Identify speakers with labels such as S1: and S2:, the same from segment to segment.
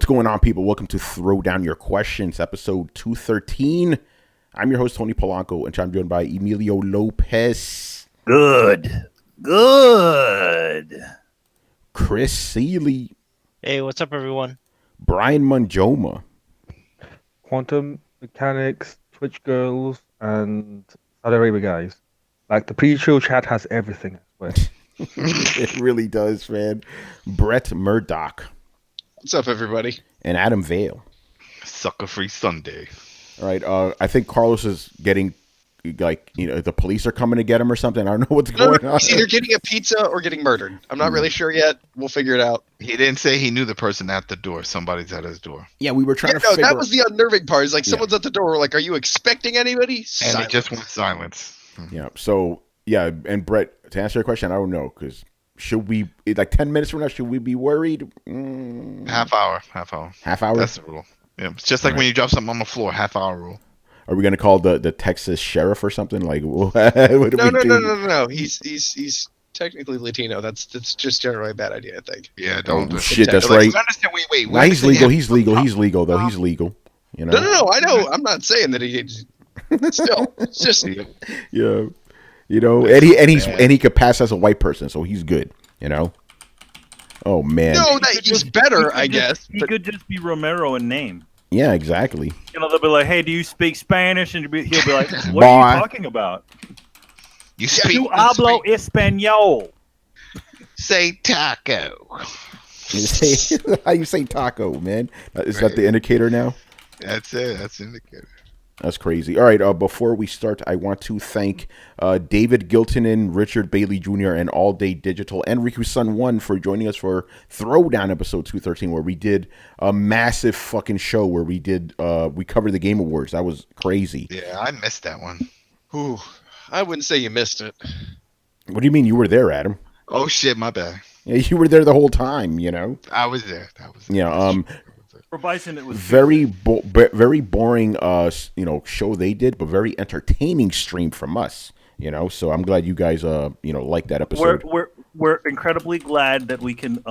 S1: What's going on, people? Welcome to Throwdown Your Questions, episode 213. I'm your host, Tony Polanco, and I'm joined by Emilio Lopez.
S2: Good.
S1: Chris Seeley.
S3: Hey, what's up, everyone?
S1: Brian Manjoma.
S4: Quantum mechanics, Twitch girls, and Saudi Arabia guys. Like, the pre-show chat has everything, I swear.
S1: It really does, man. Brett Murdoch.
S5: What's up, everybody?
S1: And Adam Vale.
S2: Sucker Free Sunday.
S1: All right, I think Carlos is getting, the police are coming to get him or something. I don't know what's going on.
S5: He's either getting a pizza or getting murdered. I'm not really sure yet. We'll figure it out.
S2: He didn't say he knew the person at the door. Somebody's at his door.
S1: Yeah, we were trying to figure
S5: that was the unnerving part. It's like someone's at the door. We're like, are you expecting anybody?
S2: And
S5: Silence.
S2: he just went silence.
S1: Yeah, so, and Brett, to answer your question, I don't know, because should we, 10 minutes from now, should we be worried?
S2: Half hour.
S1: Half hour?
S2: That's the rule. Yeah, it's just like when you drop something on the floor, half hour rule.
S1: Are we going to call the Texas sheriff or something? Like, what
S5: No. He's technically Latino. That's just generally a bad idea, I think.
S2: Yeah, don't do
S1: shit, that's right.
S2: Wait.
S1: Nah, he's legal, he's legal, though. He's legal. You know?
S5: No, I know. I'm not saying that he's still. It's just...
S1: Yeah. You know, and he could pass as a white person, so he's good, you know? Oh, man.
S5: No, he's better, I guess.
S6: He could just be Romero in name.
S1: Yeah, exactly.
S6: You know, they'll be like, hey, do you speak Spanish? And he'll be like, what are you talking about?
S2: You speak.
S6: You hablo español.
S2: Say taco.
S1: How you say taco, man? Is that the indicator now?
S2: That's it. That's the indicator.
S1: That's crazy. All right, before we start, I want to thank David Giltonen, Richard Bailey Jr., and All Day Digital, and Riku Sun 1 for joining us for Throwdown episode 213, where we did a massive fucking show where we covered the Game Awards. That was crazy.
S2: Yeah, I missed that one.
S5: Ooh, I wouldn't say you missed it.
S1: What do you mean you were there, Adam?
S2: Oh, shit, my bad.
S1: Yeah, you were there the whole time, you know?
S2: I was there.
S1: Yeah,
S6: For Bison, it was
S1: very boring, show they did, but very entertaining stream from us, you know. So I'm glad you guys, like that episode.
S6: We're incredibly glad that we can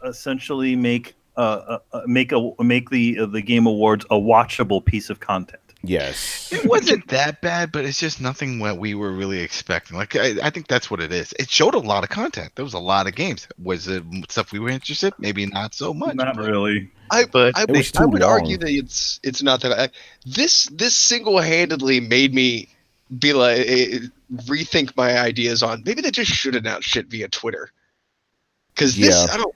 S6: essentially make the Game Awards a watchable piece of content.
S1: Yes,
S2: it wasn't that bad, but it's just nothing what we were really expecting. Like I think that's what it is. It showed a lot of content. There was a lot of games. Was it stuff we were interested? Maybe not so much.
S6: Not really.
S5: I would
S1: long.
S5: argue that it's not that. This single-handedly made me be like rethink my ideas on maybe they just should announce shit via Twitter. Because I don't.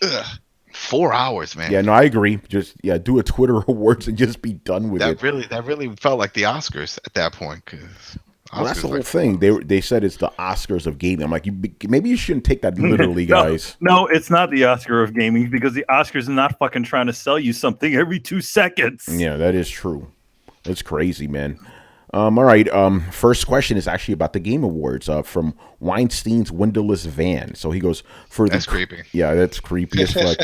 S5: Ugh. 4
S2: hours, man.
S1: Yeah, no, I agree. Just do a Twitter awards and just be done with it.
S2: That really felt like the Oscars at that point.
S1: Well, that's the whole thing. They said it's the Oscars of gaming. I'm like, maybe you shouldn't take that literally, guys.
S6: No, it's not the Oscar of gaming because the Oscars are not fucking trying to sell you something every 2 seconds.
S1: Yeah, that is true. That's crazy, man. All right. First question is actually about the Game Awards. From Weinstein's Windowless Van. So he goes
S2: That's creepy.
S1: Yeah, that's creepy as fuck.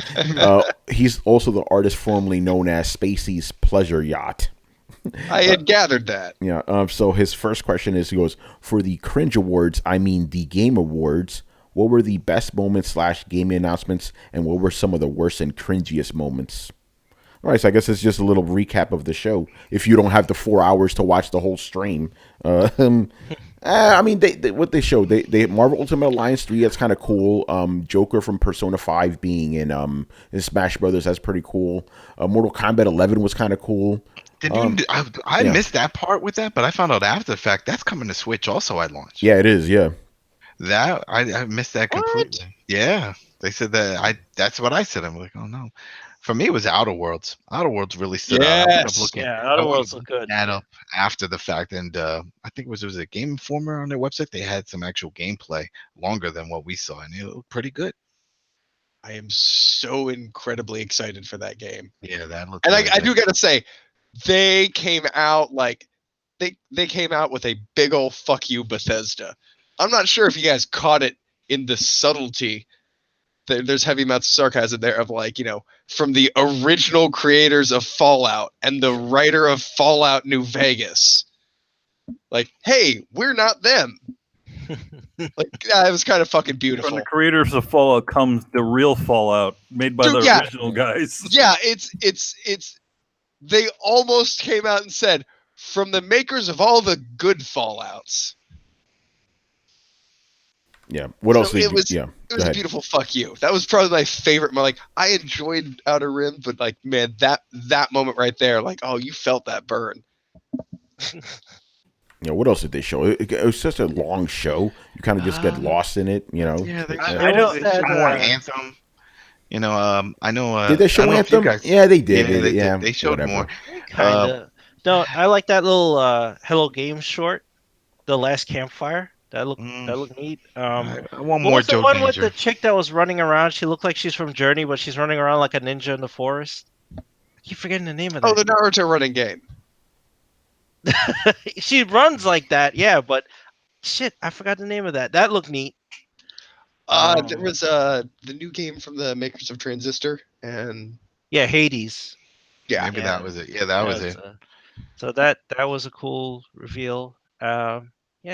S1: He's also the artist formerly known as Spacey's Pleasure Yacht.
S5: I had gathered that.
S1: Yeah. So his first question is, he goes, for the Cringe Awards, I mean the Game Awards, what were the best moments / gaming announcements, and what were some of the worst and cringiest moments? All right, so I guess it's just a little recap of the show. If you don't have the 4 hours to watch the whole stream, I mean, what they showed, they Marvel Ultimate Alliance 3. That's kind of cool. Joker from Persona 5 being in Smash Brothers. That's pretty cool. Mortal Kombat 11 was kind of cool.
S2: I missed that part with that, but I found out after the fact that's coming to Switch also at launch.
S1: Yeah, it is. Yeah.
S2: That I missed that completely. What? Yeah, they said that. That's what I said. I'm like, oh no. For me, it was Outer Worlds. Outer Worlds really stood out.
S3: Outer Worlds looked good.
S2: That up after the fact, and I think it was a Game Informer on their website. They had some actual gameplay longer than what we saw, and it looked pretty good.
S5: I am so incredibly excited for that game.
S2: Yeah, that looked.
S5: And I do gotta say, they came out like they came out with a big old fuck you, Bethesda. I'm not sure if you guys caught it in the subtlety. There's heavy amounts of sarcasm there of from the original creators of Fallout and the writer of Fallout New Vegas. Like, hey, we're not them. Like, yeah, it was kind of fucking
S6: From
S5: beautiful.
S6: the creators of Fallout comes the real Fallout made by
S5: Dude,
S6: the
S5: yeah.
S6: original guys.
S5: Yeah, it's. They almost came out and said, from the makers of all the good Fallouts.
S1: Yeah. What
S5: So
S1: else did
S5: it
S1: you?
S5: was-
S1: Yeah.
S5: It was a beautiful fuck you. That was probably my favorite. Like, I enjoyed Outer Rim, but like, man, that moment right there, like, oh, you felt that burn.
S1: You know, what else did they show? It was such a long show. You kind of just get lost in it. You know.
S2: Yeah, they
S3: I know
S2: they
S3: that,
S2: showed more Anthem. You know, I know.
S1: Did they
S2: I
S1: show
S2: don't know if you
S1: Anthem?
S2: guys-
S1: Yeah, they did.
S2: Yeah, they
S1: yeah,
S2: did. They showed
S1: whatever.
S2: more.
S3: Kinda. No, I like that little Hello Games short, The Last Campfire. That looked neat.
S2: I want
S3: What
S2: more
S3: was the
S2: Joe
S3: one
S2: Danger.
S3: with the chick that was running around? She looked like she's from Journey, but she's running around like a ninja in the forest. I keep forgetting the name of that.
S5: Oh, the Naruto running game.
S3: She runs like that, yeah, but shit, I forgot the name of that. That looked neat.
S5: There was the new game from the makers of Transistor, and
S3: Yeah, Hades.
S5: yeah,
S2: Maybe
S3: Yeah.
S2: that was it. Yeah, that was it.
S3: So that was a cool reveal. Yeah,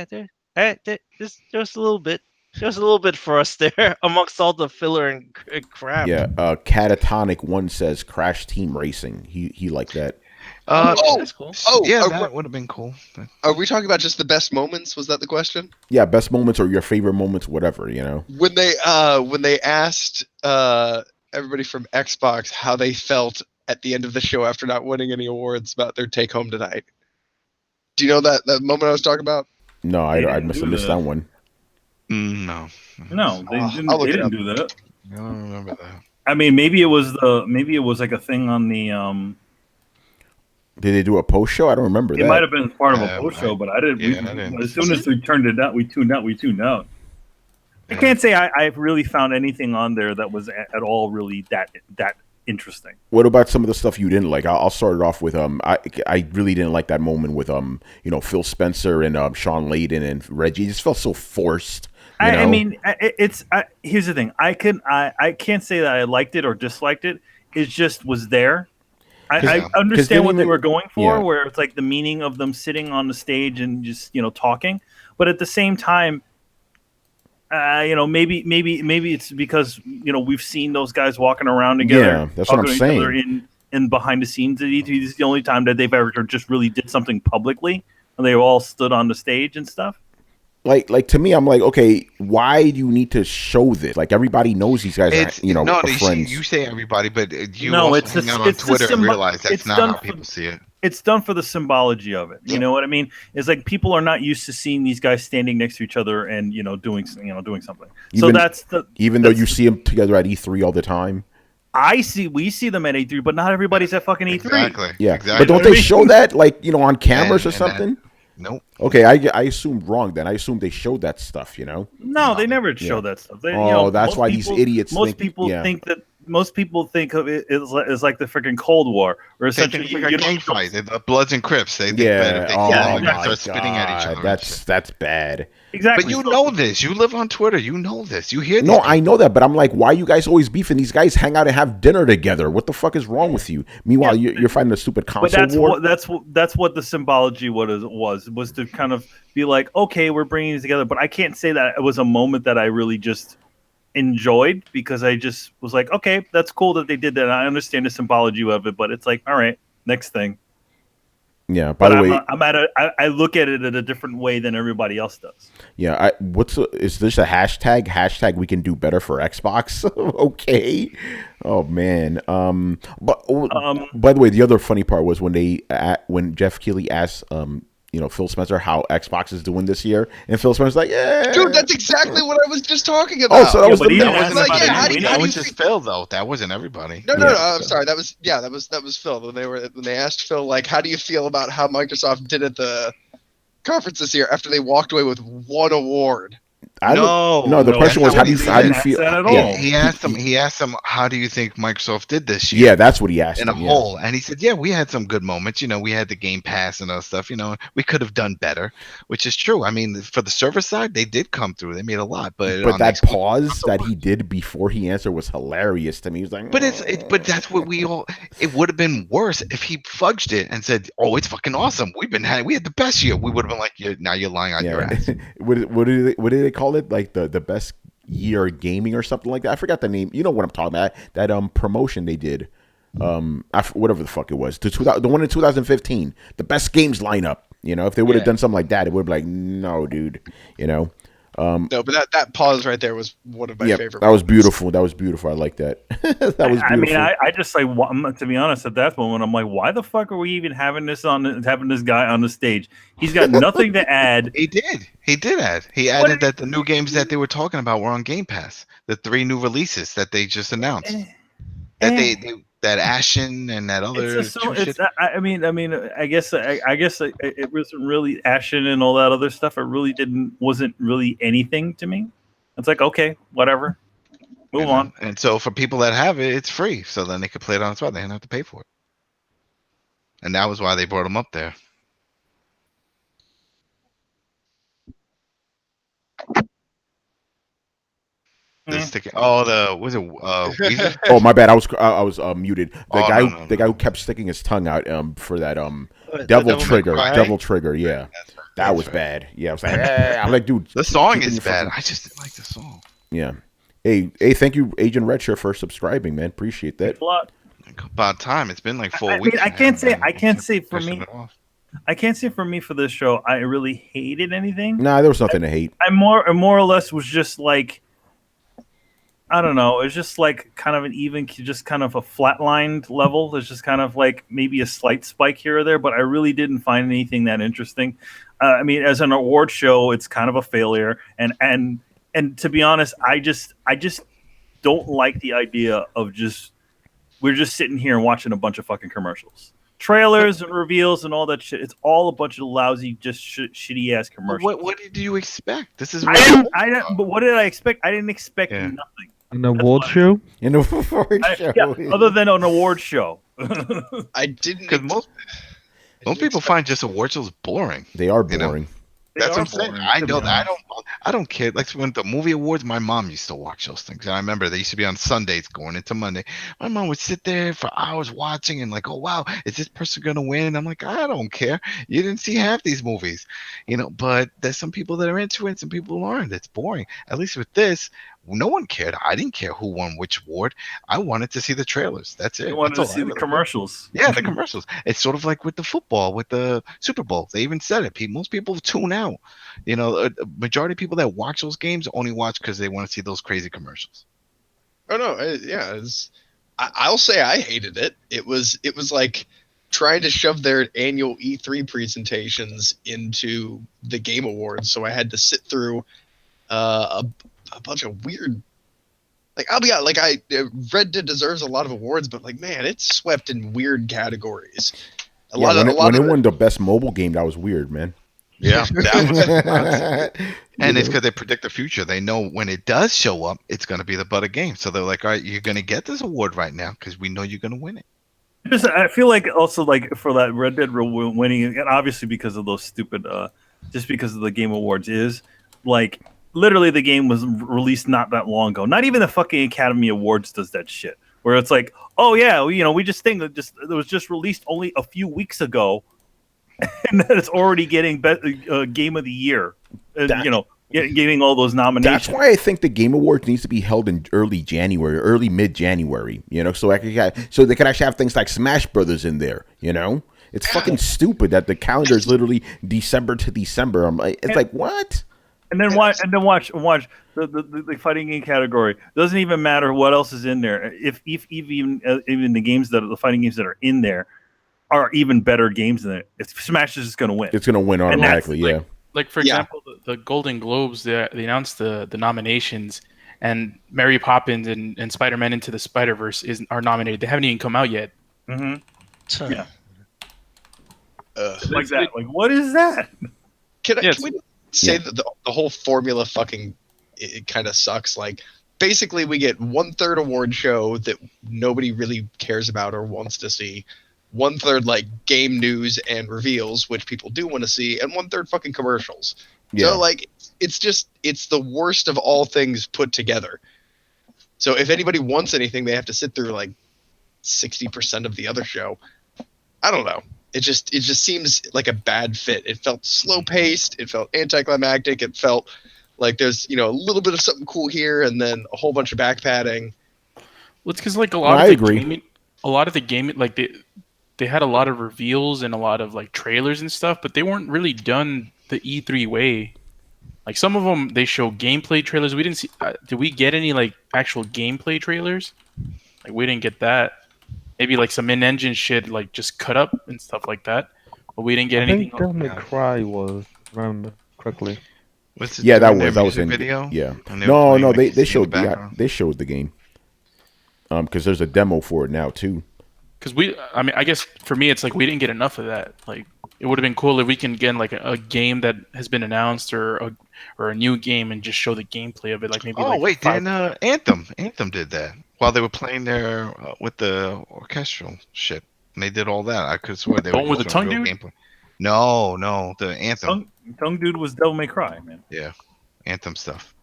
S3: there's a little bit. There's a little bit for us there amongst all the filler and crap.
S1: Yeah. Catatonic one says Crash Team Racing. He liked that.
S3: That's cool.
S2: Yeah,
S5: Oh,
S2: that would have been cool.
S5: are we talking about just the best moments? Was that the question?
S1: Yeah, best moments or your favorite moments, whatever. You know.
S5: When they asked everybody from Xbox how they felt at the end of the show after not winning any awards about their take home tonight. Do you know that moment I was talking about?
S1: No,
S6: They
S1: I
S6: didn't
S1: must
S6: do
S1: have missed
S6: that.
S1: that one.
S2: No,
S6: No, they
S5: I'll
S6: didn't.
S5: look
S6: They
S5: it
S6: didn't
S5: up.
S6: do that.
S2: I don't remember that.
S6: I mean, maybe it was like a thing on the.
S1: Did they do a post show? I don't remember
S6: It
S1: that.
S6: might have been part of a post
S2: I-
S6: show, but I didn't.
S2: yeah, I didn't.
S6: As soon as we turned it out, we tuned out. I can't say I really found anything on there that was at all really that interesting.
S1: What about some of the stuff you didn't like? I'll start it off with I really didn't like that moment with Phil Spencer and Sean Layden and Reggie. It just felt so forced.
S6: I mean, here's the thing. I can't say that I liked it or disliked it. It just was there. I understand what they were going for, where it's like the meaning of them sitting on the stage and just talking, but at the same time, maybe it's because we've seen those guys walking around together.
S1: Yeah, that's what I'm saying.
S6: In behind the scenes at E3, this is the only time that they've ever just really did something publicly, and they all stood on the stage and stuff.
S1: Like to me, I'm like, okay, why do you need to show this? Like everybody knows these guys are friends.
S2: You say everybody, but you
S6: No,
S2: also
S6: it's
S2: hang out on Twitter and realize that's not how people see it.
S6: It's done for the symbology of it. You know what I mean? It's like people are not used to seeing these guys standing next to each other and doing something.
S1: Even though you see them together at E3 all the time.
S6: We see them at E3, but not everybody's at fucking E3.
S2: Exactly.
S1: Yeah,
S2: exactly.
S1: but don't they show that on cameras or something?
S2: Nope.
S1: Okay, I assumed wrong then. I assumed they showed that stuff.
S6: No, they never show that stuff.
S1: That's why these idiots.
S6: Most people think of it as like the freaking Cold War, or essentially
S2: It's like a gang fight. The Bloods and Crips. They start spitting at each other.
S1: That's bad.
S6: Exactly.
S2: But you know this. You live on Twitter. You know this. You hear this.
S1: No, I know that, but I'm like, why are you guys always beefing? These guys hang out and have dinner together. What the fuck is wrong with you? Meanwhile, you're fighting a stupid console war.
S6: That's what the symbology was to kind of be like, okay, we're bringing these together. But I can't say that it was a moment that I really just enjoyed, because I just was like, okay, that's cool that they did that. I understand the symbology of it, but it's like, all right, next thing.
S1: Yeah. By the way,
S6: I look at it in a different way than everybody else does.
S1: Yeah. Is this a hashtag? Hashtag we can do better for Xbox. Okay. Oh man. By the way, the other funny part was when Jeff Keighley asked Phil Spencer how Xbox is doing this year, and Phil Spencer's like, yeah.
S5: Dude, that's exactly what I was just talking about.
S1: Oh, so that was
S2: that was just Phil though. That wasn't everybody.
S5: No, I'm sorry. That was Phil. When they asked Phil, like, how do you feel about how Microsoft did at the conference this year after they walked away with one award?
S1: No, the
S2: no,
S1: question
S2: that's
S1: was
S2: not
S1: how
S2: what
S1: do you
S2: he
S1: how do you
S2: said.
S1: feel?
S6: That at
S1: Yeah,
S6: all.
S2: He asked him. He asked him, "How do you think Microsoft did this year?"
S1: yeah, that's what he asked
S2: In a
S1: him. Yeah.
S2: whole, and he said, "Yeah, we had some good moments. We had the Game Pass and other stuff. We could have done better, which is true. I mean, for the server side, they did come through. They made a lot, but
S1: But
S2: on the
S1: that
S2: exclusive
S1: pause
S2: console
S1: that
S2: part-
S1: he did before he answered was hilarious to me. He was like,
S2: but that's what we all. It would have been worse if he fudged it and said, "Oh, it's fucking awesome. We had the best year." We would have been like, now you're lying on your
S1: yeah.
S2: ass.
S1: What did they call it? Like the best year of gaming or something like that. I forgot the name. You know what I'm talking about? That promotion they did. Whatever the fuck it was. The one in 2015. The best games lineup. If they would have done something like that, it would be like, no, dude.
S5: No, but that pause right there was one of my favorite.
S1: That was beautiful. That was beautiful. I like that. That was beautiful.
S6: I mean, I just like to be honest, at that moment, I'm like, why the fuck are we even having this guy on the stage? He's got nothing to add.
S2: He did. He did add. He added that the new games that they were talking about were on Game Pass. The 3 new releases that they just announced. That Ashen and that other.
S6: I guess it wasn't really Ashen and all that other stuff. It really wasn't really anything to me. It's like, okay, whatever. Move on.
S2: And so for people that have it, it's free. So then they could play it on the spot. They didn't have to pay for it. And that was why they brought him up there. Was it Weezer?
S1: Oh, my bad. I was muted. The
S2: No.
S1: guy who kept sticking his tongue out for that
S3: The
S1: Devil
S3: Devil
S1: Trigger.
S2: May Cry?
S1: Devil Trigger. Yeah,
S2: That's right.
S1: that was
S2: right.
S1: bad. Yeah, I was like, I'm like, dude,
S2: The song
S1: keep
S2: is
S1: your
S2: bad.
S1: fucking-
S2: I just didn't like the song.
S1: Yeah. Hey, thank you, Agent Redshirt, for subscribing, man. Appreciate that.
S6: It's a lot.
S2: About time. It's been like 4
S6: I mean,
S2: weeks.
S6: I can't say for
S2: Pushing
S6: me.
S2: it off.
S6: I can't say for me for this show. I really hated anything.
S1: Nah, there was nothing to hate.
S6: I more or less was just like, I don't know. It's just like kind of an even, just kind of a flatlined level. There's just kind of like maybe a slight spike here or there, but I really didn't find anything that interesting. I mean, as an award show, it's kind of a failure. And to be honest, I just don't like the idea of we're just sitting here and watching a bunch of fucking commercials. Trailers and reveals and all that shit. It's all a bunch of lousy, just shitty ass commercials.
S2: What did you expect? This is
S6: I didn't. But what did I expect? I didn't expect nothing.
S4: An award show?
S1: In the award show.
S6: Yeah, other than an award show.
S5: I didn't.
S2: Because most people find just award shows boring.
S1: They are boring.
S2: That's what I'm saying. I know that. I don't care. Like when the movie awards, my mom used to watch those things. And I remember they used to be on Sundays going into Monday. My mom would sit there for hours watching and like, oh wow, is this person gonna win? I'm like, I don't care. You didn't see half these movies, But there's some people that are into it, and some people who aren't. It's boring. At least with this, no one cared. I didn't care who won which award. I wanted to see the trailers. That's it.
S6: You wanted
S2: That's
S6: to
S2: all
S6: see the commercials.
S2: Yeah, the commercials. It's sort of like with the football, with the Super Bowl. They even said it. Most people tune out. A majority of people that watch those games only watch because they want to see those crazy commercials.
S5: Oh no, I'll say I hated it. It was like trying to shove their annual E3 presentations into the Game Awards. So I had to sit through a bunch of weird. Like I'll be out. Like Red Dead deserves a lot of awards, but like man, it's swept in weird categories.
S1: When it won the best mobile game, that was weird, man.
S2: Yeah, and it's because they predict the future. They know when it does show up, it's going to be the butt of game. So they're like, all right, you're going to get this award right now because we know you're going to win it.
S6: I feel like also like for that Red Dead winning, and obviously because of those stupid, just because of the Game Awards is like literally the game was released not that long ago. Not even the fucking Academy Awards does that shit. Where it's like, oh yeah, we just think that it was just released only a few weeks ago, and that it's already getting Game of the Year, getting all those nominations.
S1: That's why I think the Game Awards needs to be held in early mid-January. So they could actually have things like Smash Brothers in there. It's fucking stupid that the calendar is literally December to December. It's like what?
S6: And then watch the fighting game category. Doesn't even matter what else is in there. If even the games the fighting games that are in there are even better games than it, Smash is just going to win.
S1: It's going to win automatically. Yeah.
S7: Like for example, the Golden Globes, they announced the nominations, and Mary Poppins and Spider-Man Into the Spider-Verse are nominated. They haven't even come out yet.
S6: Mm-hmm. Yeah. Like that. Like what is that?
S5: Can we say that the whole formula fucking it kind of sucks. Like, basically, we get 1/3 award show that nobody really cares about or wants to see, 1/3 like game news and reveals, which people do want to see, and 1/3 fucking commercials.
S1: Yeah.
S5: So like, it's the worst of all things put together. So if anybody wants anything, they have to sit through like 60% of the other show. I don't know. It just seems like a bad fit. It felt slow paced. It felt anticlimactic. It felt like there's a little bit of something cool here and then a whole bunch of back padding.
S7: Well, it's because like a
S1: I agree.
S7: lot of the gaming, like they had a lot of reveals and a lot of like trailers and stuff, but they weren't really done the E3 way. Like some of them, they show gameplay trailers. We didn't see. Did we get any like actual gameplay trailers? Like we didn't get that. Maybe like some in-engine shit, like just cut up and stuff like that. But we didn't get
S4: I
S7: anything.
S4: think Devil May Cry was, if I remember correctly.
S2: Was it
S1: Yeah, that
S2: during their
S1: was
S2: music
S1: in
S2: video?
S1: Yeah.
S2: And they were
S1: No,
S2: playing,
S1: no,
S2: like,
S1: they
S2: you see in the
S1: showed
S2: background?
S1: they showed the game. Because there's a demo for it now too.
S7: Because I guess for me, it's like we didn't get enough of that. Like it would have been cool if we can get like a game that has been announced or a new game and just show the gameplay of it. Like maybe
S2: Oh
S7: like
S2: wait,
S7: 5.
S2: didn't Anthem did that while they were playing their with the orchestral shit, and they did all that. I could swear they
S7: The
S2: were
S7: one with
S2: just
S7: the
S2: showing
S7: tongue
S2: real
S7: dude?
S2: gameplay. No, the Anthem,
S6: Tongue Dude was Devil May Cry, man.
S2: Anthem stuff.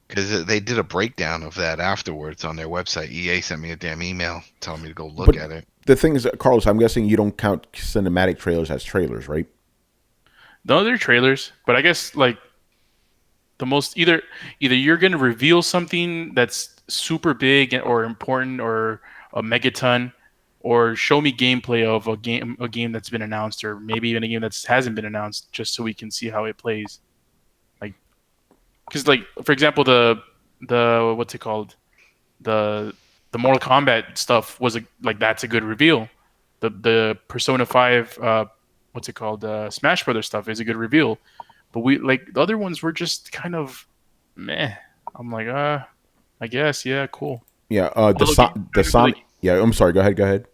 S2: Because they did a breakdown of that afterwards on their website. EA sent me a damn email telling me to go look
S1: But
S2: at it.
S1: the thing is, Carlos, I'm guessing you don't count cinematic trailers as trailers, right?
S7: No, they're trailers, but I guess like the most either you're gonna reveal something that's super big or important or a megaton, or show me gameplay of a game that's been announced, or maybe even a game that hasn't been announced, just so we can see how it plays. Like, because like for example, the what's it called, the Mortal Kombat stuff was that's a good reveal. The Persona 5 what's it called, Smash Brothers stuff is a good reveal. But we like the other ones were just kind of meh. I'm like, I guess, yeah, cool.
S1: Yeah.
S7: Although
S1: The Sonic. Yeah. I'm sorry. Go ahead.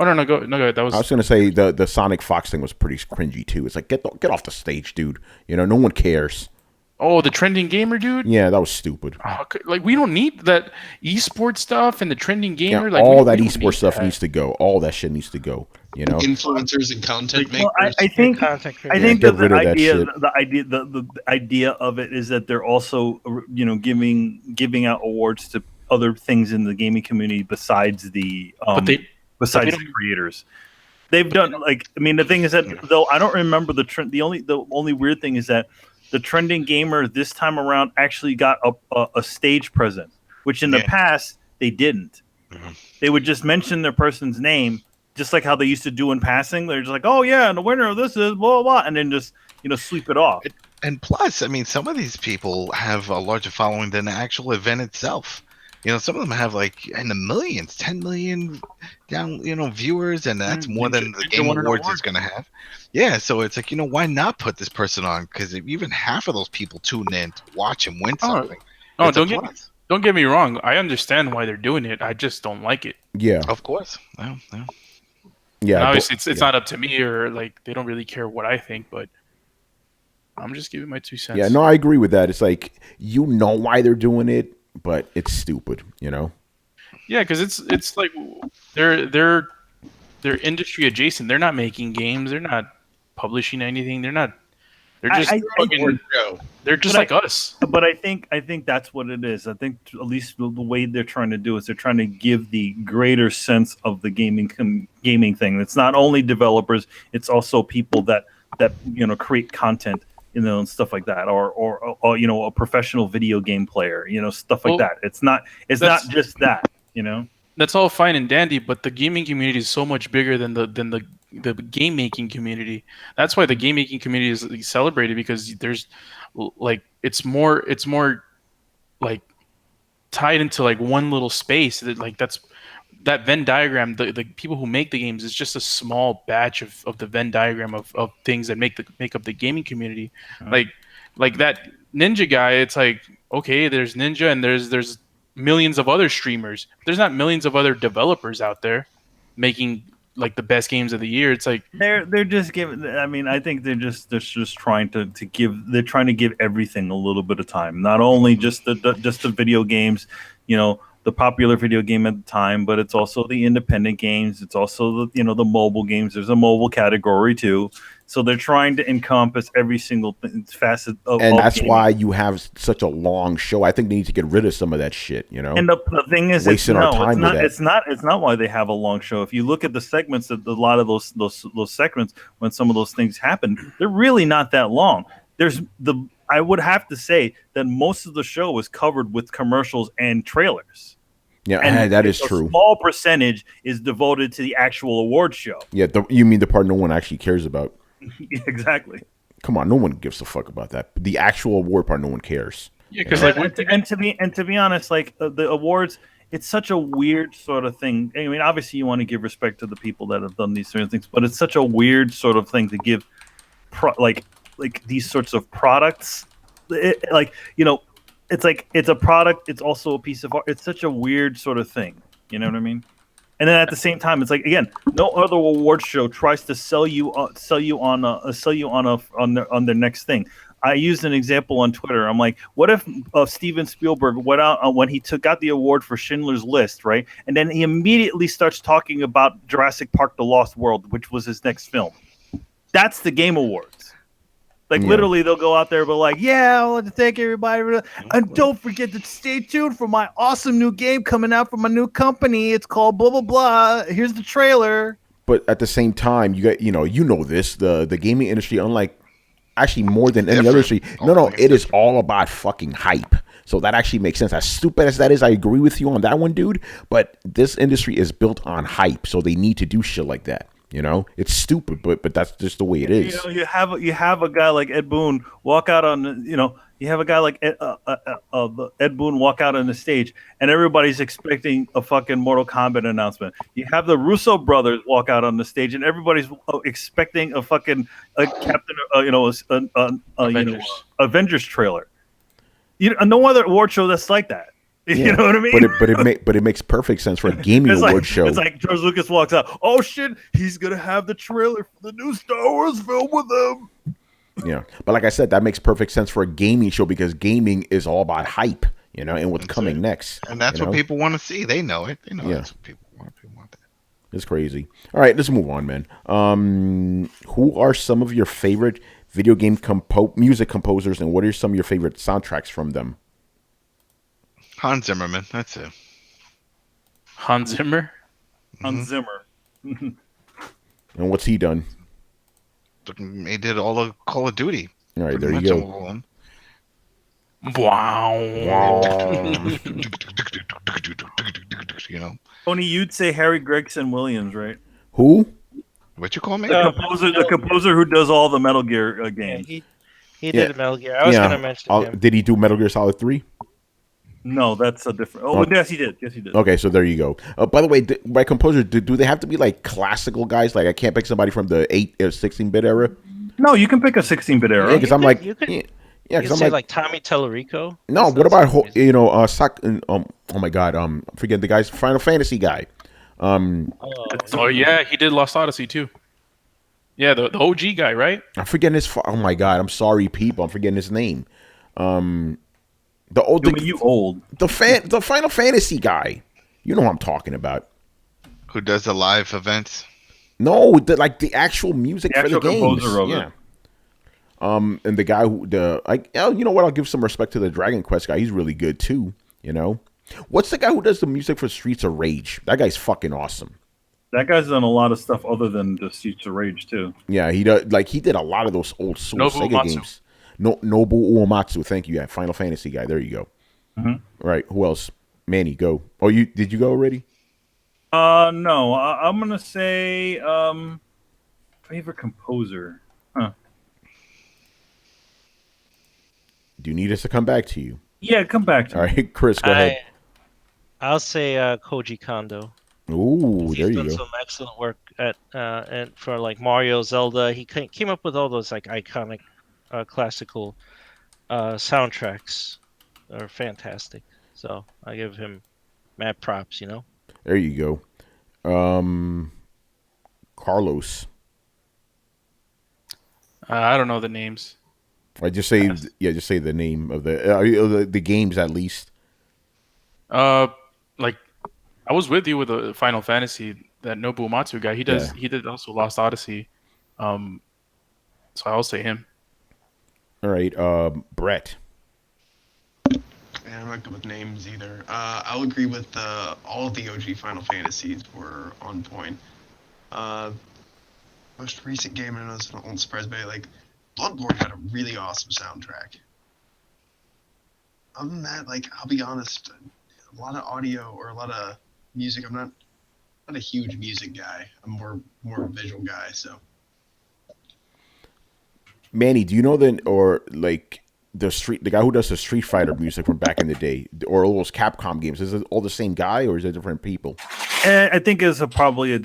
S7: Oh no, go ahead. That was
S1: I was gonna say the Sonic Fox thing was pretty cringy too. It's like get off the stage, dude. No one cares.
S7: oh, the trending gamer dude.
S1: Yeah, that was stupid.
S7: Oh, like we don't need that esports stuff and the trending
S1: Yeah,
S7: gamer. Like
S1: all
S7: we
S1: that
S7: don't
S1: esports
S7: need
S1: stuff
S7: that.
S1: needs to go. All that shit needs to go.
S5: Influencers and content makers.
S6: Well, I think
S3: Content
S6: I
S3: creators.
S6: think
S1: get
S6: that
S1: rid of that shit.
S6: the idea of it is that they're also giving out awards to other things in the gaming community besides the
S7: don't-
S6: creators. They've done the thing is that though I don't remember the trend. The only weird thing is that the trending gamer this time around actually got a stage presence, which in the past they didn't.
S2: Mhm.
S6: They would just mention their person's name, just like how they used to do in passing. They're just like, "Oh yeah, and the winner of this is blah blah," blah, and then just sweep it off.
S2: And plus, I mean, some of these people have a larger following than the actual event itself. Some of them have like in the millions, 10 million down, viewers, and that's more than the Game Awards is going to have. Yeah, so it's like, why not put this person on? Because if even half of those people tune in to watch him win something.
S7: Oh, don't get me wrong. I understand why they're doing it. I just don't like it.
S1: Yeah.
S2: Of course. Yeah.
S1: Yeah.
S7: And obviously, it's not up to me, or like they don't really care what I think, but I'm just giving my 2 cents.
S1: Yeah. No, I agree with that. It's like why they're doing it, but it's stupid.
S7: Yeah, because it's like they're industry adjacent. They're not making games. They're not publishing anything. They're not. They're just they're just like us.
S6: But I think that's what it is. I think at least the way they're trying to do is they're trying to give the greater sense of the gaming thing. It's not only developers; it's also people that create content, and stuff like that, or a professional video game player, stuff like that. It's not just that.
S7: That's all fine and dandy, but the gaming community is so much bigger than the game making community. That's why the game making community is celebrated, because there's like it's more like tied into like one little space. That Venn diagram. The people who make the games is just a small batch of the Venn diagram of things that make up the gaming community. Like that Ninja guy. It's like, okay, there's Ninja and there's millions of other streamers. There's not millions of other developers out there making like the best games of the year. It's like
S6: They're just giving. I mean, I think they're just trying to give. They're trying to give everything a little bit of time. Not only just the video games, the popular video game at the time, but it's also the independent games. It's also the mobile games. There's a mobile category too. So they're trying to encompass every single facet
S1: and that's
S6: gaming.
S1: why you have such a long show. I think they need to get rid of some of that shit.
S6: And the thing is,
S1: wasting our time with that.
S6: It's not why they have a long show. If you look at the segments, a lot of those segments when some of those things happen, they're really not that long. I would have to say that most of the show is covered with commercials and trailers.
S1: Yeah,
S6: and
S1: that is true.
S6: A small percentage is devoted to the actual award show.
S1: Yeah, you mean the part no one actually cares about?
S6: Exactly.
S1: Come on, no one gives a fuck about that. The actual award part, no one cares.
S7: Yeah, because
S6: to be honest, like the awards, it's such a weird sort of thing. I mean, obviously you want to give respect to the people that have done these certain things, but it's such a weird sort of thing to give, like these sorts of products. It's like it's a product. It's also a piece of art. It's such a weird sort of thing. You know what I mean? And then at the same time, it's like again, no other award show tries to sell you on their next thing. I used an example on Twitter. I'm like, what if Steven Spielberg went out when he got the award for Schindler's List, right? And then he immediately starts talking about Jurassic Park: The Lost World, which was his next film. That's the Game Awards. Like literally, they'll go out there, but like, I want to thank everybody, and don't forget to stay tuned for my awesome new game coming out from my new company. It's called blah blah blah. Here's the trailer.
S1: But at the same time, you got this the gaming industry, unlike actually more than any other industry. No, it is all about fucking hype. So that actually makes sense. As stupid as that is, I agree with you on that one, dude. But this industry is built on hype, so they need to do shit like that. It's stupid, but that's just the way it is.
S6: You have a guy like Ed Boon walk out on you have a guy like Ed Boon walk out on the stage, and everybody's expecting a fucking Mortal Kombat announcement. You have the Russo brothers walk out on the stage, and everybody's expecting a fucking Avengers trailer. No other award show that's like that. You know what I mean?
S1: But it makes perfect sense for a gaming award show.
S6: It's like George Lucas walks out. Oh shit, he's gonna have the trailer for the new Star Wars film with him.
S1: Yeah, but like I said, that makes perfect sense for a gaming show because gaming is all about hype, and what's coming next.
S2: And that's what people want to see. They know it. They know that's what people want. People want that.
S1: It's crazy. All right, let's move on, man. Who are some of your favorite video game music composers, and what are some of your favorite soundtracks from them?
S2: Hans Zimmerman, that's it.
S7: Hans Zimmer?
S6: Hans Zimmer.
S1: And what's he done?
S2: He did all of Call of Duty.
S1: All right, there you go.
S7: Wow.
S6: Tony, you'd say Harry Gregson Williams, right?
S1: Who?
S2: What you call me?
S6: The composer who does all the Metal Gear games.
S3: Yeah, he did Metal Gear. I was going to mention him.
S1: Did he do Metal Gear Solid 3?
S6: No, that's a different. Oh, yes, he did. Yes, he did.
S1: Okay, so there you go. By the way, by composer, do they have to be like classical guys? Like I can't pick somebody from the 8 or 16-bit era.
S6: No, you can pick a 16-bit era.
S1: Yeah, because I'm like,
S3: because I'm like Tommy Tallarico.
S1: No, what about oh my god, I'm forgetting the guy's Final Fantasy guy.
S7: Oh yeah, he did Lost Odyssey too. Yeah, the OG guy, right?
S1: I'm forgetting his. Oh my god, I'm sorry, people. I'm forgetting his name. The Final Fantasy guy. You know who I'm talking about.
S2: Who does the live events?
S1: No, the actual music for the games.
S6: Composer of it.
S1: And the guy you know what? I'll give some respect to the Dragon Quest guy. He's really good too. What's the guy who does the music for Streets of Rage? That guy's fucking awesome.
S6: That guy's done a lot of stuff other than the Streets of Rage too.
S1: Yeah, he does. Like he did a lot of those old Sega games. Nobu Uematsu, thank you. Yeah, Final Fantasy guy. There you go.
S6: Mm-hmm.
S1: Right. Who else? Manny, go. Oh, did you go already?
S6: No. I'm gonna say favorite composer. Huh.
S1: Do you need us to come back to you?
S6: Yeah, come back to me.
S1: All right, Chris, go ahead.
S3: I'll say Koji Kondo.
S1: Ooh, there you go.
S3: He's done some excellent work and for like Mario, Zelda. He came up with all those like iconic classical soundtracks. Are fantastic. So I give him mad props.
S1: There you go. Carlos.
S7: I don't know the names.
S1: I just say just say the name of the games at least.
S7: Like I was with you with the Final Fantasy, that Nobuo Uematsu guy.
S1: Yeah.
S7: He did also Lost Odyssey. So I'll say him.
S1: All right, Brett.
S8: Man, I'm not good with names either. I'll agree with all of the OG Final Fantasies were on point. Most recent game, I know this won't surprise me, like Bloodborne had a really awesome soundtrack. Other than that, like I'll be honest, a lot of audio or a lot of music. I'm not a huge music guy. I'm more a visual guy. So
S1: Manny, do you know the guy who does the Street Fighter music from back in the day, or all those Capcom games? Is it all the same guy, or is it different people?
S6: I think it's probably a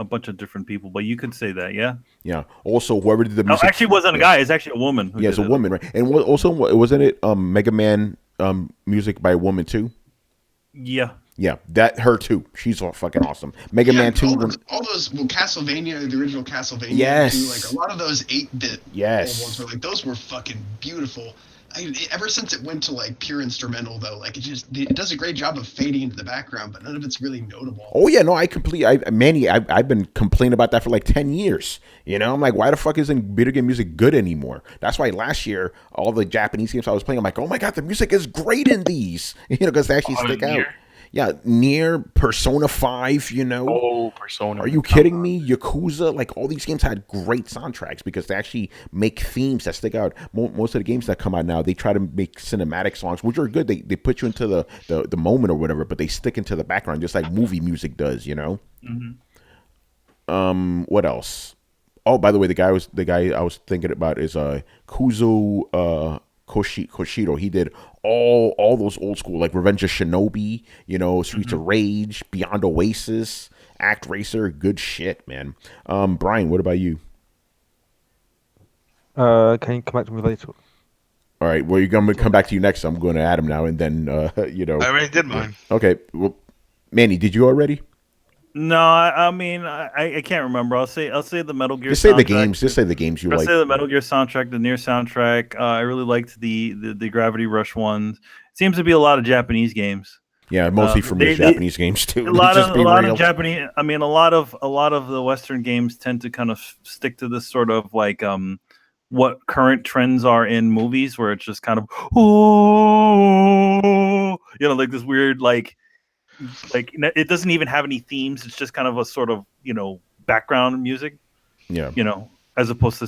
S6: bunch of different people, but you could say that, yeah.
S1: Yeah. Also, whoever did the music.
S6: No, actually, it wasn't a guy. It's actually a woman.
S1: Yeah, it's a woman, right? And also, wasn't it Mega Man music by a woman too?
S6: Yeah.
S1: Yeah, her too. She's all fucking awesome. Mega Man 2.
S8: All those Castlevania, the original Castlevania.
S1: Yes.
S8: Too, like a lot of those 8-bit ones were like those were fucking beautiful. Ever since it went to like pure instrumental though, like it does a great job of fading into the background, but none of it's really notable.
S1: Oh yeah, no, Manny, I've been complaining about that for like 10 years. You know, I'm like, why the fuck isn't video game music good anymore? That's why last year all the Japanese games I was playing, I'm like, oh my god, the music is great in these. You know, because they actually stick out. Yeah, Nier, Persona 5, you know.
S7: Oh, Persona.
S1: Are you kidding me? Yakuza, like all these games had great soundtracks because they actually make themes that stick out. Most of the games that come out now, they try to make cinematic songs, which are good. They put you into the moment or whatever, but they stick into the background just like movie music does, you know?
S6: Mm-hmm.
S1: What else? Oh, by the way, the guy I was thinking about is Kuzo Koshiro. He did all those old school, like Revenge of Shinobi, you know, Streets of Rage, Beyond Oasis, Act Racer. Good shit, man. Brian, what about you?
S4: Can you come back to me later?
S1: All right, well, you're going to come back to you next. So I'm going to add him now, and then you know.
S2: I already did mine.
S1: Okay, well, Manny, did you already?
S6: No, I mean I can't remember. I'll say the Metal Gear.
S1: Just say the games. Just say the games you like.
S6: I'll say the Metal Gear soundtrack, the Nier soundtrack. I really liked the Gravity Rush ones. Seems to be a lot of Japanese games.
S1: Yeah, mostly for me, Japanese games too.
S6: A lot of Japanese. I mean, a lot of the Western games tend to kind of stick to this sort of like what current trends are in movies, where it's just kind of like this weird like it doesn't even have any themes. It's just kind of a sort of background music.
S1: Yeah.
S6: As opposed to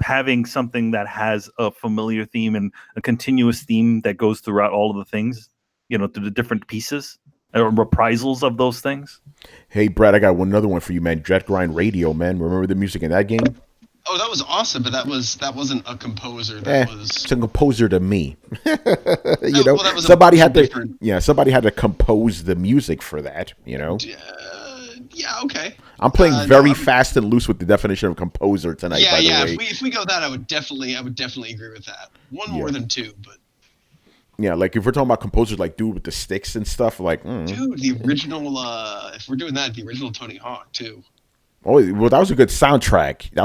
S6: having something that has a familiar theme and a continuous theme that goes throughout all of the things, through the different pieces or reprisals of those things.
S1: Hey, Brad, I got another one for you, man. Jet Grind Radio, man. Remember the music in that game?
S8: Oh, that was awesome, but that wasn't a composer. It's
S1: a composer to me.
S8: Well,
S1: somebody had to compose the music for that.
S8: Yeah, okay.
S1: I'm playing very fast and loose with the definition of composer tonight.
S8: Yeah,
S1: by the way.
S8: If we go that, I would definitely agree with that. One more than two, but.
S1: Yeah, like if we're talking about composers like dude with the sticks and stuff, like
S8: dude, the original. If we're doing that, the original Tony Hawk too.
S1: Oh well, that was a good soundtrack.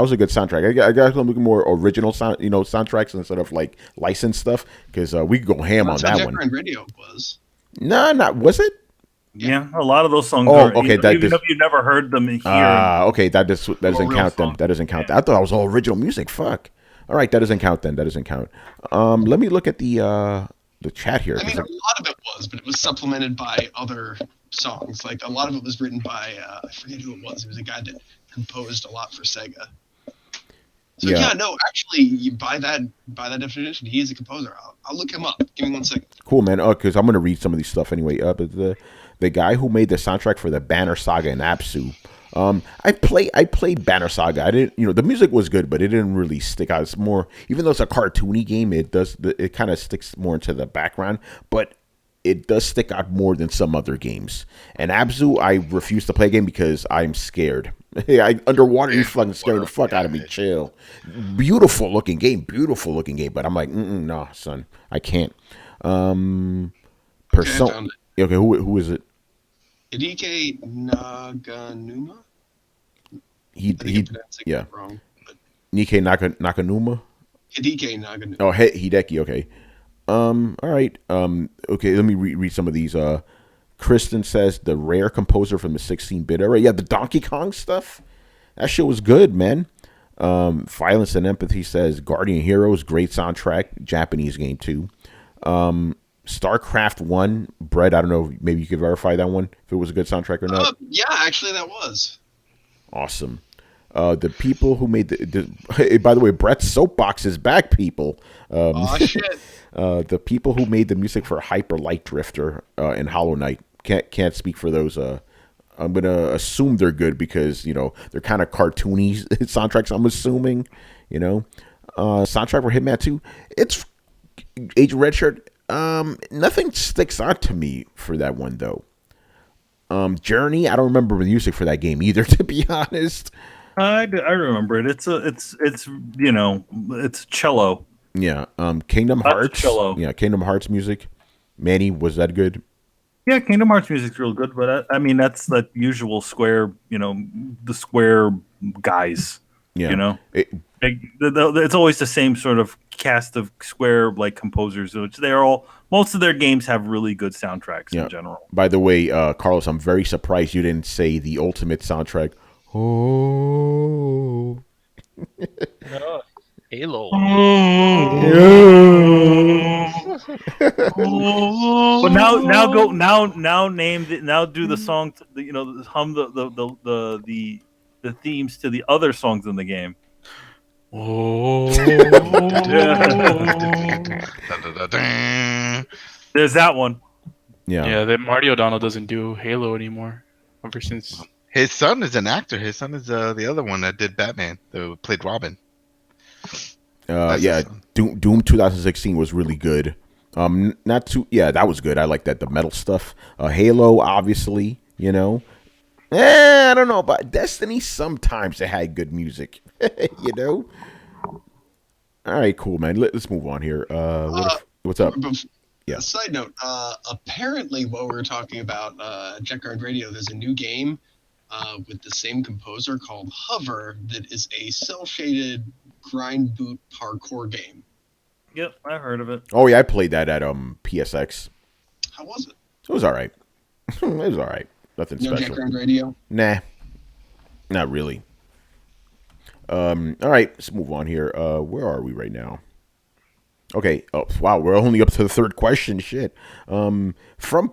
S1: I got to look more original soundtracks instead of like licensed stuff because we could go ham on that one.
S8: Jet Grind Radio was.
S1: No, was it?
S6: Yeah, a lot of those songs.
S1: Okay,
S6: even if you never heard them here.
S1: Okay, that doesn't count then. That doesn't count. I thought it was all original music. Fuck. All right, that doesn't count then. That doesn't count. Let me look at the chat here.
S8: I mean, a lot of it was, but it was supplemented by other songs. Like a lot of it was written by I forget who it was. It was a guy that composed a lot for Sega. So actually, you by that definition, he is a composer. I'll look him up. Give me 1 second.
S1: Cool, man. Because I'm gonna read some of these stuff anyway. But the guy who made the soundtrack for the Banner Saga and Apsu. I played Banner Saga. I didn't, the music was good, but it didn't really stick out. It's more, even though it's a cartoony game, it kind of sticks more into the background, but it does stick out more than some other games. And Abzu, I refuse to play a game because I'm scared. Underwater, you fucking scared the fuck out of me. Chill. Beautiful looking game, but I'm like, nah, son, I can't. Persona. Okay, who is it?
S8: Hideki Naganuma?
S1: He
S8: I think I'm pronouncing
S1: yeah.
S8: it wrong. But
S1: Nikkei Nakanuma.
S8: Hideki Nagano.
S1: Oh, Hideki. Okay. All right. Okay. Let me read some of these. Kristen says the rare composer from the 16-bit era. Yeah, the Donkey Kong stuff. That shit was good, man. Violence and Empathy says Guardian Heroes, great soundtrack, Japanese game too. StarCraft 1, Brett, I don't know, maybe you could verify that one, if it was a good soundtrack or not.
S8: Yeah, actually that was.
S1: Awesome. The people who made hey, by the way, Brett's soapbox is back, people.
S8: Oh shit.
S1: The people who made the music for Hyper Light Drifter and Hollow Knight, can't speak for those. I'm gonna assume they're good because they're kind of cartoony soundtracks. I'm assuming, soundtrack for Hitman 2. It's Age of Red Shirt. Nothing sticks out to me for that one though. Journey. I don't remember the music for that game either, to be honest.
S6: I remember it. It's cello.
S1: Yeah. Kingdom Hearts.
S6: Cello.
S1: Yeah, Kingdom Hearts music. Manny, was that good?
S6: Yeah, Kingdom Hearts music's real good, but I mean that's the usual Square, the Square guys.
S1: Yeah.
S6: It's always the same sort of cast of Square composers, which most of their games have really good soundtracks in general.
S1: By the way, Carlos, I'm very surprised you didn't say the ultimate soundtrack. Oh.
S3: No, Halo.
S6: But now do the song. Hum the themes to the other songs in the game.
S7: Oh.
S6: There's that one.
S7: Yeah, that Marty O'Donnell doesn't do Halo anymore. Ever since
S2: his son is an actor. His son is the other one that did Batman, that played Robin.
S1: Doom 2016 was really good. That was good. I like that, the metal stuff. Halo, obviously, I don't know about Destiny. Sometimes it had good music, All right, cool, man. Let's move on here. What's up?
S8: Yeah. Side note, apparently while we were talking about Jetguard Radio, there's a new game with the same composer called Hover that is a cel-shaded grind boot parkour game.
S6: Yep, I heard of it.
S1: Oh yeah, I played that at PSX.
S8: How was it?
S1: It was all right. It was all right. Nothing special.
S8: No Jetguard Radio?
S1: Nah, not really. All right, let's move on here. Where are we right now? Okay. Oh, wow. We're only up to the third question. Shit. From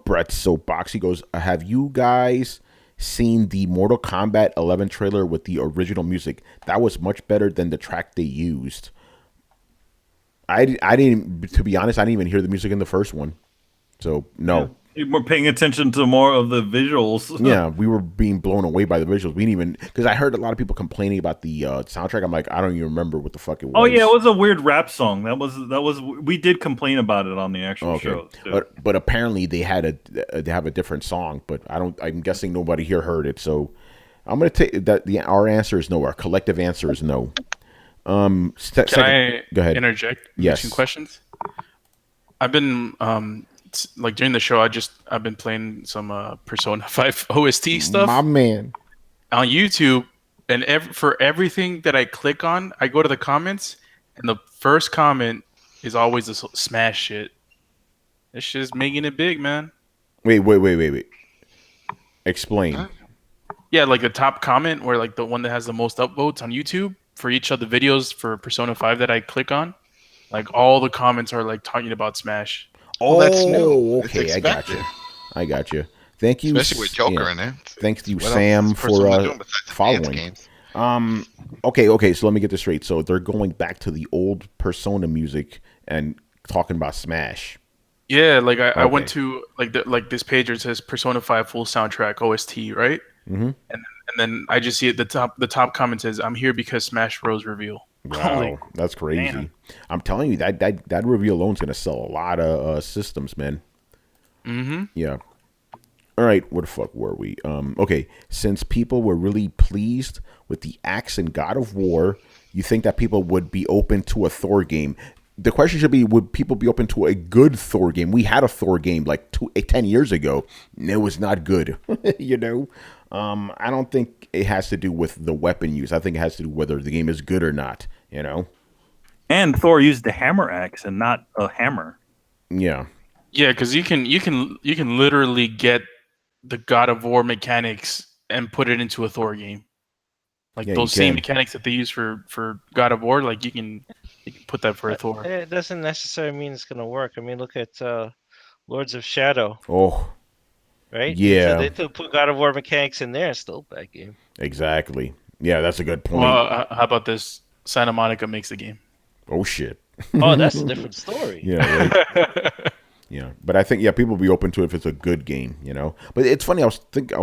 S1: Brett's Soapbox, he goes, have you guys seen the Mortal Kombat 11 trailer with the original music? That was much better than the track they used. I didn't, to be honest, I didn't even hear the music in the first one. So, no.
S6: Yeah. You were paying attention to more of the visuals.
S1: Yeah, we were being blown away by the visuals. We didn't even, because I heard a lot of people complaining about the soundtrack. I'm like, I don't even remember what the fuck it was.
S6: Oh yeah, it was a weird rap song. That was. We did complain about it on the actual show. Too.
S1: But apparently they have a different song. But I'm guessing nobody here heard it. So I'm gonna take that. Our answer is no. Our collective answer is no.
S7: Can I
S1: go ahead.
S7: Interject?
S1: Yes.
S7: Two questions. I've been during the show, I've been playing some Persona 5 OST stuff.
S1: My man.
S7: On YouTube, and for everything that I click on, I go to the comments, and the first comment is always this Smash shit. This shit's making it big, man.
S1: Wait. Explain.
S7: Huh? Yeah, like the top comment, where the one that has the most upvotes on YouTube for each of the videos for Persona 5 that I click on, all the comments are talking about Smash.
S1: Oh, that's new. Okay, I got you. Thank you,
S2: especially with Joker in there.
S1: Thanks to you, Sam, for following. Okay. So let me get this straight. So they're going back to the old Persona music and talking about Smash.
S7: Yeah, I went to this page where it says Persona 5 full soundtrack OST, right?
S1: Mm-hmm.
S7: And then I just see at the top comment says, "I'm here because Smash Bros. Reveal."
S1: Wow, that's crazy. Man. I'm telling you, that review alone is going to sell a lot of systems, man.
S7: Mm-hmm.
S1: Yeah. All right, where the fuck were we? Okay, since people were really pleased with the axe in God of War, you think that people would be open to a Thor game? The question should be, would people be open to a good Thor game? We had a Thor game 10 years ago, and it was not good, I don't think it has to do with the weapon use. I think it has to do whether the game is good or not. You know?
S6: And Thor used a hammer axe and not a hammer.
S1: Yeah.
S7: Yeah, because you can literally get the God of War mechanics and put it into a Thor game. Like
S1: Yeah, you
S7: those same
S1: can.
S7: mechanics that they use for God of War, like you can put that for a Thor.
S3: It doesn't necessarily mean it's gonna work. I mean, look at Lords of Shadow,
S1: Oh,
S3: right?
S1: yeah,
S3: They took put God of War mechanics in there. It's still a bad game.
S1: exactly. Yeah, that's a good point.
S7: Well, how about this? Santa Monica makes the game.
S1: Oh shit.
S3: Oh, that's a different story.
S1: Yeah, right. Yeah, but I think people will be open to it if it's a good game, you know. But it's funny. I was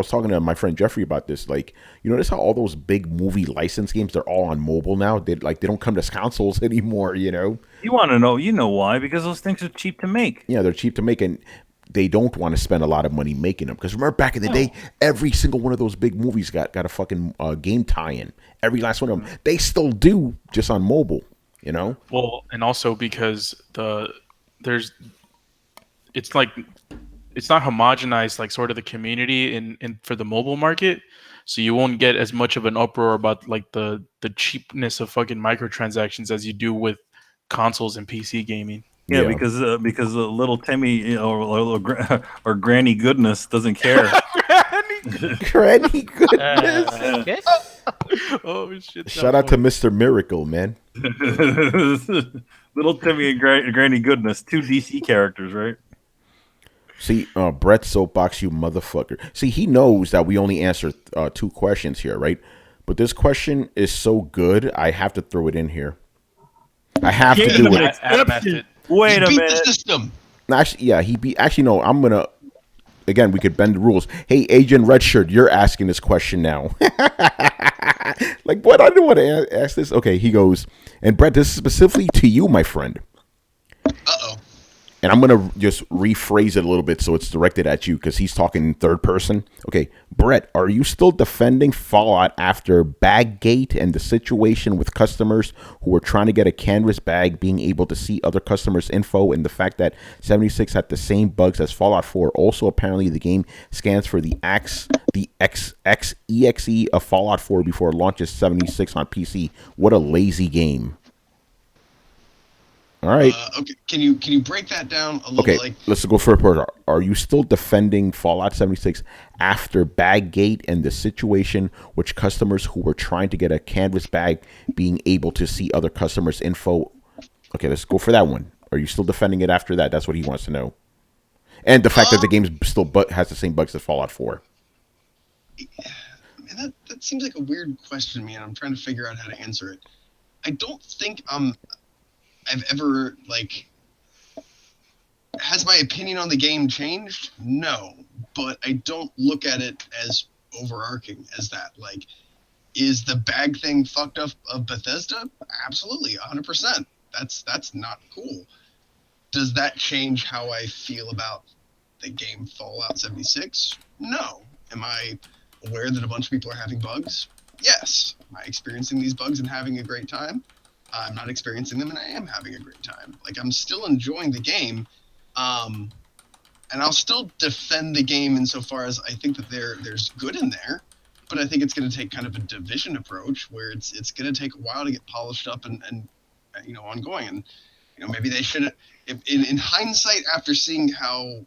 S1: talking to my friend Jeffrey about this. Like, you notice how all those big movie license games, they're all on mobile now. They don't come to consoles anymore. You know.
S6: You want to know? You know why? Because those things are cheap to make.
S1: Yeah, they're cheap to make, and they don't want to spend a lot of money making them. Because remember back in the day, every single one of those big movies got a fucking game tie-in. Every last one of them. They still do, just on mobile. You know.
S7: Well, and also because there's it's like it's not homogenized like sort of the community in for the mobile market, so you won't get as much of an uproar about like the cheapness of fucking microtransactions as you do with consoles and PC gaming.
S6: Yeah, because little Timmy or Granny Goodness doesn't care.
S1: Granny Goodness.
S3: Okay.
S7: Oh shit!
S1: Shout out to Mr. Miracle, man.
S6: Little Timmy and Granny Goodness, two DC characters, right?
S1: See, Brett Soapbox, you motherfucker. See, he knows that we only answer 2 questions here, right? But this question is so good, I have to throw it in here. I have to do it.
S7: Adam asked it.
S6: Wait a
S8: beat
S6: minute.
S8: the system.
S1: Actually, yeah, no, I'm going to, again, we could bend the rules. Hey, Agent Redshirt, you're asking this question now. Like, what? I didn't want to ask this. Okay, he goes, and Brett, this is specifically to you, my friend.
S8: Uh-oh.
S1: And I'm going to just rephrase it a little bit so it's directed at you because he's talking in third person. Okay, Brett, are you still defending Fallout after Baggate and the situation with customers who were trying to get a canvas bag being able to see other customers' info and the fact that 76 had the same bugs as Fallout 4? Also, apparently, the game scans for the EXE of Fallout 4 before it launches 76 on PC. What a lazy game. All right.
S8: Okay. Can you break that down a little?
S1: Okay,
S8: Like,
S1: let's go for a person. Are you still defending Fallout 76 after Baggate and the situation which customers who were trying to get a canvas bag being able to see other customers' info? Okay, let's go for that one. Are you still defending it after that? That's what he wants to know. And the fact that the game still has the same bugs as Fallout 4.
S8: man, that seems like a weird question, man. I'm trying to figure out how to answer it. I don't think I've ever, like, has my opinion on the game changed? No, but I don't look at it as overarching as that. Like, is the bag thing fucked up of Bethesda? Absolutely, 100%. That's not cool. Does that change how I feel about the game Fallout 76? No. Am I aware that a bunch of people are having bugs? Yes. Am I experiencing these bugs and having a great time? I'm not experiencing them, and I am having a great time. Like, I'm still enjoying the game, and I'll still defend the game insofar as I think that there's good in there, but I think it's going to take kind of a division approach where it's going to take a while to get polished up and ongoing. And maybe they should, in hindsight, after seeing how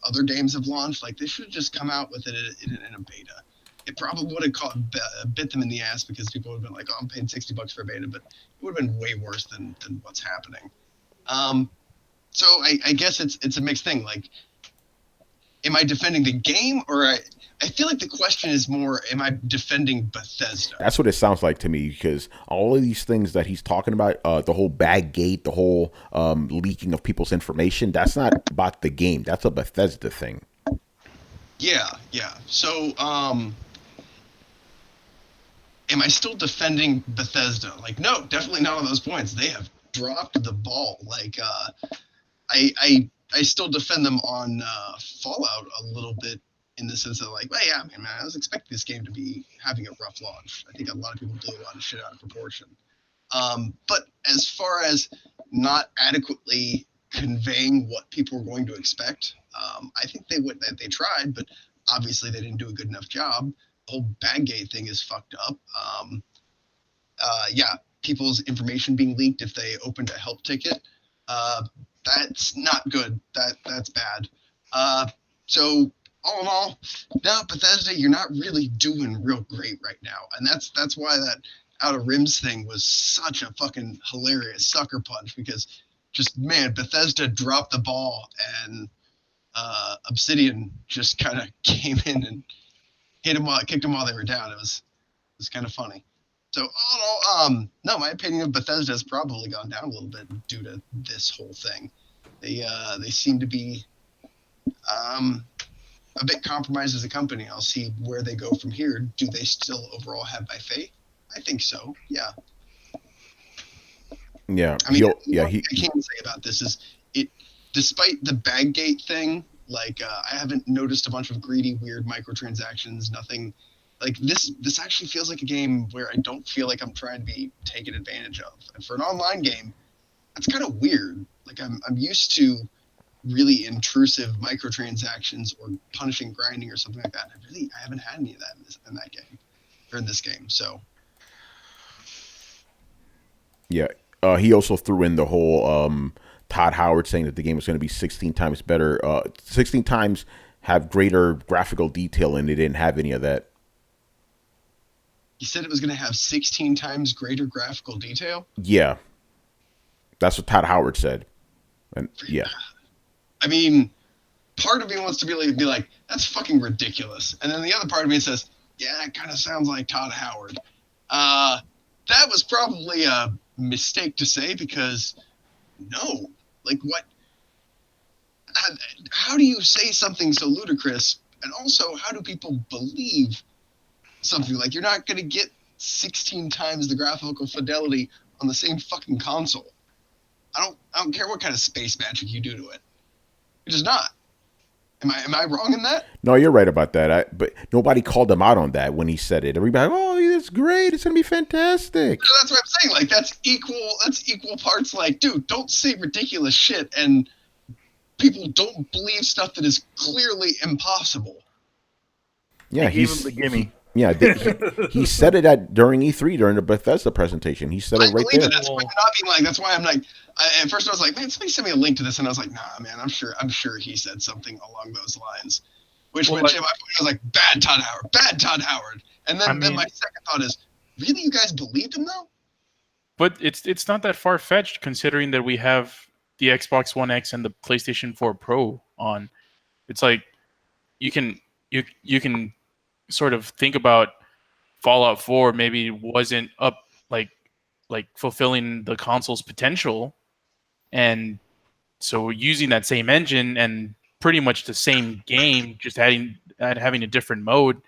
S8: other games have launched, like, they should have just come out with it in a beta. It probably would have bit them in the ass because people would have been like, "Oh, I'm paying $60 for a beta," but it would have been way worse than what's happening. So I guess it's a mixed thing. Like, am I defending the game, or I feel like the question is more, am I defending Bethesda?
S1: That's what it sounds like to me, because all of these things that he's talking about, the whole bag gate, the whole leaking of people's information, that's not about the game. That's a Bethesda thing.
S8: Yeah. So, am I still defending Bethesda? Like, no, definitely not on those points. They have dropped the ball. Like, I still defend them on Fallout a little bit, in the sense of, like, well, yeah, man, I was expecting this game to be having a rough launch. I think a lot of people blew a lot of shit out of proportion. But as far as not adequately conveying what people were going to expect, I think they tried, but obviously they didn't do a good enough job. The whole Baggate thing is fucked up. Yeah, people's information being leaked if they opened a help ticket. That's not good. That's bad. So all in all, now Bethesda, you're not really doing real great right now, and that's why that Outer Rims thing was such a fucking hilarious sucker punch, because just, man, Bethesda dropped the ball and Obsidian just kind of came in and kicked them while they were down. It was kind of funny. So all in all, no, my opinion of Bethesda has probably gone down a little bit due to this whole thing. They seem to be a bit compromised as a company. I'll see where they go from here. Do they still overall have my faith? I think so. Yeah.
S1: Yeah.
S8: I mean, I can say about this is it. Despite the Baggate thing, like I haven't noticed a bunch of greedy, weird microtransactions. Nothing like this. This actually feels like a game where I don't feel like I'm trying to be taken advantage of. And for an online game, that's kind of weird. Like I'm used to really intrusive microtransactions or punishing grinding or something like that. I haven't had any of that in that game or in this game. So
S1: yeah, he also threw in the whole Todd Howard saying that the game was going to be 16 times better, 16 times have greater graphical detail, and they didn't have any of that.
S8: He said it was going to have 16 times greater graphical detail?
S1: Yeah. That's what Todd Howard said. And yeah.
S8: I mean, part of me wants to be like, that's fucking ridiculous. And then the other part of me says, yeah, it kind of sounds like Todd Howard. That was probably a mistake to say, because no. Like, what? How do you say something so ludicrous? And also, how do people believe something? Like, you're not going to get 16 times the graphical fidelity on the same fucking console. I don't care what kind of space magic you do to it. You're just not. Am I wrong in that?
S1: No, you're right about that. But nobody called him out on that when he said it. Everybody, oh, that's great. It's gonna be fantastic.
S8: So that's what I'm saying. Like, that's equal parts. Like, dude, don't say ridiculous shit, and people don't believe stuff that is clearly impossible.
S1: Yeah,
S6: he gave him the gimme.
S1: He said it during E3 during the Bethesda presentation. He said it right there.
S8: That's why I'm not being like. That's why I'm like. At first, I was like, man, somebody send me a link to this, and I was like, nah, man, I'm sure he said something along those lines. Which I was like, bad Todd Howard. And then my second thought is, really, you guys believed him though?
S7: But it's not that far fetched, considering that we have the Xbox One X and the PlayStation 4 Pro on. It's like you can sort of think about Fallout 4 maybe wasn't up like fulfilling the console's potential, and so using that same engine and pretty much the same game, just having a different mode,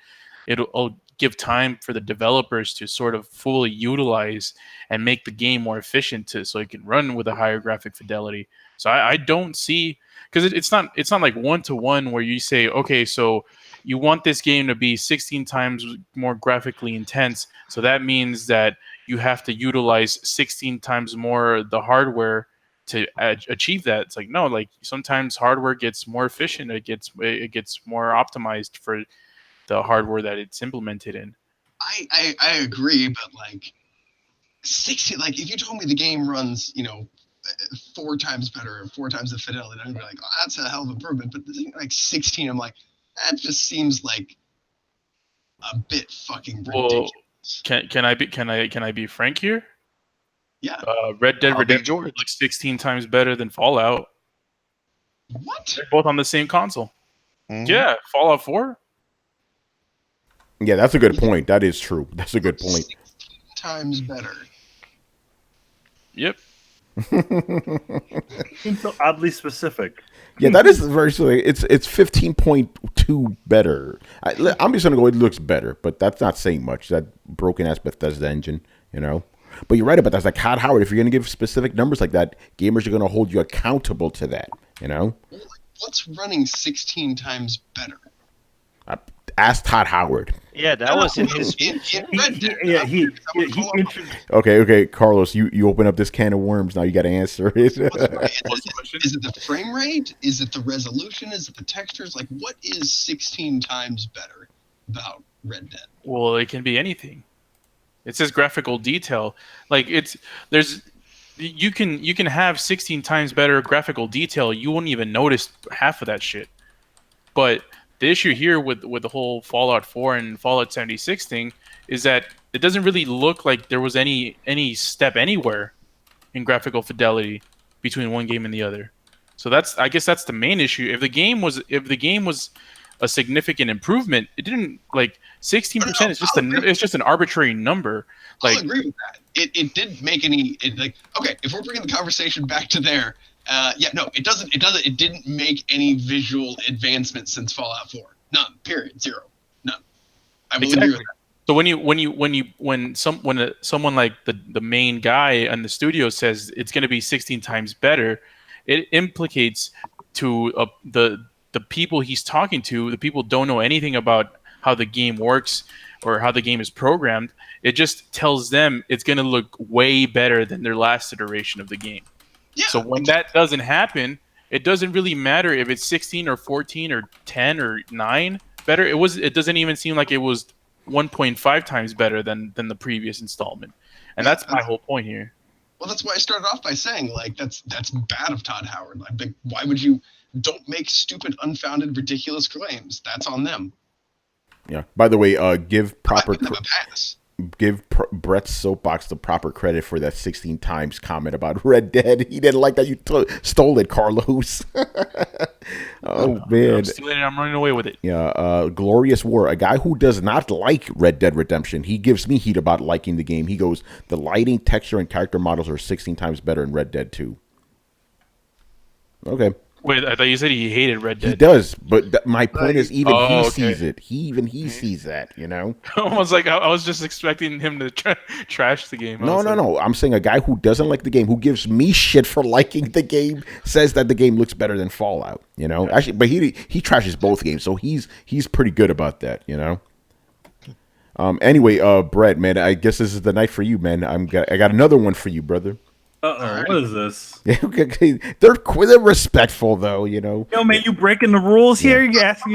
S7: it'll give time for the developers to sort of fully utilize and make the game more efficient so it can run with a higher graphic fidelity. So I don't see, because it's not like 1-to-1 where you say, okay, so you want this game to be 16 times more graphically intense, so that means that you have to utilize 16 times more the hardware to achieve that. It's like, no, like sometimes hardware gets more efficient, it gets more optimized for the hardware that it's implemented in.
S8: I agree, but like 60, like if you told me the game runs, 4 times better or 4 times the fidelity, I'd be like, oh, that's a hell of an improvement. But the thing like 16, I'm like, that just seems like a bit fucking ridiculous.
S7: Can I be frank here?
S8: Yeah.
S7: Red Dead Redemption looks 16 times better than Fallout.
S8: What?
S7: They're both on the same console. Mm-hmm. Yeah, Fallout 4.
S1: Yeah, that's a good point. That is true. That's a good point.
S8: 16 times better.
S7: Yep.
S6: Seems so oddly specific.
S1: Yeah, that is very silly. It's 15.2 better. I'm just gonna go. It looks better, but that's not saying much. That broken ass Bethesda engine, But you're right about that. It's like Todd Howard. If you're gonna give specific numbers like that, gamers are gonna hold you accountable to that.
S8: What's running 16 times better?
S1: Ask Todd Howard.
S3: Yeah, that was in his speech.
S8: In Red Dead.
S6: He
S8: Fallout 4.
S6: introduced.
S1: Okay, Carlos, you open up this can of worms. Now you got to answer it.
S7: What's the question?
S8: Is it the frame rate? Is it the resolution? Is it the textures? Like, what is 16 times better about Red Dead?
S7: Well, it can be anything. It says graphical detail. Like you can have 16 times better graphical detail. You won't even notice half of that shit. But the issue here with the whole Fallout 4 and Fallout 76 thing is that it doesn't really look like there was any step anywhere in graphical fidelity between one game and the other. So I guess that's the main issue. If the game was a significant improvement, it didn't, like 16% is just an arbitrary number. Like,
S8: I'll agree with that. It didn't make any okay, if we're bringing the conversation back to there, it didn't make any visual advancement since Fallout 4. None. Period. Zero. None. I will agree with that.
S7: So when someone like the main guy and the studio says it's going to be 16 times better, it implicates to the people he's talking to. The people don't know anything about how the game works or how the game is programmed. It just tells them it's going to look way better than their last iteration of the game.
S8: Yeah.
S7: So when that doesn't happen, it doesn't really matter if it's 16 or 14 or 10 or 9 better. It doesn't even seem like it was 1.5 times better than the previous installment. And that's my whole point here.
S8: Well, that's why I started off by saying, like, that's bad of Todd Howard. Like, why would you don't make stupid, unfounded, ridiculous claims? That's on them.
S1: Yeah. By the way, give proper
S8: I'm not giving them a pass.
S1: give Brett's soapbox the proper credit for that 16 times comment about Red Dead. He didn't like that you stole it, Carlos. Oh man,
S7: I'm stealing it. I'm running away with it.
S1: Yeah, Glorious War, a guy who does not like Red Dead Redemption. He gives me heat about liking the game. He goes, the lighting, texture, and character models are 16 times better in Red Dead 2. Okay.
S7: Wait, I thought you said he hated Red Dead.
S1: He does, but my point is, even he
S7: okay.
S1: sees it. He sees that, you know?
S7: Almost like I was just expecting him to trash the game.
S1: No. I'm saying a guy who doesn't like the game, who gives me shit for liking the game, says that the game looks better than Fallout, you know? Actually, but he trashes both games, so he's pretty good about that, you know? Anyway, Brett, man, I guess this is the night for you, man. I got another one for you, brother.
S6: What is this?
S1: They're respectful, though, you know.
S6: Yo, man, you breaking the rules here? You asking?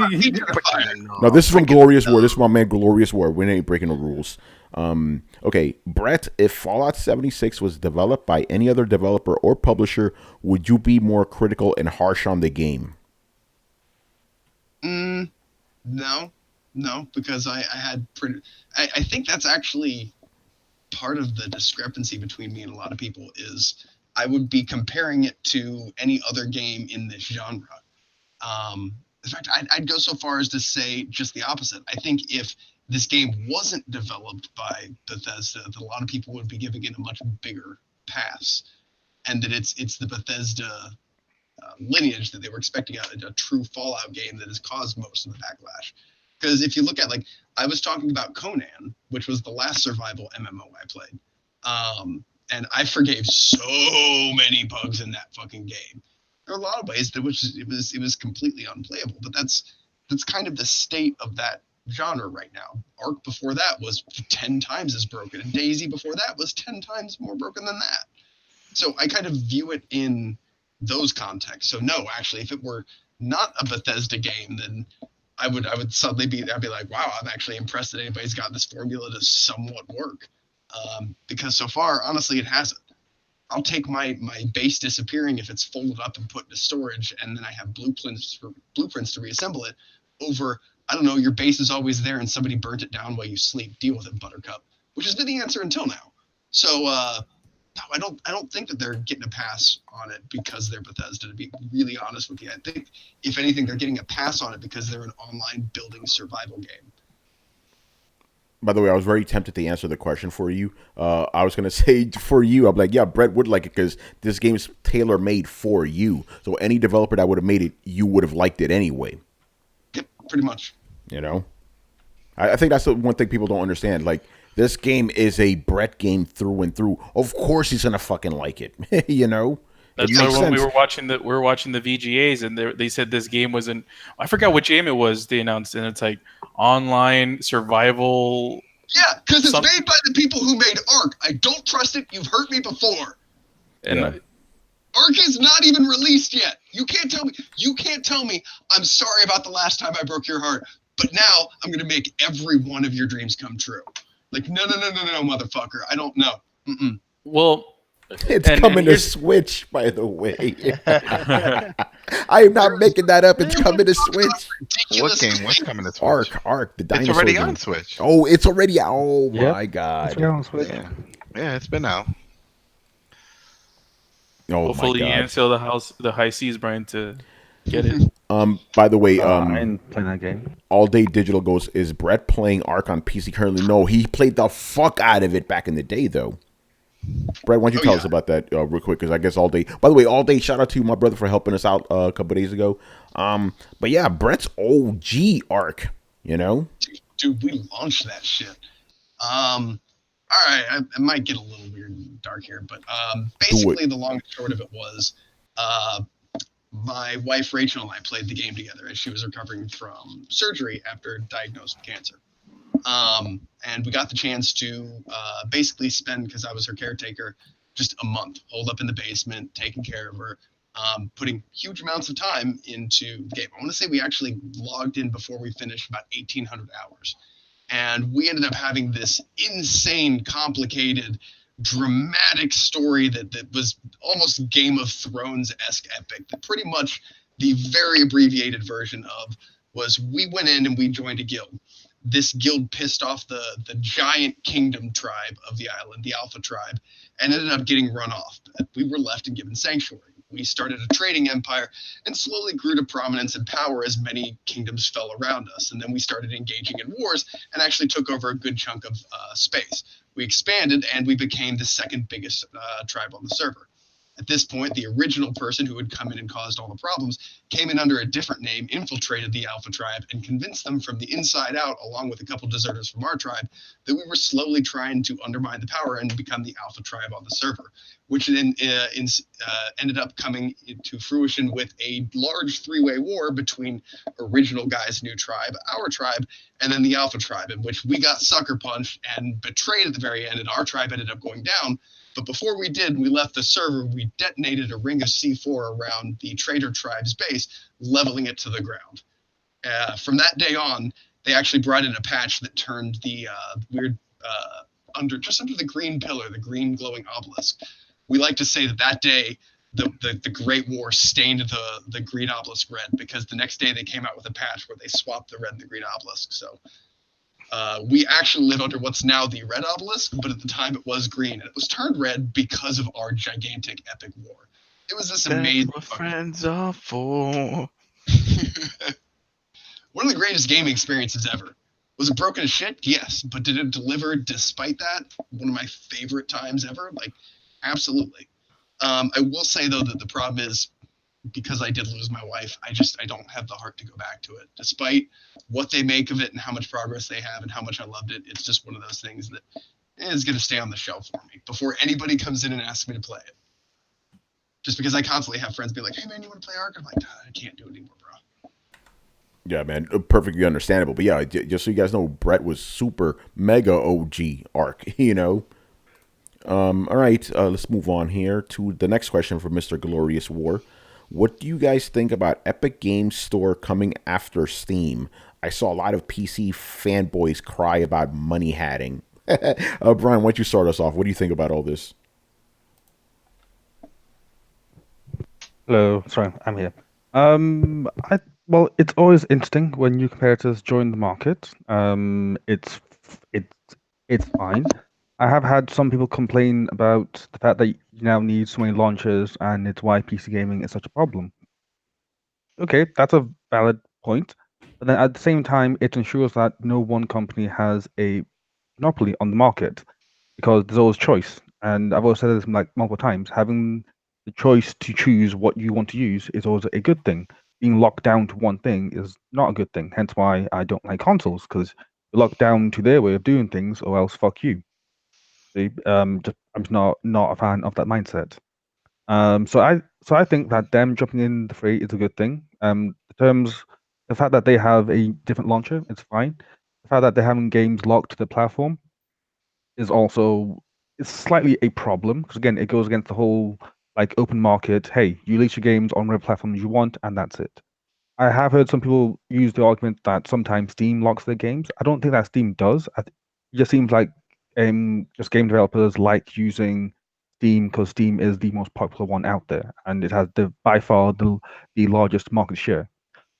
S1: No, this is from Glorious War. This is my man Glorious War. We ain't breaking the rules. Okay, Brett, if Fallout 76 was developed by any other developer or publisher, would you be more critical and harsh on the game?
S8: No, because I think that's actually part of the discrepancy between me and a lot of people is I would be comparing it to any other game in this genre. In fact, I'd go so far as to say just the opposite. I think if this game wasn't developed by Bethesda, that a lot of people would be giving it a much bigger pass, and that it's the Bethesda lineage that they were expecting a true Fallout game that has caused most of the backlash. Because if you look at, like, I was talking about Conan, which was the last survival MMO I played, and I forgave so many bugs in that fucking game. There are a lot of ways that it was completely unplayable, but that's kind of the state of that genre right now. Ark before that was 10 times as broken, and Daisy before that was 10 times more broken than that. So I kind of view it in those contexts. So no, actually, if it were not a Bethesda game, then I would suddenly I'd be like, wow, I'm actually impressed that anybody's got this formula to somewhat work. Because so far, honestly, it hasn't. I'll take my base disappearing if it's folded up and put into storage, and then I have blueprints to reassemble it, over, I don't know, your base is always there and somebody burnt it down while you sleep. Deal with it, Buttercup. Which has been the answer until now. So no, I don't think that they're getting a pass on it because they're Bethesda, to be really honest with you. I think, if anything, they're getting a pass on it because they're an online building survival game.
S1: By the way, I was very tempted to answer the question for you. I was going to say for you, I'm like, yeah, Brett would like it because this game's tailor-made for you. So any developer that would have made it, you would have liked it anyway.
S8: Yep, pretty much.
S1: You know? I think that's the one thing people don't understand. Like, this game is a Brett game through and through. Of course he's going to fucking like it. You know?
S7: That's why when we were watching the VGAs and they said this game wasn't. I forgot which game it was. They announced, and it's like online survival.
S8: Yeah, because it's made by the people who made Ark. I don't trust it. You've hurt me before.
S7: And
S8: Ark is not even released yet. You can't tell me. You can't tell me. I'm sorry about the last time I broke your heart, but now I'm gonna make every one of your dreams come true. Like no, motherfucker. I don't know. Mm-mm.
S7: Well.
S1: It's coming to Switch, by the way. I am not making that up. It's coming to Switch.
S2: What game? What's coming to Switch?
S1: Ark, the dinosaur.
S2: It's already
S1: game.
S2: On Switch.
S1: Oh, it's already out. Oh my god.
S4: It's on Switch.
S2: Yeah, it's been out.
S1: Oh
S7: hopefully
S1: my god.
S7: you ain't sail the high seas, Brian, to get it.
S1: By the way,
S4: I ain't playing that game.
S1: All Day Digital goes, is Brett playing Ark on PC currently? No, he played the fuck out of it back in the day, though. Brett, why don't you tell us about that real quick? Because I guess All Day. By the way, All Day, shout out to my brother for helping us out a couple days ago. But yeah, Brett's OG Ark. You know,
S8: dude, we launched that shit. All right, I might get a little weird and dark here, but basically the long and short of it was, my wife Rachel and I played the game together as she was recovering from surgery after diagnosed with cancer. And we got the chance to basically spend, because I was her caretaker, just a month holed up in the basement, taking care of her, putting huge amounts of time into the game. I want to say we actually logged in before we finished about 1,800 hours. And we ended up having this insane, complicated, dramatic story that was almost Game of Thrones-esque epic. That pretty much the very abbreviated version of was we went in and we joined a guild. This guild pissed off the giant kingdom tribe of the island, the Alpha tribe, and ended up getting run off. We were left and given sanctuary. We started a trading empire and slowly grew to prominence and power as many kingdoms fell around us. And then we started engaging in wars and actually took over a good chunk of space. We expanded and we became the second biggest tribe on the server. At this point, the original person who had come in and caused all the problems came in under a different name, infiltrated the Alpha tribe, and convinced them from the inside out, along with a couple deserters from our tribe, that we were slowly trying to undermine the power and become the Alpha tribe on the server, which then ended up coming to fruition with a large three-way war between original guy's new tribe, our tribe, and then the Alpha tribe, in which we got sucker punched and betrayed at the very end, and our tribe ended up going down. But before we did, we left the server, we detonated a ring of C4 around the Trader tribe's base, leveling it to the ground. From that day on, they actually brought in a patch that turned the weird, under the green pillar, the green glowing obelisk. We like to say that day, the Great War stained the green obelisk red, because the next day they came out with a patch where they swapped the red and the green obelisk. So we actually live under what's now the red obelisk, but at the time it was green, and it was turned red because of our gigantic epic war. It was this amazing.
S2: That's what friends are for.
S8: One of the greatest gaming experiences ever. Was it broken as shit? Yes, but did it deliver despite that? One of my favorite times ever. Like, absolutely. I will say though that the problem is, because I did lose my wife, I don't have the heart to go back to it. Despite what they make of it and how much progress they have and how much I loved it, it's just one of those things that is going to stay on the shelf for me before anybody comes in and asks me to play it. Just because I constantly have friends be like, hey man, you want to play Ark? I'm like, I can't do it anymore, bro.
S1: Yeah, man, perfectly understandable. But yeah, just so you guys know, Brett was super mega OG Ark, you know. All right, let's move on here to the next question from Mr. Glorious War. What do you guys think about Epic Games Store coming after Steam? I saw a lot of PC fanboys cry about money hatting. Brian, why don't you start us off? What do you think about all this?
S4: Hello, sorry, I'm here. Well, it's always interesting when new competitors join the market. It's fine. I have had some people complain about the fact that you now need so many launchers, and it's why PC gaming is such a problem. Okay, that's a valid point. But then at the same time, it ensures that no one company has a monopoly on the market, because there's always choice. And I've always said this like multiple times, having the choice to choose what you want to use is always a good thing. Being locked down to one thing is not a good thing. Hence why I don't like consoles, because you're locked down to their way of doing things, or else fuck you. I'm just not a fan of that mindset. So I think that them jumping in the fray is a good thing. The fact that they have a different launcher, it's fine. The fact that they're having games locked to the platform is also it's slightly a problem because again, it goes against the whole like open market. Hey, you release your games on whatever platforms you want, and that's it. I have heard some people use the argument that sometimes Steam locks their games. I don't think that Steam does. It just seems like just game developers like using Steam because Steam is the most popular one out there, and it has by far the largest market share.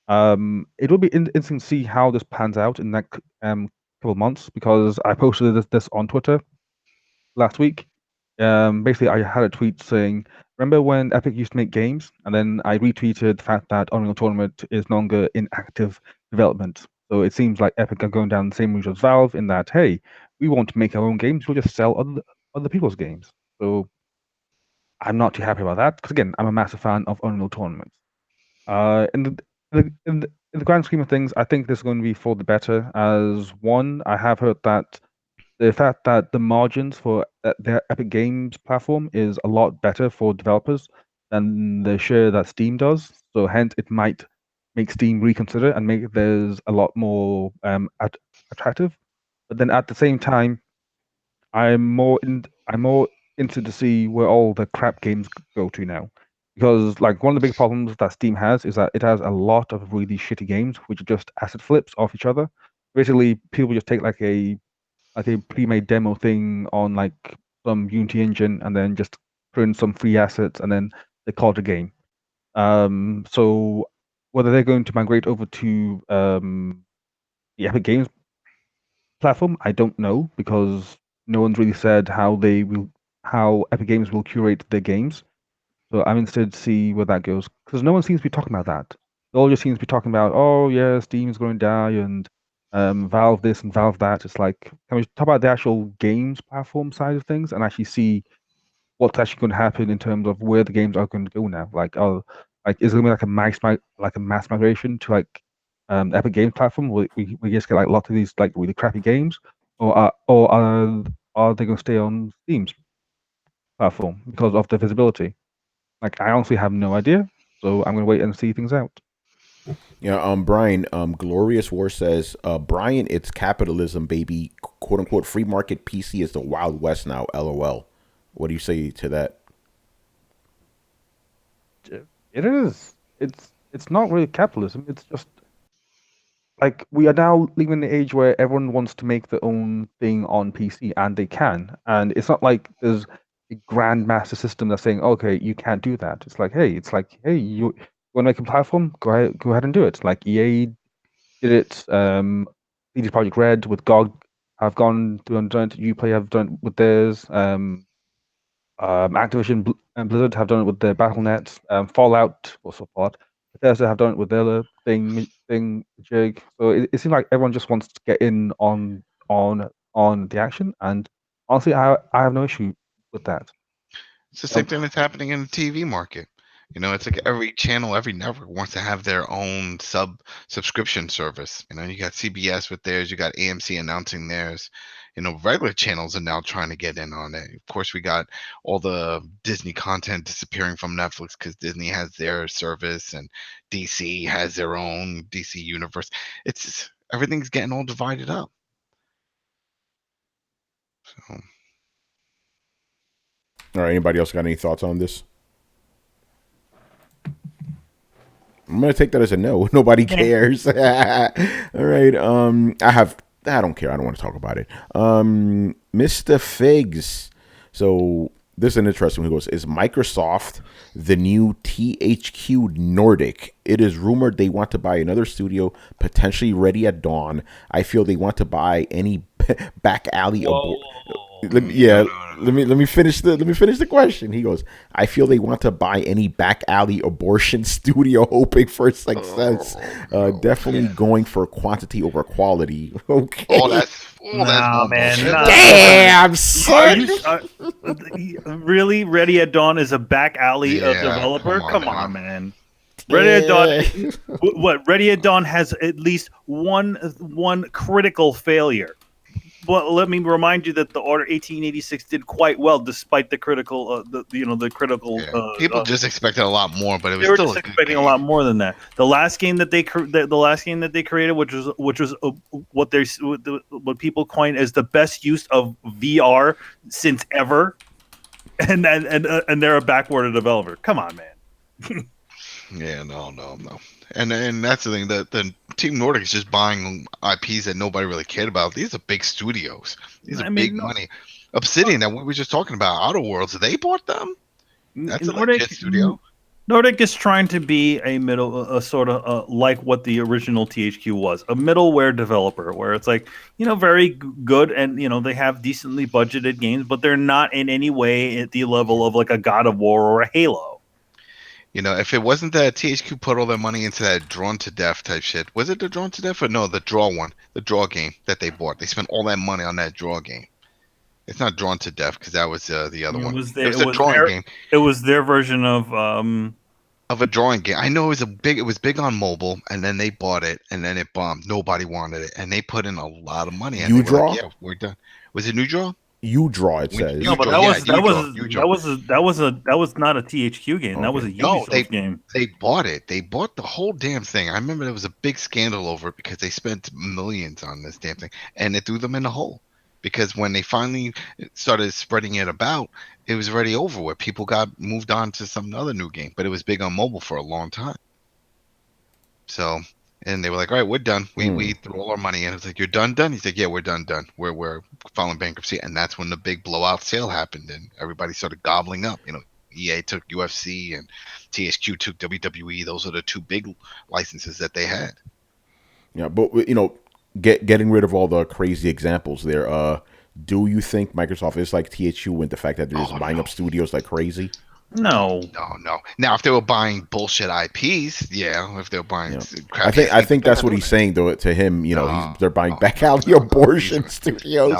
S4: It will be interesting to see how this pans out in the next couple of months because I posted this on Twitter last week. Basically, I had a tweet saying, "Remember when Epic used to make games?" And then I retweeted the fact that Unreal Tournament is no longer in active development. So it seems like Epic are going down the same route as Valve in that, hey, we want to make our own games, we'll just sell other people's games. So I'm not too happy about that because again, I'm a massive fan of Unreal Tournament. In the grand scheme of things, I think this is going to be for the better. As one, I have heard that the fact that the margins for their Epic Games platform is a lot better for developers than the share that Steam does. So hence, it might make Steam reconsider and make theirs a lot more attractive. But then at the same time, I'm more interested to see where all the crap games go to now. Because like one of the big problems that Steam has is that it has a lot of really shitty games which are just asset flips off each other. Basically, people just take like a pre-made demo thing on like some Unity engine and then just put in some free assets and then they call it a game. So whether they're going to migrate over to the Epic Games platform, I don't know because no one's really said how Epic Games will curate their games. So I'm interested to see where that goes because no one seems to be talking about that. They all just seems to be talking about, oh yeah, Steam's going to die and Valve this and Valve that. It's like, can we talk about the actual games platform side of things and actually see what's actually going to happen in terms of where the games are going to go now? Like, is it going to be like a mass migration to like Epic Games platform? We just get like lots of these like really crappy games, or are they going to stay on Steam's platform because of the visibility? Like, I honestly have no idea, so I'm going to wait and see things out.
S1: Yeah, Brian, Glorious War says, Brian, it's capitalism, baby. "Quote unquote, free market PC is the Wild West now, LOL." What do you say to that?
S4: It is. It's not really capitalism. It's just like we are now living in the age where everyone wants to make their own thing on PC, and they can. And it's not like there's a grandmaster system that's saying, okay, you can't do that. It's like, hey, you want to make a platform? Go ahead and do it. Like EA did it. CD Projekt Red with GOG have gone through and done it. Uplay have done it with theirs. Activision and Blizzard have done it with their BattleNet. Fallout, also Fallout. Bethesda have done it with their thing jig. So it seems like everyone just wants to get in on the action, and honestly, I have no issue with that.
S2: It's the same thing that's happening in the TV market. It's like every channel, every network wants to have their own subscription service. You got CBS with theirs, you got AMC announcing theirs. Regular channels are now trying to get in on it. Of course, we got all the Disney content disappearing from Netflix because Disney has their service and DC has their own DC universe. Everything's getting all divided up. So.
S1: All right, anybody else got any thoughts on this? I'm gonna take that as a no. Nobody cares. All right. I don't care. I don't want to talk about it. Mr. Figs. So this is an interesting one. He goes, is Microsoft the new THQ Nordic? It is rumored they want to buy another studio, potentially Ready at Dawn. I feel they want to buy any back alley. Let me finish the question. He goes, I feel they want to buy any back alley abortion studio hoping for success. Definitely going for quantity over quality. Okay.
S6: Nah, man. Nah.
S1: Damn, son.
S6: Really? Ready at Dawn is a back alley of developer? Come on, man. Ready at Dawn. What? Ready at Dawn has at least one critical failure. Well, let me remind you that the Order 1886 did quite well, despite the critical, the critical.
S2: Yeah. People just expected a lot more, but it was
S6: they were
S2: still
S6: just
S2: a good
S6: expecting
S2: game.
S6: a lot more than that. The last game that they created, which was what people coined as the best use of VR since ever, and they're a backward developer. Come on, man.
S2: Yeah, no. And that's the thing. The Team Nordic is just buying IPs that nobody really cared about. These are big studios. These are big money. Obsidian that we were just talking about, Outer Worlds, they bought them. That's a legit studio.
S6: Nordic is trying to be a sort of like what the original THQ was, a middleware developer, where it's like, very good, and they have decently budgeted games, but they're not in any way at the level of like a God of War or a Halo.
S2: If it wasn't that THQ put all their money into that Drawn to Death type shit, was it the Drawn to Death or no, the Draw one, the Draw game that they bought? They spent all that money on that Draw game. It's not Drawn to Death because that was the other one. It was a drawing game.
S6: It was their version of
S2: a drawing game. I know it was big on mobile, and then they bought it, and then it bombed. Nobody wanted it, and they put in a lot of money.
S1: You Draw?
S2: Like, yeah, we're done. Was it New Draw?
S1: You Draw, it says.
S6: No, but that was not a THQ game. Okay. That was a Ubisoft game.
S2: They bought it. They bought the whole damn thing. I remember there was a big scandal over it because they spent millions on this damn thing, and it threw them in the hole. Because when they finally started spreading it about, it was already over with. People got moved on to some other new game, but it was big on mobile for a long time. So, and they were like, all right, we're done. We threw all our money in. It's like, you're done? He's like, yeah, we're done. We're filing bankruptcy. And that's when the big blowout sale happened, and everybody started gobbling up. EA took UFC and THQ took WWE. Those are the two big licenses that they had.
S1: Yeah, but, getting rid of all the crazy examples there, do you think Microsoft is like THQ with the fact that they're just buying up studios like crazy?
S6: No.
S2: Now, if they were buying bullshit IPs, yeah. If they were buying,
S1: I think that's what he's saying though. To him, they're buying back alley abortion studios.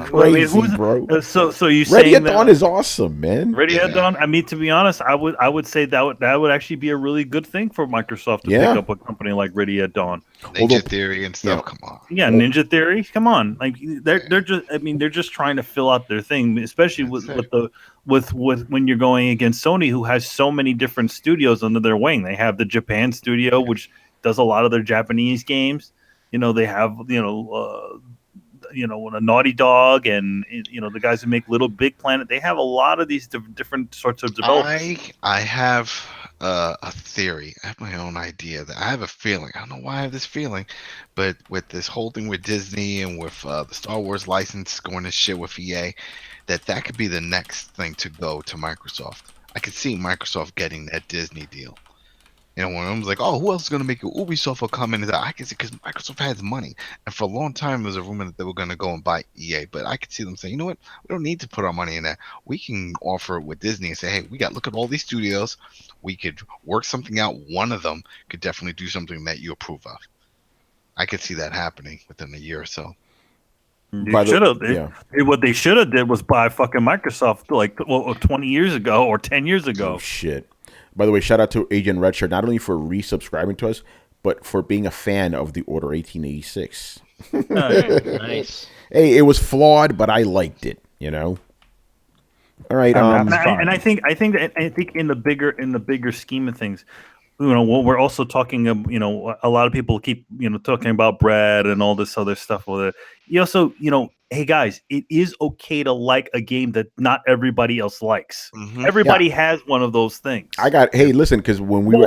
S1: Crazy, bro.
S6: So you
S1: Ready
S6: saying
S1: at Dawn is awesome, man.
S6: Ready at Dawn. I mean, to be honest, I would say that would actually be a really good thing for Microsoft to pick up a company like Ready at Dawn.
S2: Ninja Theory and stuff. Come on.
S6: Yeah, Ninja Theory. Come on. Like they're just trying to fill out their thing, especially with when you're going against Sony, who has so many different studios under their wing. They have the Japan studio, which does a lot of their Japanese games. They have a Naughty Dog, and the guys who make Little Big Planet. They have a lot of these different sorts of developers.
S2: I have a theory. I have my own idea. That I have a feeling. I don't know why I have this feeling, but with this whole thing with Disney and with the Star Wars license going to shit with EA, that could be the next thing to go to Microsoft. I could see Microsoft getting that Disney deal. When I was like, oh, who else is going to make it? Ubisoft will come in. I can see, because Microsoft has money. And for a long time, there was a rumor that they were going to go and buy EA. But I could see them saying, you know what? We don't need to put our money in that. We can offer it with Disney and say, hey, look at all these studios. We could work something out. One of them could definitely do something that you approve of. I could see that happening within a year or so.
S6: What they should have did was buy fucking Microsoft like 20 years ago or 10 years ago.
S1: Oh, shit. By the way, shout out to Agent Redshirt, not only for resubscribing to us, but for being a fan of the Order 1886.
S3: Nice.
S1: Hey, it was flawed, but I liked it. All right.
S6: And I think in the bigger scheme of things, what we're also talking of, a lot of people keep, talking about Brad and all this other stuff with it. You also, hey guys, it is okay to like a game that not everybody else likes. Mm-hmm. Everybody has one of those things.
S1: Hey, listen, because when we were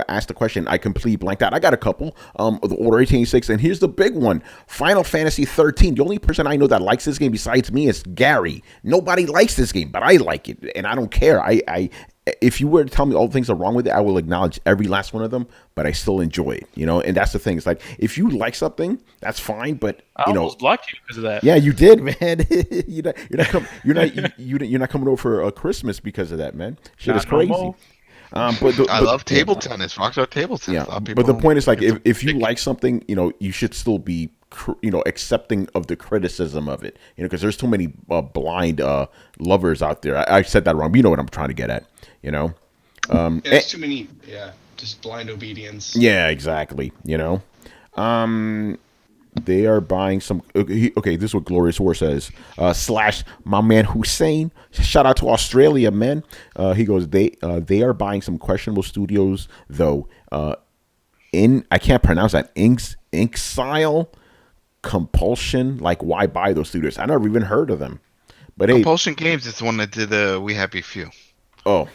S1: asked the question, I completely blanked out. I got a couple. The Order 1886, and here's the big one: Final Fantasy 13. The only person I know that likes this game besides me is Gary. Nobody likes this game, but I like it, and I don't care. If you were to tell me all the things are wrong with it, I will acknowledge every last one of them, but I still enjoy it, and that's the thing. It's like, if you like something, that's fine, but
S7: I almost blocked you because of that.
S1: Yeah, you did, man. You're not coming over for Christmas because of that, man. Shit is crazy.
S2: I love table tennis. Rockstar table tennis.
S1: Yeah, but the point is, like, if you like something, you should still be accepting of the criticism of it, because there's too many blind lovers out there. I said that wrong, but you know what I'm trying to get at,
S8: there's too many, just blind obedience.
S1: Yeah, exactly. They are buying some. Okay, this is what Glorious War says. Slash my man Hussein. Shout out to Australia, man. He goes. They are buying some questionable studios though. I can't pronounce that. Inxile Compulsion. Like, why buy those studios? I never even heard of them. But hey,
S2: Compulsion Games is the one that did the We Happy Few.
S1: oh,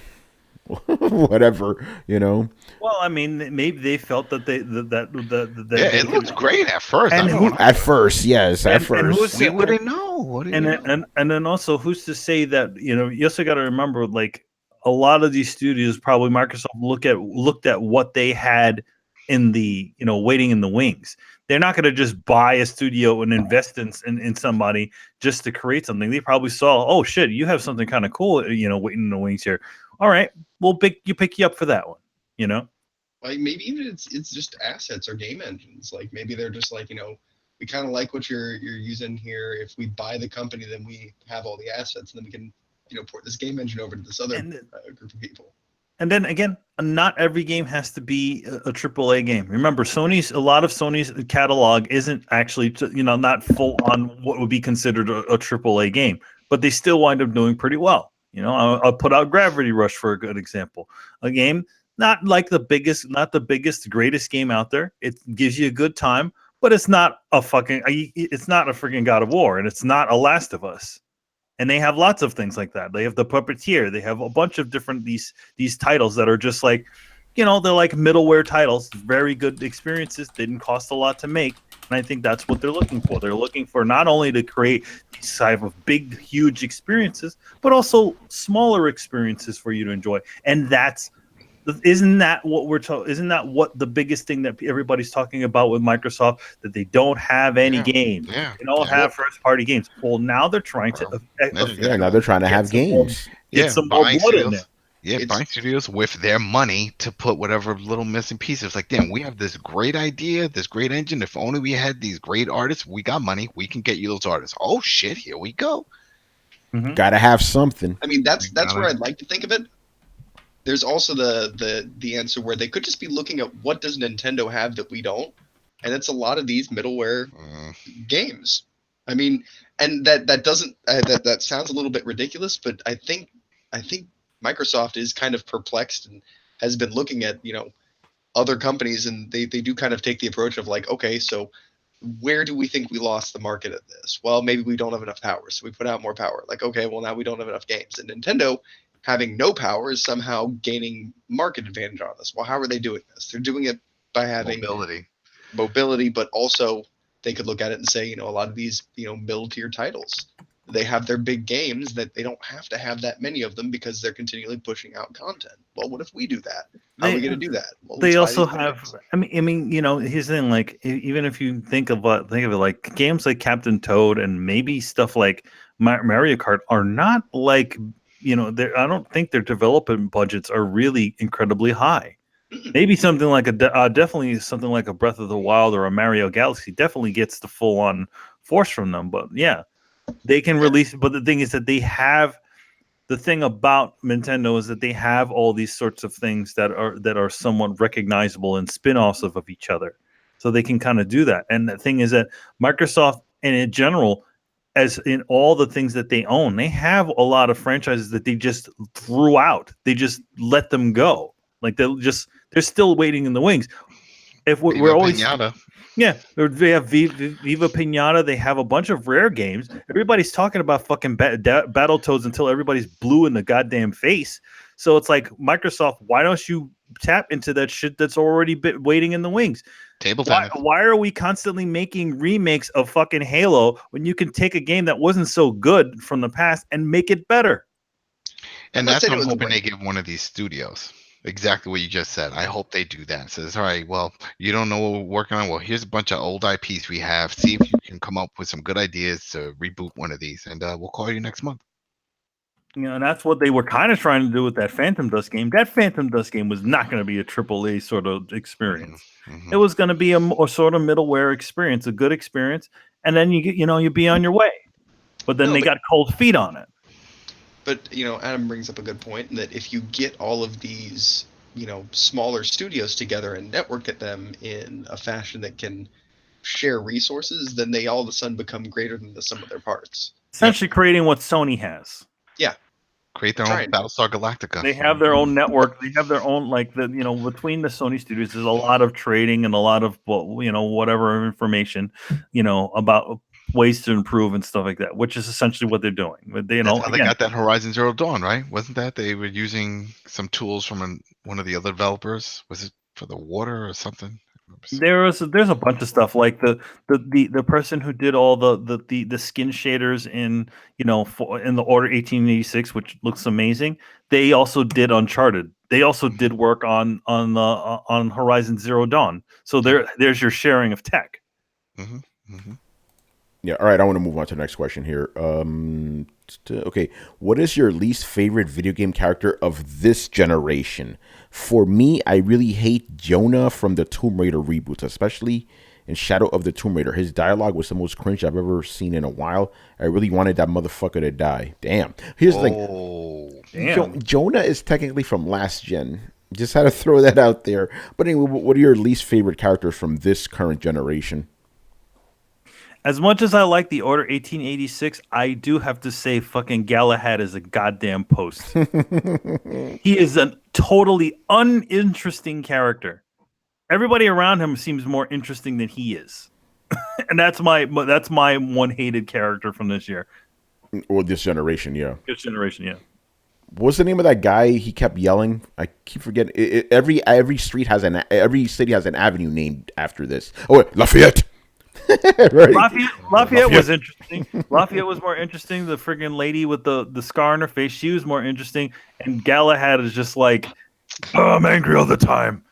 S1: whatever, you know.
S6: Well, I mean, maybe they felt that
S2: It looks great at first.
S6: And
S1: at first, yes, at first.
S2: We wouldn't know.
S6: And then also, who's to say that, you also got to remember, like, a lot of these studios, probably Microsoft looked at what they had in the, waiting in the wings. They're not going to just buy a studio and invest in somebody just to create something. They probably saw, oh shit, you have something kind of cool, waiting in the wings here. All right, we'll pick you up for that one.
S8: Like maybe even it's just assets or game engines. Like maybe they're just like, we kind of like what you're using here. If we buy the company, then we have all the assets, and then we can port this game engine over to this other group of people.
S6: And then again, not every game has to be a AAA game. Remember, a lot of Sony's catalog isn't actually, not full on what would be considered a AAA game, but they still wind up doing pretty well. I'll put out Gravity Rush for a good example. A game not like the biggest, greatest game out there. It gives you a good time, but it's not a freaking God of War, and it's not a Last of Us. And they have lots of things like that. They have the Puppeteer. They have a bunch of different these titles that are just like, they're like middleware titles. Very good experiences. Didn't cost a lot to make. And I think that's what they're looking for. They're looking for not only to create these type of big, huge experiences, but also smaller experiences for you to enjoy. And isn't that what the biggest thing that everybody's talking about with Microsoft, that they don't have any games?
S2: Yeah.
S6: They don't have first-party games. Well, now they're trying to
S1: now they're trying to have games.
S6: Get some more blood in there.
S2: Yeah, buying studios with their money to put whatever little missing pieces. Like, damn, we have this great idea, this great engine. If only we had these great artists, we got money. We can get you those artists. Oh shit, here we go.
S1: Mm-hmm. Gotta have something.
S8: I mean, that's where I'd like to think of it. There's also the answer where they could just be looking at what does Nintendo have that we don't, and it's a lot of these middleware games. I mean, and that doesn't that sounds a little bit ridiculous, but I think Microsoft is kind of perplexed and has been looking at other companies, and they do kind of take the approach of like, okay, so where do we think we lost the market at this? Well, maybe we don't have enough power, so we put out more power. Like, okay, well now we don't have enough games, and Nintendo having no power is somehow gaining market advantage on this. Well, how are they doing this? They're doing it by having mobility, but also they could look at it and say, a lot of these middle tier titles, they have their big games that they don't have to have that many of them because they're continually pushing out content. Well, what if we do that? How are we going to do that? Well,
S6: they also have. I mean, here's the thing. Like, even if you think of it, like games like Captain Toad and maybe stuff like Mario Kart are not like, I don't think their development budgets are really incredibly high. Maybe something like definitely something like a Breath of the Wild or a Mario Galaxy definitely gets the full on force from them. But yeah. They can release, but the thing is that the thing about Nintendo is that they have all these sorts of things that are somewhat recognizable and spin-offs of each other. So they can kind of do that. And the thing is that Microsoft, and in general, as in all the things that they own, they have a lot of franchises that they just threw out. They just let them go. Like they're still waiting in the wings. If we're always
S2: Pinata.
S6: Yeah, they have Viva Pinata. They have a bunch of rare games. Everybody's talking about fucking Battletoads until everybody's blue in the goddamn face. So it's like, Microsoft, why don't you tap into that shit that's already waiting in the wings? Why are we constantly making remakes of fucking Halo when you can take a game that wasn't so good from the past and make it better?
S2: And that's what I'm hoping they give one of these studios. Exactly what you just said. I hope they do that. Says, all right, well, you don't know what we're working on. Well, here's a bunch of old IPs we have. See if you can come up with some good ideas to reboot one of these, and we'll call you next month.
S6: And that's what they were kind of trying to do with that Phantom Dust game. That Phantom Dust game was not going to be a AAA sort of experience. Mm-hmm. It was going to be a sort of middleware experience, a good experience, and then you be on your way. But then they got cold feet on it.
S8: But, Adam brings up a good point that if you get all of these, smaller studios together and network at them in a fashion that can, share resources, then they all of a sudden become greater than the sum of their parts.
S6: Essentially creating what Sony has.
S2: Create their own Battlestar Galactica.
S6: They have their own network. They have their own, like, between the Sony studios, there's a lot of trading and a lot of, whatever information, about ways to improve and stuff like that, which is essentially what they're doing. But they
S2: got that Horizon Zero Dawn, right? Wasn't that they were using some tools from one of the other developers? Was it for the water or something?
S6: There's a bunch of stuff, like the person who did all the skin shaders in in the Order 1886, which looks amazing. They also did Uncharted. They also did work on Horizon Zero Dawn. So there's your sharing of tech.
S2: Mm-hmm. Mm-hmm.
S1: Yeah. All right. I want to move on to the next question here. Okay. What is your least favorite video game character of this generation? For me, I really hate Jonah from the Tomb Raider reboots, especially in Shadow of the Tomb Raider. His dialogue was the most cringe I've ever seen in a while. I really wanted that motherfucker to die. Damn. Here's the thing. Jonah is technically from last gen. Just had to throw that out there. But anyway, what are your least favorite characters from this current generation?
S6: As much as I like the Order 1886, I do have to say fucking Galahad is a goddamn post. He is a totally uninteresting character. Everybody around him seems more interesting than he is. And that's my one hated character from this year.
S1: Or this generation, yeah.
S6: This generation, yeah.
S1: What's the name of that guy? He kept yelling. I keep forgetting. Every street has every city has an avenue named after this. Oh, wait, Lafayette. Right.
S6: Lafayette was interesting. Lafayette was more interesting. The friggin' lady with the scar on her face, she was more interesting. And Galahad is just like, oh, I'm angry all the time.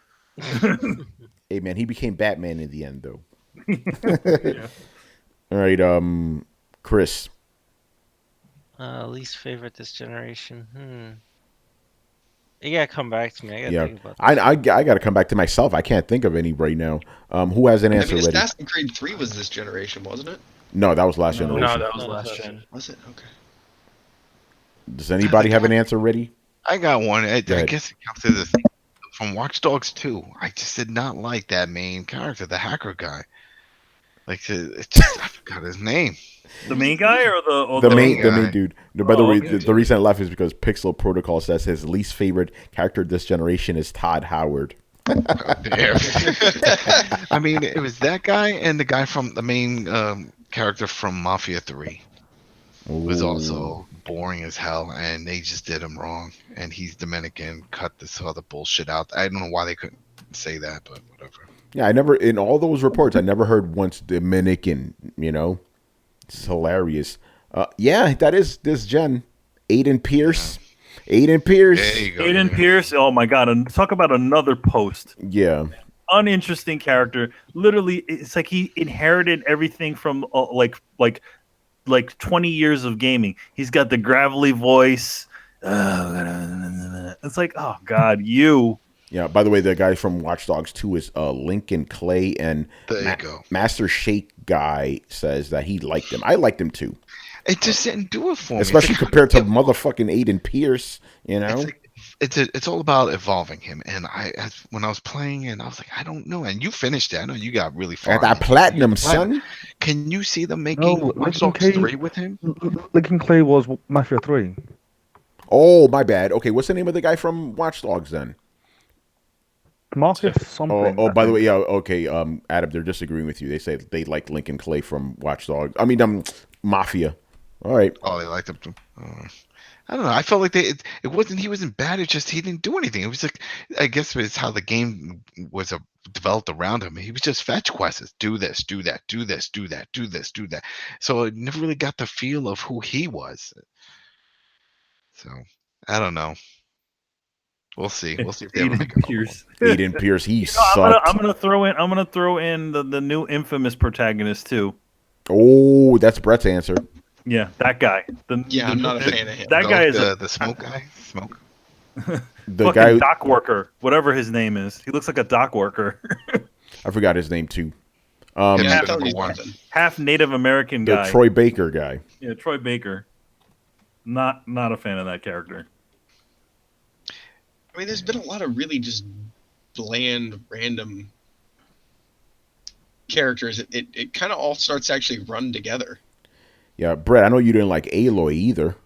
S1: Hey man, he became Batman in the end, though. Yeah. All right, Chris.
S3: Least favorite this generation. You gotta come back to me. I gotta think about
S1: this. I gotta come back to myself. I can't think of any right now. Who has an answer ready?
S8: Assassin's Creed 3 was this generation, wasn't it?
S1: No, that was last generation.
S7: No, that was last gen.
S8: Was it? Okay.
S1: Does anybody have an answer ready?
S2: I got one. I guess it comes to this from Watch Dogs 2. I just did not like that main character, the hacker guy. Like, I forgot his name.
S6: The main guy or
S1: the main dude. By the way, the reason I laugh is because Pixel Protocol says his least favorite character this generation is Todd Howard.
S2: I mean, it was that guy and the guy from the main character from Mafia 3. Was also boring as hell, and they just did him wrong. And he's Dominican, cut this other bullshit out. I don't know why they couldn't say that, but whatever.
S1: Yeah, I never, in all those reports, I never heard once Dominican, It's hilarious. Yeah, that is this gen. Aiden Pierce.
S2: There you go.
S6: Aiden Pierce. Oh my god! And talk about another post.
S1: Yeah.
S6: Uninteresting character. Literally, it's like he inherited everything from like 20 years of gaming. He's got the gravelly voice. It's like, oh god, you.
S1: Yeah, by the way, the guy from Watch Dogs 2 is Lincoln Clay, and
S2: there you go.
S1: Master Shake guy says that he liked him. I liked him too.
S2: It just didn't do it for me.
S1: Especially compared to motherfucking Aiden Pierce,
S2: It's all about evolving him. And when I was playing, and I was like, I don't know. And you finished it. I know you got really far.
S1: At that platinum, son.
S2: Can you see them making Watch Dogs 3 with him?
S4: Lincoln Clay was Mafia 3.
S1: Oh, my bad. Okay, what's the name of the guy from Watch Dogs then?
S4: Marcus something.
S1: Oh, by the way, yeah, okay, Adam, they're disagreeing with you. They say they like Lincoln Clay from Watch Dogs. I mean, Mafia. All right.
S2: Oh, they liked him too. I don't know. I felt like it wasn't. He wasn't bad. It's just he didn't do anything. It was like, I guess it's how the game was developed around him. He was just fetch quests. Do this, do that, do this, do that, do this, do that. So I never really got the feel of who he was. So I don't know. We'll see. We'll see if they ever make a
S6: Pierce.
S1: Aiden Pierce, he sucked.
S6: I'm gonna throw in the new Infamous protagonist too.
S1: Oh, that's Brett's answer.
S6: Yeah, that guy.
S8: I'm not a fan of him.
S6: That guy is
S2: the smoke guy. Smoke.
S1: The
S6: fucking
S1: guy,
S6: dock worker, whatever his name is. He looks like a dock worker.
S1: I forgot his name too.
S6: Half Native American guy.
S1: The Troy Baker guy.
S6: Yeah, Troy Baker. Not a fan of that character.
S8: I mean, there's been a lot of really just bland, random, characters, it kind of all starts to actually run together.
S1: Yeah, Brett, I know you didn't like Aloy either.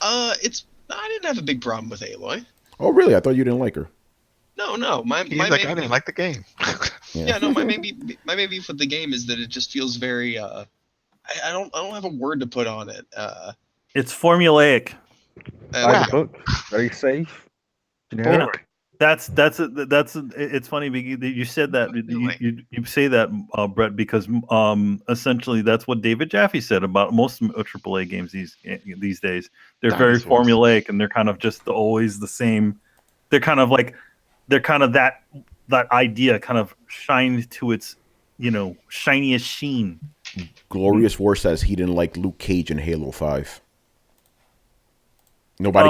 S8: I didn't have a big problem with Aloy.
S1: Oh, really? I thought you didn't like her.
S8: No,
S2: I didn't like the game.
S8: Yeah, no, my main beef with the game is that it just feels very I don't have a word to put on it.
S6: It's formulaic.
S4: By the book, very safe. Generic.
S6: It's funny because you said that you say that Brett, because essentially that's what David Jaffe said about most AAA games these days. They're very formulaic, and they're kind of just always the same. They're kind of that idea kind of shines to its shiniest sheen.
S1: Glorious War says he didn't like Luke Cage in Halo 5. Nobody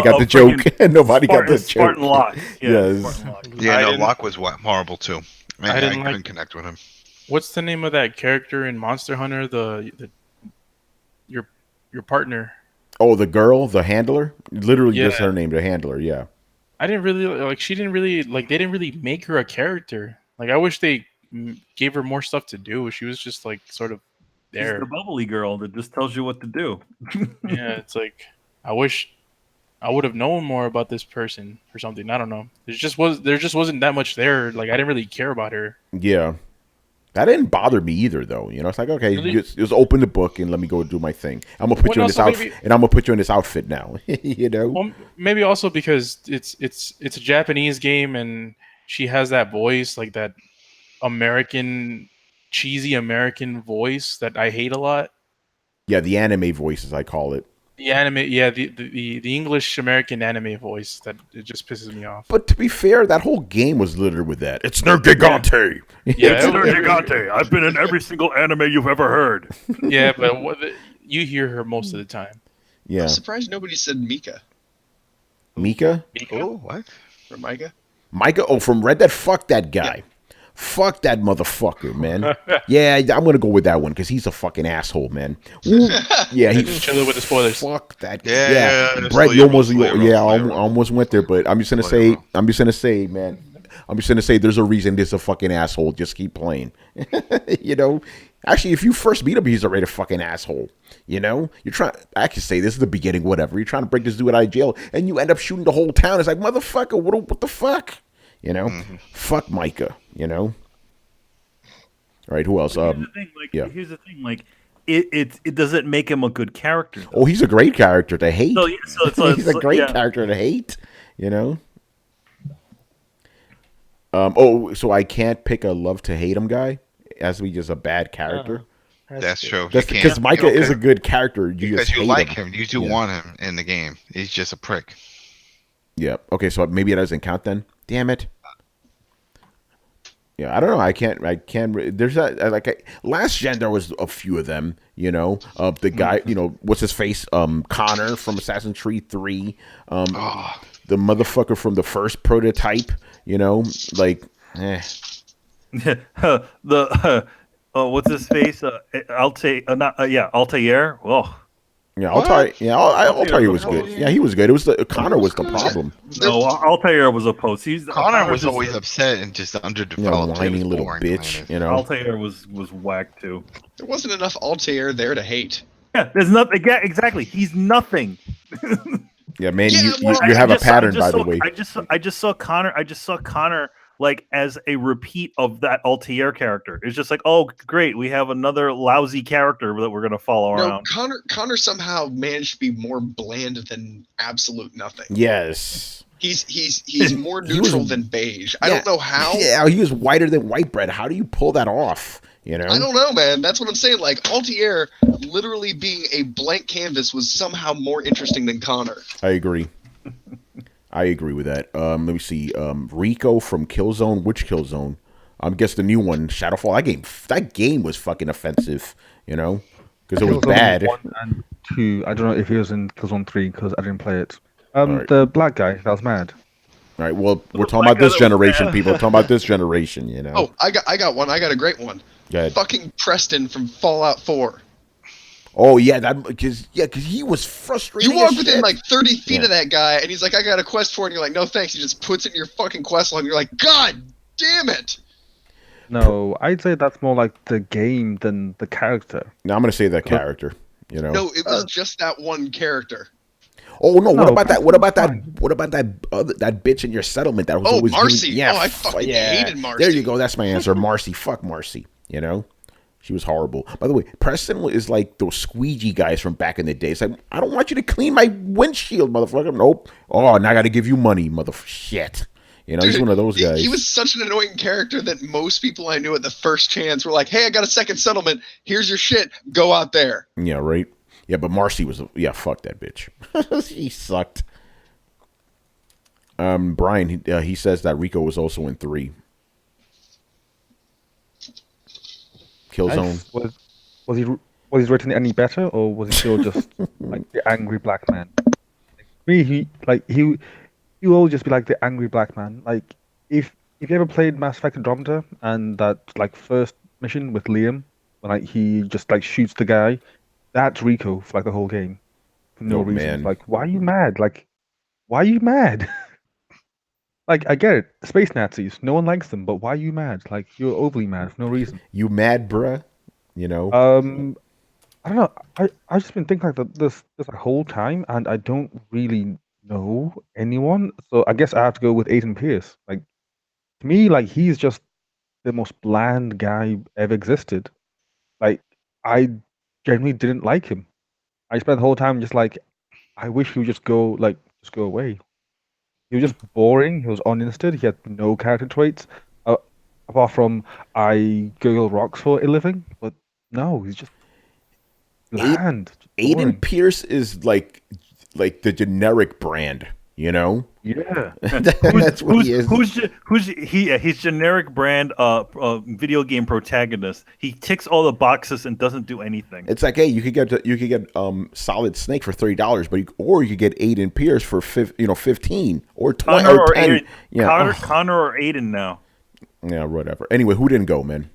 S1: got the joke. Nobody got the joke.
S6: Spartan Locke.
S1: Yes.
S6: Spartan Locke.
S2: Yeah, Locke was horrible too. I couldn't connect with him.
S7: What's the name of that character in Monster Hunter? Your partner.
S1: Oh, the girl, the handler. Literally, just her name, the handler. Yeah.
S7: I didn't really like. She didn't really like. They didn't really make her a character. Like, I wish they gave her more stuff to do. She was just like sort of there.
S6: She's the bubbly girl that just tells you what to do.
S7: Yeah, it's like, I wish I would have known more about this person or something. I don't know. There just wasn't that much there. Like, I didn't really care about her.
S1: Yeah. That didn't bother me either, though. It's like, okay,
S7: Really?
S1: just open the book and let me go do my thing. I'm gonna put you in this outfit, and I'm gonna put you in this outfit now.
S7: Well, maybe also because it's a Japanese game, and she has that voice, like that cheesy American voice that I hate a lot.
S1: Yeah, the anime voice, as I call it.
S7: The anime, yeah, the English American anime voice, that it just pisses me off.
S1: But to be fair, that whole game was littered with that. It's Nergigante.
S7: Yeah,
S6: it's Nergigante. I've been in every single anime you've ever heard.
S7: Yeah, but you hear her most of the time.
S1: Yeah.
S8: I'm surprised nobody said Mika.
S1: Mika?
S2: Oh, what?
S8: Or Micah?
S1: Micah? Oh, from Red Dead? Fuck that guy. Yeah. Fuck that motherfucker, man. Yeah, I'm gonna go with that one because he's a fucking asshole, man. Ooh, yeah, he's
S7: chilling with the spoilers.
S1: Fuck that.
S2: Yeah.
S1: Brett, you almost went there, but I'm just gonna say, man. I'm just gonna say, there's a reason this is a fucking asshole. Just keep playing. Actually, if you first meet him, he's already a fucking asshole. You're trying. I can say this is the beginning, whatever. You're trying to break this dude out of jail, and you end up shooting the whole town. It's like, motherfucker, what the fuck? Fuck Micah, All right, who else?
S6: Here's the thing, like, it doesn't make him a good character, though.
S1: Oh, he's a great character to hate.
S6: So
S1: he's a great character to hate, so I can't pick a love to hate him guy as we just a bad character.
S2: That's true.
S1: That's because Micah is a good character.
S2: Because you like him. You do want him in the game. He's just a prick.
S1: Yeah. Okay, so maybe it doesn't count then. Damn it. Yeah, I don't know. I can't. There's last gen. There was a few of them. The guy. What's his face? Connor from Assassin's Creed 3. The motherfucker from the first prototype.
S6: What's his face? Altair. Oh.
S1: Yeah, Altair was good. Yeah, he was good. It was Connor was the problem.
S6: No, Altair was a post.
S2: Connor was always upset and just underdeveloped.
S1: Whiny little bitch.
S6: Altair was whack too.
S8: There wasn't enough Altair there to hate.
S6: Yeah, there's nothing. Yeah, exactly. He's nothing.
S1: Yeah, man. You have a pattern, by the way.
S6: I just saw Connor like as a repeat of that Altair character. It's just like, oh, great, we have another lousy character that we're gonna follow around.
S8: Connor somehow managed to be more bland than absolute nothing.
S1: Yes.
S8: He's more neutral than beige. I don't know how.
S1: Yeah, he was whiter than white bread. How do you pull that off? I
S8: don't know, man. That's what I'm saying. Like, Altair literally being a blank canvas was somehow more interesting than Connor.
S1: I agree. I agree with that. Let me see. Rico from Killzone. Which Killzone? I guess the new one, Shadowfall. That game was fucking offensive. Because it was bad.
S4: 1 and 2. I don't know if he was in Killzone 3 because I didn't play it.
S1: Right.
S4: The black guy that was mad.
S1: All right. Well, we're talking about this generation, people. We're talking about this generation.
S8: Oh, I got one. I got a great one.
S1: Go ahead.
S8: Fucking Preston from Fallout 4.
S1: Oh yeah, because he was frustrated.
S8: You walk within like 30 feet of that guy, and he's like, "I got a quest for it." And you're like, "No thanks." He just puts it in your fucking quest log. And you're like, "God damn it!"
S4: No, I'd say that's more like the game than the character.
S1: Now I'm gonna say that
S4: Because-
S1: character. You know.
S5: No, it was just that one character.
S1: Oh no! What
S4: No,
S1: about that? What about that?
S4: fine.
S1: What about that? That bitch in your settlement that was
S5: Oh,
S1: always
S5: Marcy.
S1: Giving, yeah,
S5: Oh, I fucking hated Marcy.
S1: There you go. That's my answer. Marcy. Fuck Marcy. You know, she was horrible. By the way, Preston is like those squeegee guys from back in the day. It's like, I don't want you to clean my windshield, motherfucker. Nope. Oh, now I got to give you money, motherfucker. Shit. You know, he's one of those guys.
S5: He was such an annoying character that most people I knew at the first chance were like, "Hey, I got a second settlement. Here's your shit. Go out there."
S1: Yeah, right. Yeah, but Marcy was fuck that bitch. She sucked. Brian, he says that Rico was also in 3. Killzone.
S4: Was he written any better, or was he still just like the angry black man? Me, he will always just be like the angry black man. Like if you ever played Mass Effect Andromeda and that like first mission with Liam, when like he just like shoots the guy, that's Rico for like the whole game for no
S1: Oh,
S4: reason.
S1: man.
S4: Like, why are you mad? Like, why are you mad? Like, I get it, space Nazis, no one likes them, but why are you mad? Like, you're overly mad for no reason.
S1: You mad, bruh? You know.
S4: I don't know. I just been thinking like this whole time, and I don't really know anyone. So I guess I have to go with Aiden Pierce. Like to me, like he's just the most bland guy ever existed. Like I genuinely didn't like him. I spent the whole time just like, I wish he would just go away. He was just boring. He was uninterested. He had no character traits, apart from I Google rocks for a living. But no, he's just bland. Just boring.
S1: Aiden Pierce is like the generic brand, you know?
S4: Yeah.
S1: That's what he is.
S6: He's generic brand video game protagonist. He ticks all the boxes and doesn't do anything.
S1: It's like, hey, you could get Solid Snake for $30, but you could get Aiden Pierce for 15 or 20
S6: Connor
S1: or 10.
S6: Aiden,
S1: Yeah,
S6: Connor or Aiden now.
S1: yeah, whatever. Anyway, who didn't go, man?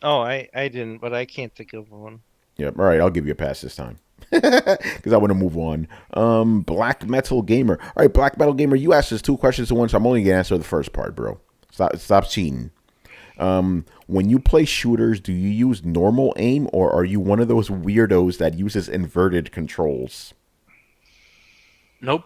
S3: Oh, I didn't, but I can't think of one.
S1: Yep. All right, I'll give you a pass this time because I want to move on. Black Metal Gamer. All right, Black Metal Gamer. You asked us 2 questions at once. I'm only gonna answer the first part, bro. Stop cheating. When you play shooters, do you use normal aim or are you one of those weirdos that uses inverted controls?
S7: Nope.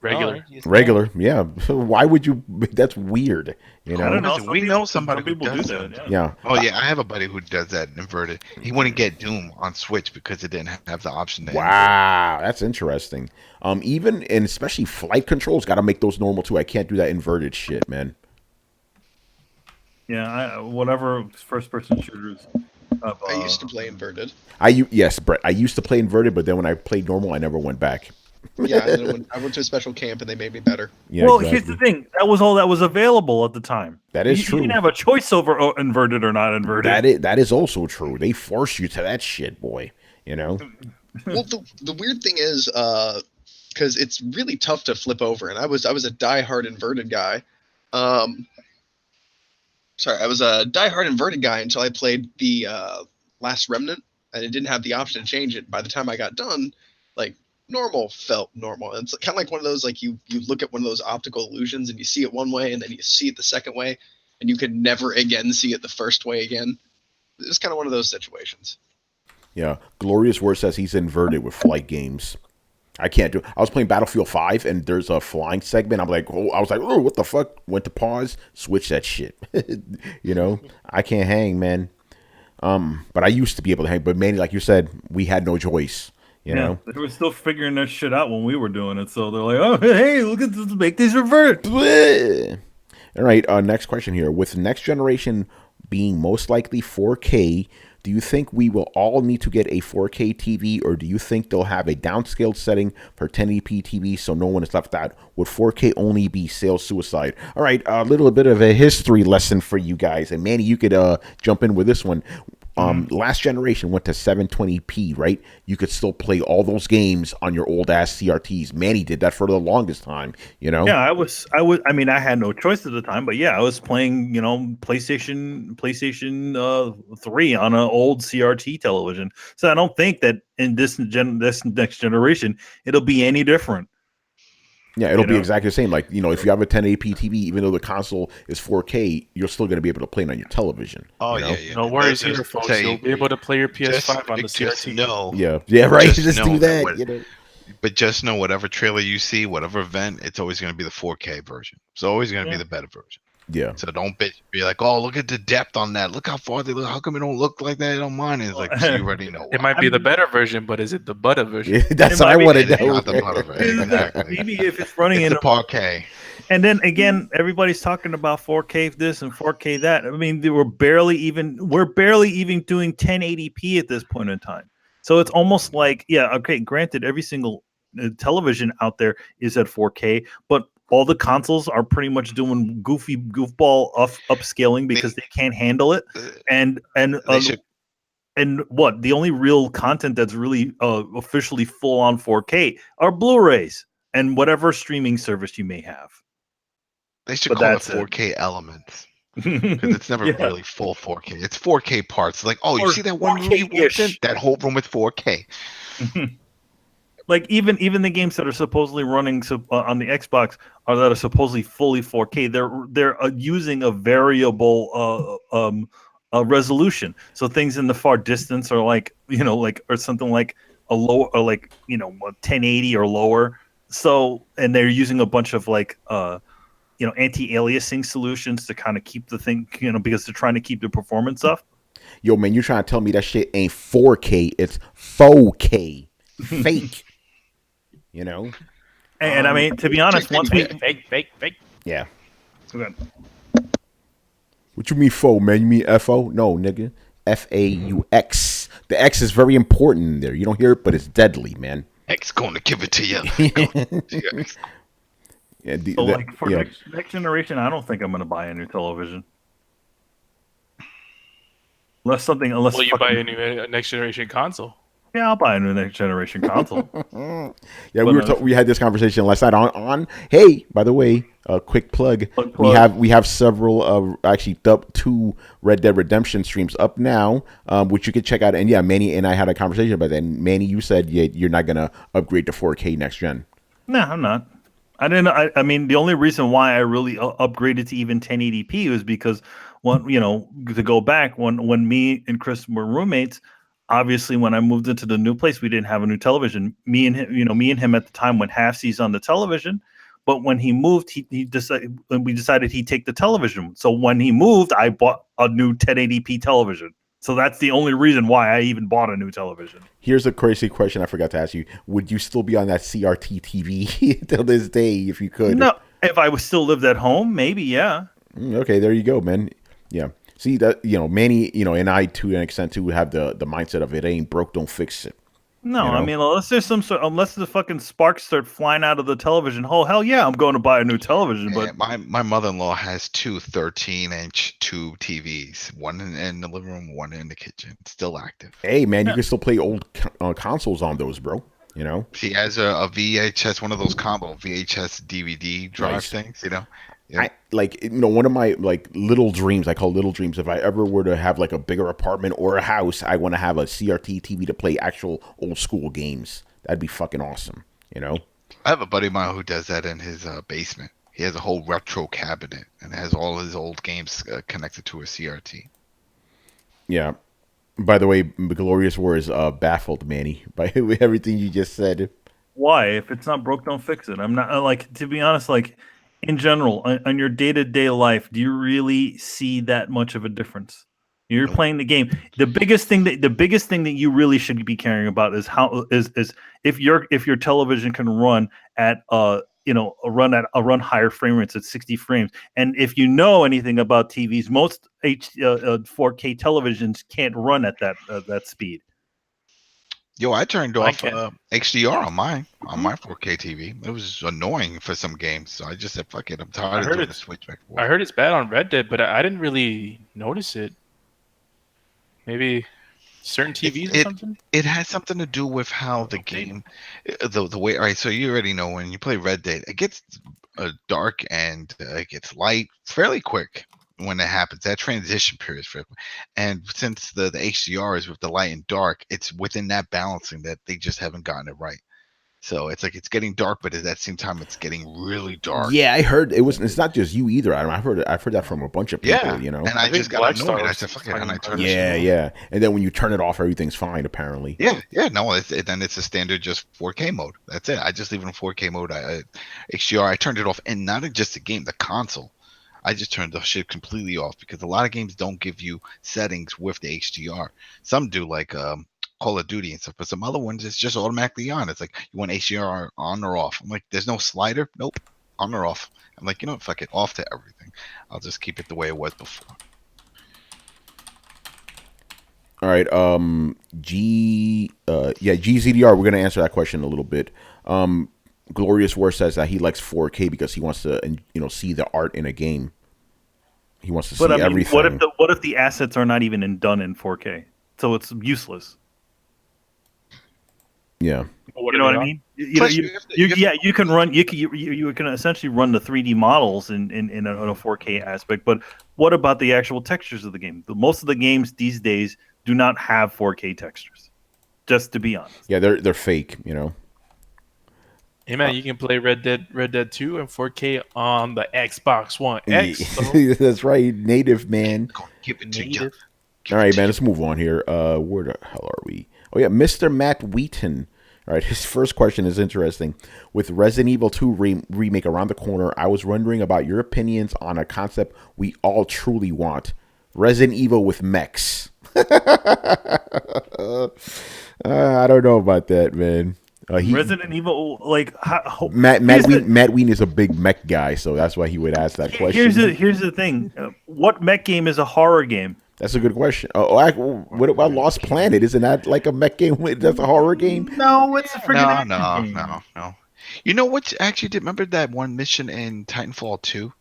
S7: Regular.
S1: Regular, yeah. Why would you? That's weird. You know.
S2: I don't know.
S6: Some
S2: We
S6: people-
S2: know somebody
S6: some
S2: who
S6: people
S2: does
S6: do
S2: that.
S6: that.
S1: Yeah.
S2: Oh yeah, I have a buddy who does that inverted. He wouldn't get Doom on Switch because it didn't have the option to invert.
S1: Wow, that's interesting. Even and especially flight controls, got to make those normal too. I can't do that inverted shit, man.
S6: Yeah, whatever first-person shooters.
S5: I used to play inverted.
S1: Yes, Brett. I used to play inverted, but then when I played normal, I never went back.
S5: Yeah, and then I went to a special camp and they made me better.
S1: Yeah,
S6: well,
S1: exactly.
S6: here's the thing. That was all that was available at the time.
S1: That is
S6: You
S1: true.
S6: didn't have a choice over inverted or not inverted.
S1: That is also true. They force you to that shit, boy. You know.
S5: Well, the weird thing is, because it's really tough to flip over, and I was a diehard inverted guy. I was a diehard inverted guy until I played the Last Remnant, and it didn't have the option to change it. By the time I got done, like normal felt normal. It's kind of like one of those like you look at one of those optical illusions and you see it one way and then you see it the second way, and you could never again see it the first way again. It's kind of one of those situations.
S1: Yeah. Glorious Word says he's inverted with flight games. I can't do it. I was playing Battlefield 5 and there's a flying segment. I was like, oh, what the fuck? Went to pause, switch that shit. You know, I can't hang, man. But I used to be able to hang. But mainly, like you said, we had no choice. You know,
S6: they were still figuring that shit out when we were doing it. So they're like, "Oh, hey, look at this! Make these revert."
S1: Bleh. All right. Next question here. With next generation being most likely 4K, do you think we will all need to get a 4K TV, or do you think they'll have a downscaled setting for 1080p TV so no one is left out? Would 4K only be sales suicide? All right, a little bit of a history lesson for you guys, and Manny, you could jump in with this one. Last generation went to 720p, right? You could still play all those games on your old ass CRTs. Manny did that for the longest time, you know?
S6: Yeah, I mean, I had no choice at the time, but yeah, I was playing, PlayStation 3 on an old CRT television. So I don't think that in this next generation it'll be any different.
S1: Yeah, it'll be exactly the same. Like, if you have a 1080p TV, even though the console is 4K, you're still going to be able to play it on your television.
S2: Oh,
S1: you know?
S2: yeah.
S7: No worries here, folks. You'll be able to play your PS5 on the CRT.
S1: Yeah, right. Just do that.
S2: But just know whatever trailer you see, whatever event, it's always going to be the 4K version. It's always going to be the better version.
S1: Yeah.
S2: So don't be like, oh, look at the depth on that. Look how far they look. How come it don't look like that on mine? It's like, so you already know.
S7: It might be the better version, but is it the butter version?
S1: Yeah, that's what I want to know.
S2: Not the butter version. Exactly.
S6: Maybe if it's running in
S2: the parquet.
S6: And then again, everybody's talking about 4K this and 4K that. I mean, we're barely even doing 1080p at this point in time. So it's almost like, granted, every single television out there is at 4K, but all the consoles are pretty much doing goofball upscaling because they can't handle it. And what the only real content that's really officially full on 4K are Blu-rays and whatever streaming service you may have.
S2: They should call it 4K elements because it's never really full 4K. It's 4K parts. Like, oh, you see that one movie? That whole room is 4K.
S6: Like even the games that are supposedly running on the Xbox that are supposedly fully 4K, they're using a variable resolution. So things in the far distance are like or something like a lower or 1080 or lower. So and they're using a bunch of anti-aliasing solutions to kind of keep the thing because they're trying to keep the performance up.
S1: Yo, man, you trying to tell me that shit ain't 4K? It's 4K. Fake.
S6: And I mean, to be honest, once we
S3: fake.
S1: Yeah.
S6: Okay.
S1: What you mean faux, man? You mean FO? No, nigga. FAUX. The X is very important in there. You don't hear it, but it's deadly, man.
S2: X going to give it to you.
S6: Next generation, I don't think I'm going to buy a new television. Unless
S7: you buy a new next generation console.
S6: Yeah, I'll buy a new next generation console.
S1: Yeah, we had this conversation last night on. Hey, by the way, a quick plug. We have several actually 2 Red Dead Redemption streams up now, which you can check out. And yeah, Manny and I had a conversation about that. And Manny, you said you're not gonna upgrade to 4K next gen.
S6: No, I'm not. I didn't. I mean, the only reason why I really upgraded to even 1080p was because to go back when me and Chris were roommates. Obviously, when I moved into the new place, we didn't have a new television. Me and him at the time went halfsies on the television. But when he moved, we decided he'd take the television. So when he moved, I bought a new 1080p television. So that's the only reason why I even bought a new television.
S1: Here's a crazy question I forgot to ask you. Would you still be on that CRT TV till this day if you could?
S6: No, if I still lived at home, maybe, yeah.
S1: Okay, there you go, man. Yeah. See that Manny, and I to an extent too have the mindset of it ain't broke, don't fix it.
S6: No, I mean unless there's unless the fucking sparks start flying out of the television, oh hell yeah, I'm going to buy a new television. But
S2: my mother-in-law has 2 13-inch tube TVs, one in the living room, one in the kitchen, still active.
S1: Hey man, you can still play old consoles on those, bro.
S2: She has a VHS, one of those combo VHS DVD drive things.
S1: Yeah. One of my little dreams, I call little dreams, if I ever were to have a bigger apartment or a house, I want to have a CRT TV to play actual old school games. That'd be fucking awesome, I
S2: have a buddy of mine who does that in his basement. He has a whole retro cabinet and has all his old games connected to a CRT.
S1: Yeah. By the way, Glorious War is baffled, Manny, by everything you just said.
S6: Why? If it's not broke, don't fix it. I'm not to be honest, in general, on your day-to-day life, do you really see that much of a difference? You're playing the game. The biggest thing that you really should be caring about is if your television can run at run higher frame rates at 60 frames. And if you know anything about TVs, most 4K televisions can't run at that speed.
S2: Yo, I turned off HDR on my 4K TV. It was annoying for some games, so I just said, "Fuck it, I'm tired of doing the switch back."
S7: I heard it's bad on Red Dead, but I didn't really notice it. Maybe certain TVs or something.
S2: It has something to do with how the game, the way. All right, so you already know when you play Red Dead, it gets dark and it gets light fairly quick. When it happens, that transition period is very quick. And since the HDR is with the light and dark, it's within that balancing that they just haven't gotten it right. So it's like it's getting dark, but at that same time, it's getting really dark.
S1: Yeah, I heard it was. It's not just you either, Adam. I've heard that from a bunch of people. You know.
S2: And I just got annoyed. I said, "Fuck it," and I turned it off.
S1: Yeah. And then when you turn it off, everything's fine. Apparently.
S2: Yeah. No, then it's a standard just 4K mode. That's it. I just leave it in 4K mode. HDR. I turned it off, and not just the game, the console. I just turned the shit completely off because a lot of games don't give you settings with the HDR. Some do, like Call of Duty and stuff, but some other ones it's just automatically on. It's like you want HDR on or off. I'm like, there's no slider. Nope, on or off. I'm like, you know what? Fuck it, off to everything. I'll just keep it the way it was before.
S1: All right. GZDR. We're gonna answer that question in a little bit. Glorious War says that he likes 4K because he wants to, see the art in a game. He wants to see everything.
S6: What if the assets are not even done in 4K? So it's useless.
S1: Yeah.
S6: You know what I mean? You can run. You can essentially run the 3D models in a 4K aspect. But what about the actual textures of the game? Most of the games these days do not have 4K textures. Just to be honest.
S1: Yeah, they're fake.
S7: Hey man, you can play Red Dead 2 in 4K on the Xbox One X.
S1: That's right, native man.
S2: Give it to you.
S1: All right, man. Let's move on here. Where the hell are we? Oh yeah, Mr. Matt Wheaton. All right, his first question is interesting. With Resident Evil 2 remake around the corner, I was wondering about your opinions on a concept we all truly want: Resident Evil with mechs. I don't know about that, man.
S6: Resident Evil, like
S1: Matt Ween is a big mech guy, so that's why he would ask that question.
S6: Here's the thing: what mech game is a horror game?
S1: That's a good question. What about Lost Planet? Isn't that like a mech game? That's a horror game?
S6: No, it's a freaking
S2: no. You know what? Actually, remember that one mission in Titanfall 2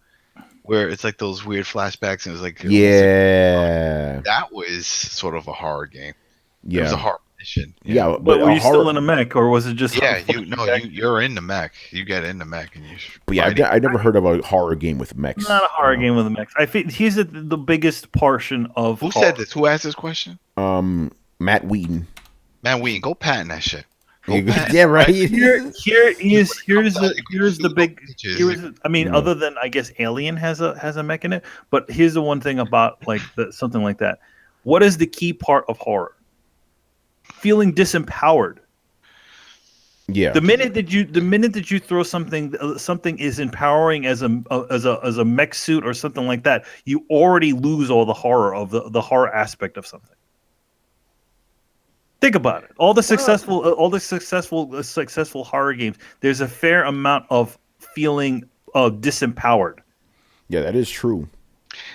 S2: where it's like those weird flashbacks and it was like that was sort of a horror game.
S1: Yeah,
S2: it was a horror mission.
S1: Yeah,
S6: but were you still in a mech, or was it just?
S2: Yeah, you're in the mech. You get in the mech, and you.
S1: But yeah, I never heard of a horror game with mechs.
S6: Not a horror game with mechs. I think he's the biggest portion of.
S2: Who said this? Who asked this question?
S1: Matt Wheaton.
S2: Matt Wheaton, go patent that shit.
S1: Yeah, right.
S6: Here's the big. Other than I guess Alien has a mech in it, but here's the one thing about something like that. What is the key part of horror? Feeling disempowered.
S1: Yeah.
S6: The minute that you throw something is empowering as a mech suit or something like that, you already lose all the horror of the horror aspect of something. Think about it. All the successful horror games, there's a fair amount of feeling disempowered.
S1: Yeah, that is true.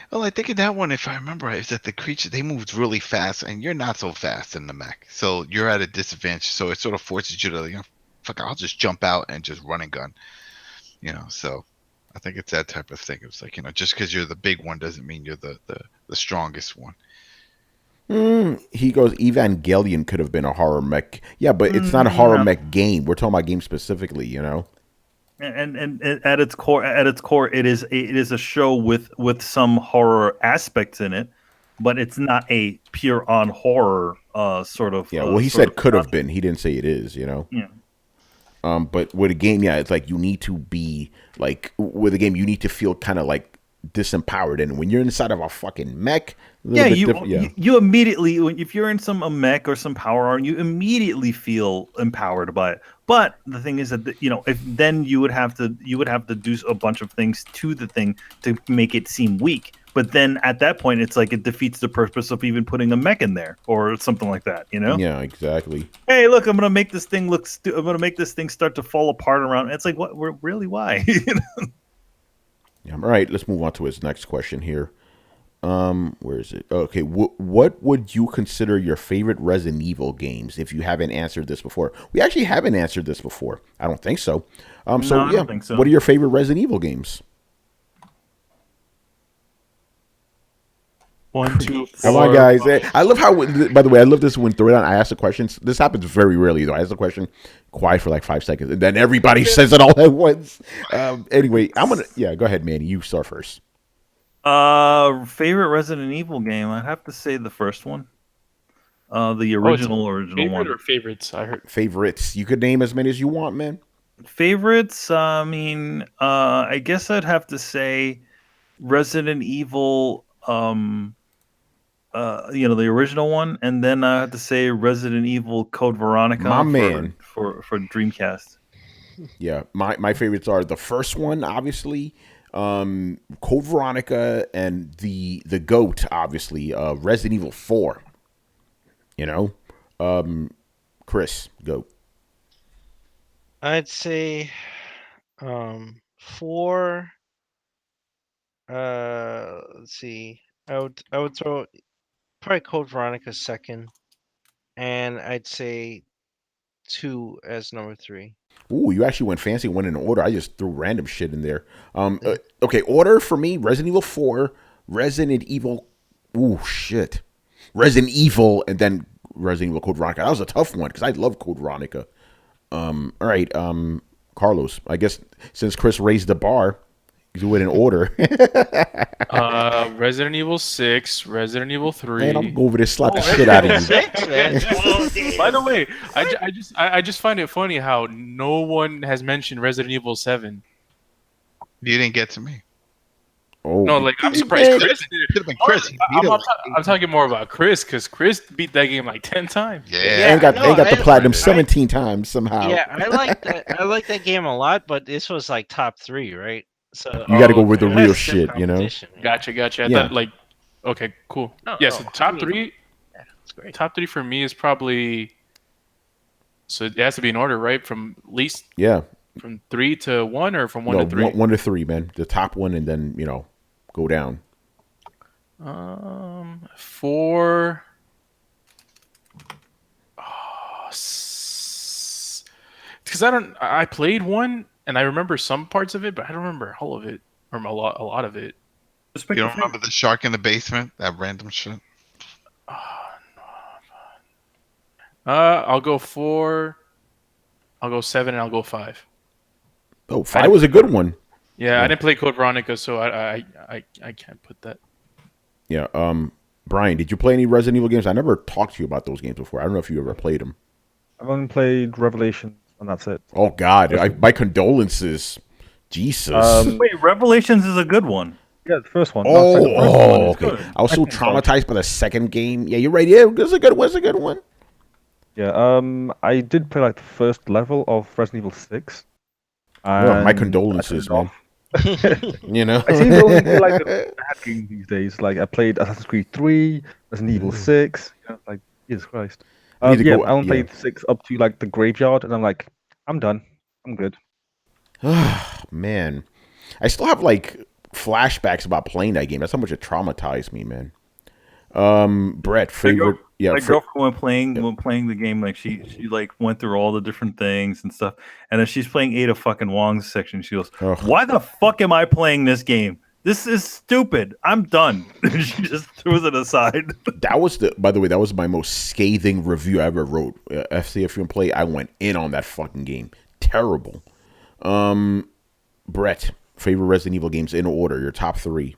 S2: Well, I think in that one, if I remember right, is that the creature, they moved really fast, and you're not so fast in the mech. So you're at a disadvantage. So it sort of forces you to, fuck, I'll just jump out and just run and gun. So I think it's that type of thing. It's like, just because you're the big one doesn't mean you're the strongest one.
S1: He goes, Evangelion could have been a horror mech. Yeah, but it's not a horror mech game. We're talking about games specifically,
S6: And at its core, it is a show with some horror aspects in it, but it's not a pure on horror sort of.
S1: Yeah, well, he said could have been. He didn't say it is.
S6: Yeah.
S1: But with a game, yeah, it's like you need to be with a game, you need to feel kind of like disempowered, and when you're inside of a fucking mech.
S6: You immediately, if you're in some mech or some power armor, you immediately feel empowered by it. But the thing is that if then you would have to do a bunch of things to the thing to make it seem weak. But then at that point, it's like it defeats the purpose of even putting a mech in there or something like that.
S1: Yeah, exactly.
S6: Hey, look, I'm gonna make this thing I'm gonna make this thing start to fall apart around. It's like, what? Really? Why?
S1: Yeah, all right. Let's move on to his next question here. Where is it? Okay, what would you consider your favorite Resident Evil games if you haven't answered this before? We actually haven't answered this before. I don't think so.
S6: I don't think so.
S1: What are your favorite Resident Evil games?
S7: 1, 2, 4.
S1: Come on, guys. I love how, by the way, I love this when Throwdown, I ask the questions. This happens very rarely, though. I ask the question, quiet for like 5 seconds, and then everybody says it all at once. Anyway, go ahead, Manny. You start first.
S6: Favorite Resident Evil game? I'd have to say the first one. The original
S7: Favorite
S6: one.
S7: or favorites? I heard
S1: Favorites. You could name as many as you want, man.
S6: Favorites? I guess I'd have to say Resident Evil. The original one, and then I have to say Resident Evil Code Veronica
S1: My man.
S6: for Dreamcast.
S1: Yeah, my favorites are the first one, obviously, Code Veronica, and the GOAT, obviously, Resident Evil 4. You know, Chris, go.
S3: I'd say 4. Let's see. I would throw probably Code Veronica second, and I'd say 2 as number 3.
S1: Ooh, you actually went fancy, went in order. I just threw random shit in there. Okay, order for me: Resident Evil 4, Resident Evil. Ooh, shit. Resident Evil, and then Resident Evil Code Veronica. That was a tough one because I love Code Veronica. All right, Carlos. I guess since Chris raised the bar, do it in order.
S7: Resident Evil 6, Resident Evil 3.
S1: Man, I'm going over there, slap the shit out of you.
S3: 6, man.
S7: By the way, I just find it funny how no one has mentioned Resident Evil 7.
S2: You didn't get to me.
S1: Oh,
S7: No, like I'm surprised Chris did.
S2: Could have been Chris.
S7: I'm talking more about Chris because Chris beat that game like 10 times.
S2: Yeah.
S1: and got the platinum
S2: I-
S1: 17 times somehow.
S3: Yeah, I like that. I like that game a lot, but this was like top 3, right? So
S1: You got to go with the
S3: it
S1: real
S3: has stiff
S1: shit, you know?
S3: competition, yeah.
S7: Gotcha. I
S1: Yeah.
S7: thought like, okay, cool.
S3: No,
S7: Yeah, so
S3: no,
S7: top
S3: I mean,
S7: 3.
S3: Yeah, it's great.
S7: Top 3 for me is probably. So it has to be in order, right? From least
S1: Yeah.
S7: from 3 to 1, or from 1
S1: No,
S7: to 3.
S1: 1 to 3, man. The top one, and then, go down.
S7: 4. Because I played 1 and I remember some parts of it, but I don't remember all of it or a lot of it.
S6: Just pick
S2: You
S6: a
S2: don't remember the shark in the basement? That random shit?
S7: I'll go 4. I'll go 7, and I'll go 5.
S1: Oh, 5 was a good one.
S7: Yeah, I didn't play Code Veronica, so I can't put that.
S1: Yeah. Brian, did you play any Resident Evil games? I never talked to you about those games before. I don't know if you ever played them.
S4: I've only played Revelations, and that's it.
S1: Oh, God. My condolences. Jesus.
S6: Wait, Revelations is a good one.
S4: Yeah, the first one. No, the first one is
S1: okay.
S4: good.
S1: I was so
S4: Second
S1: traumatized by the second game. Yeah, you're right. Yeah, it's a good one. It's a good one.
S4: Yeah, I did play like the first level of Resident Evil 6.
S1: Well, my
S4: and
S1: condolences,
S4: I turned it
S1: man.
S4: off.
S1: You know?
S4: I seem to only play like the bad games these days. Like I played Assassin's Creed 3, Resident Evil 6. Like Jesus Christ.
S1: You need to
S4: Yeah,
S1: go-
S4: I only
S1: yeah.
S4: played 6 up to like the graveyard, and I'm like, I'm done. I'm good.
S1: Man. I still have like flashbacks about playing that game. That's how much it traumatized me, man. Brett, favorite. Yeah,
S6: My girlfriend when playing the game, like she like went through all the different things and stuff, and as she's playing Ada fucking Wong's section, she goes,
S1: Ugh.
S6: "Why the fuck am I playing this game? This is stupid. I'm done." She just throws it aside.
S1: That was by the way, that was my most scathing review I ever wrote. FCF and Play, I went in on that fucking game. Terrible. Brett, favorite Resident Evil games in order, your top 3.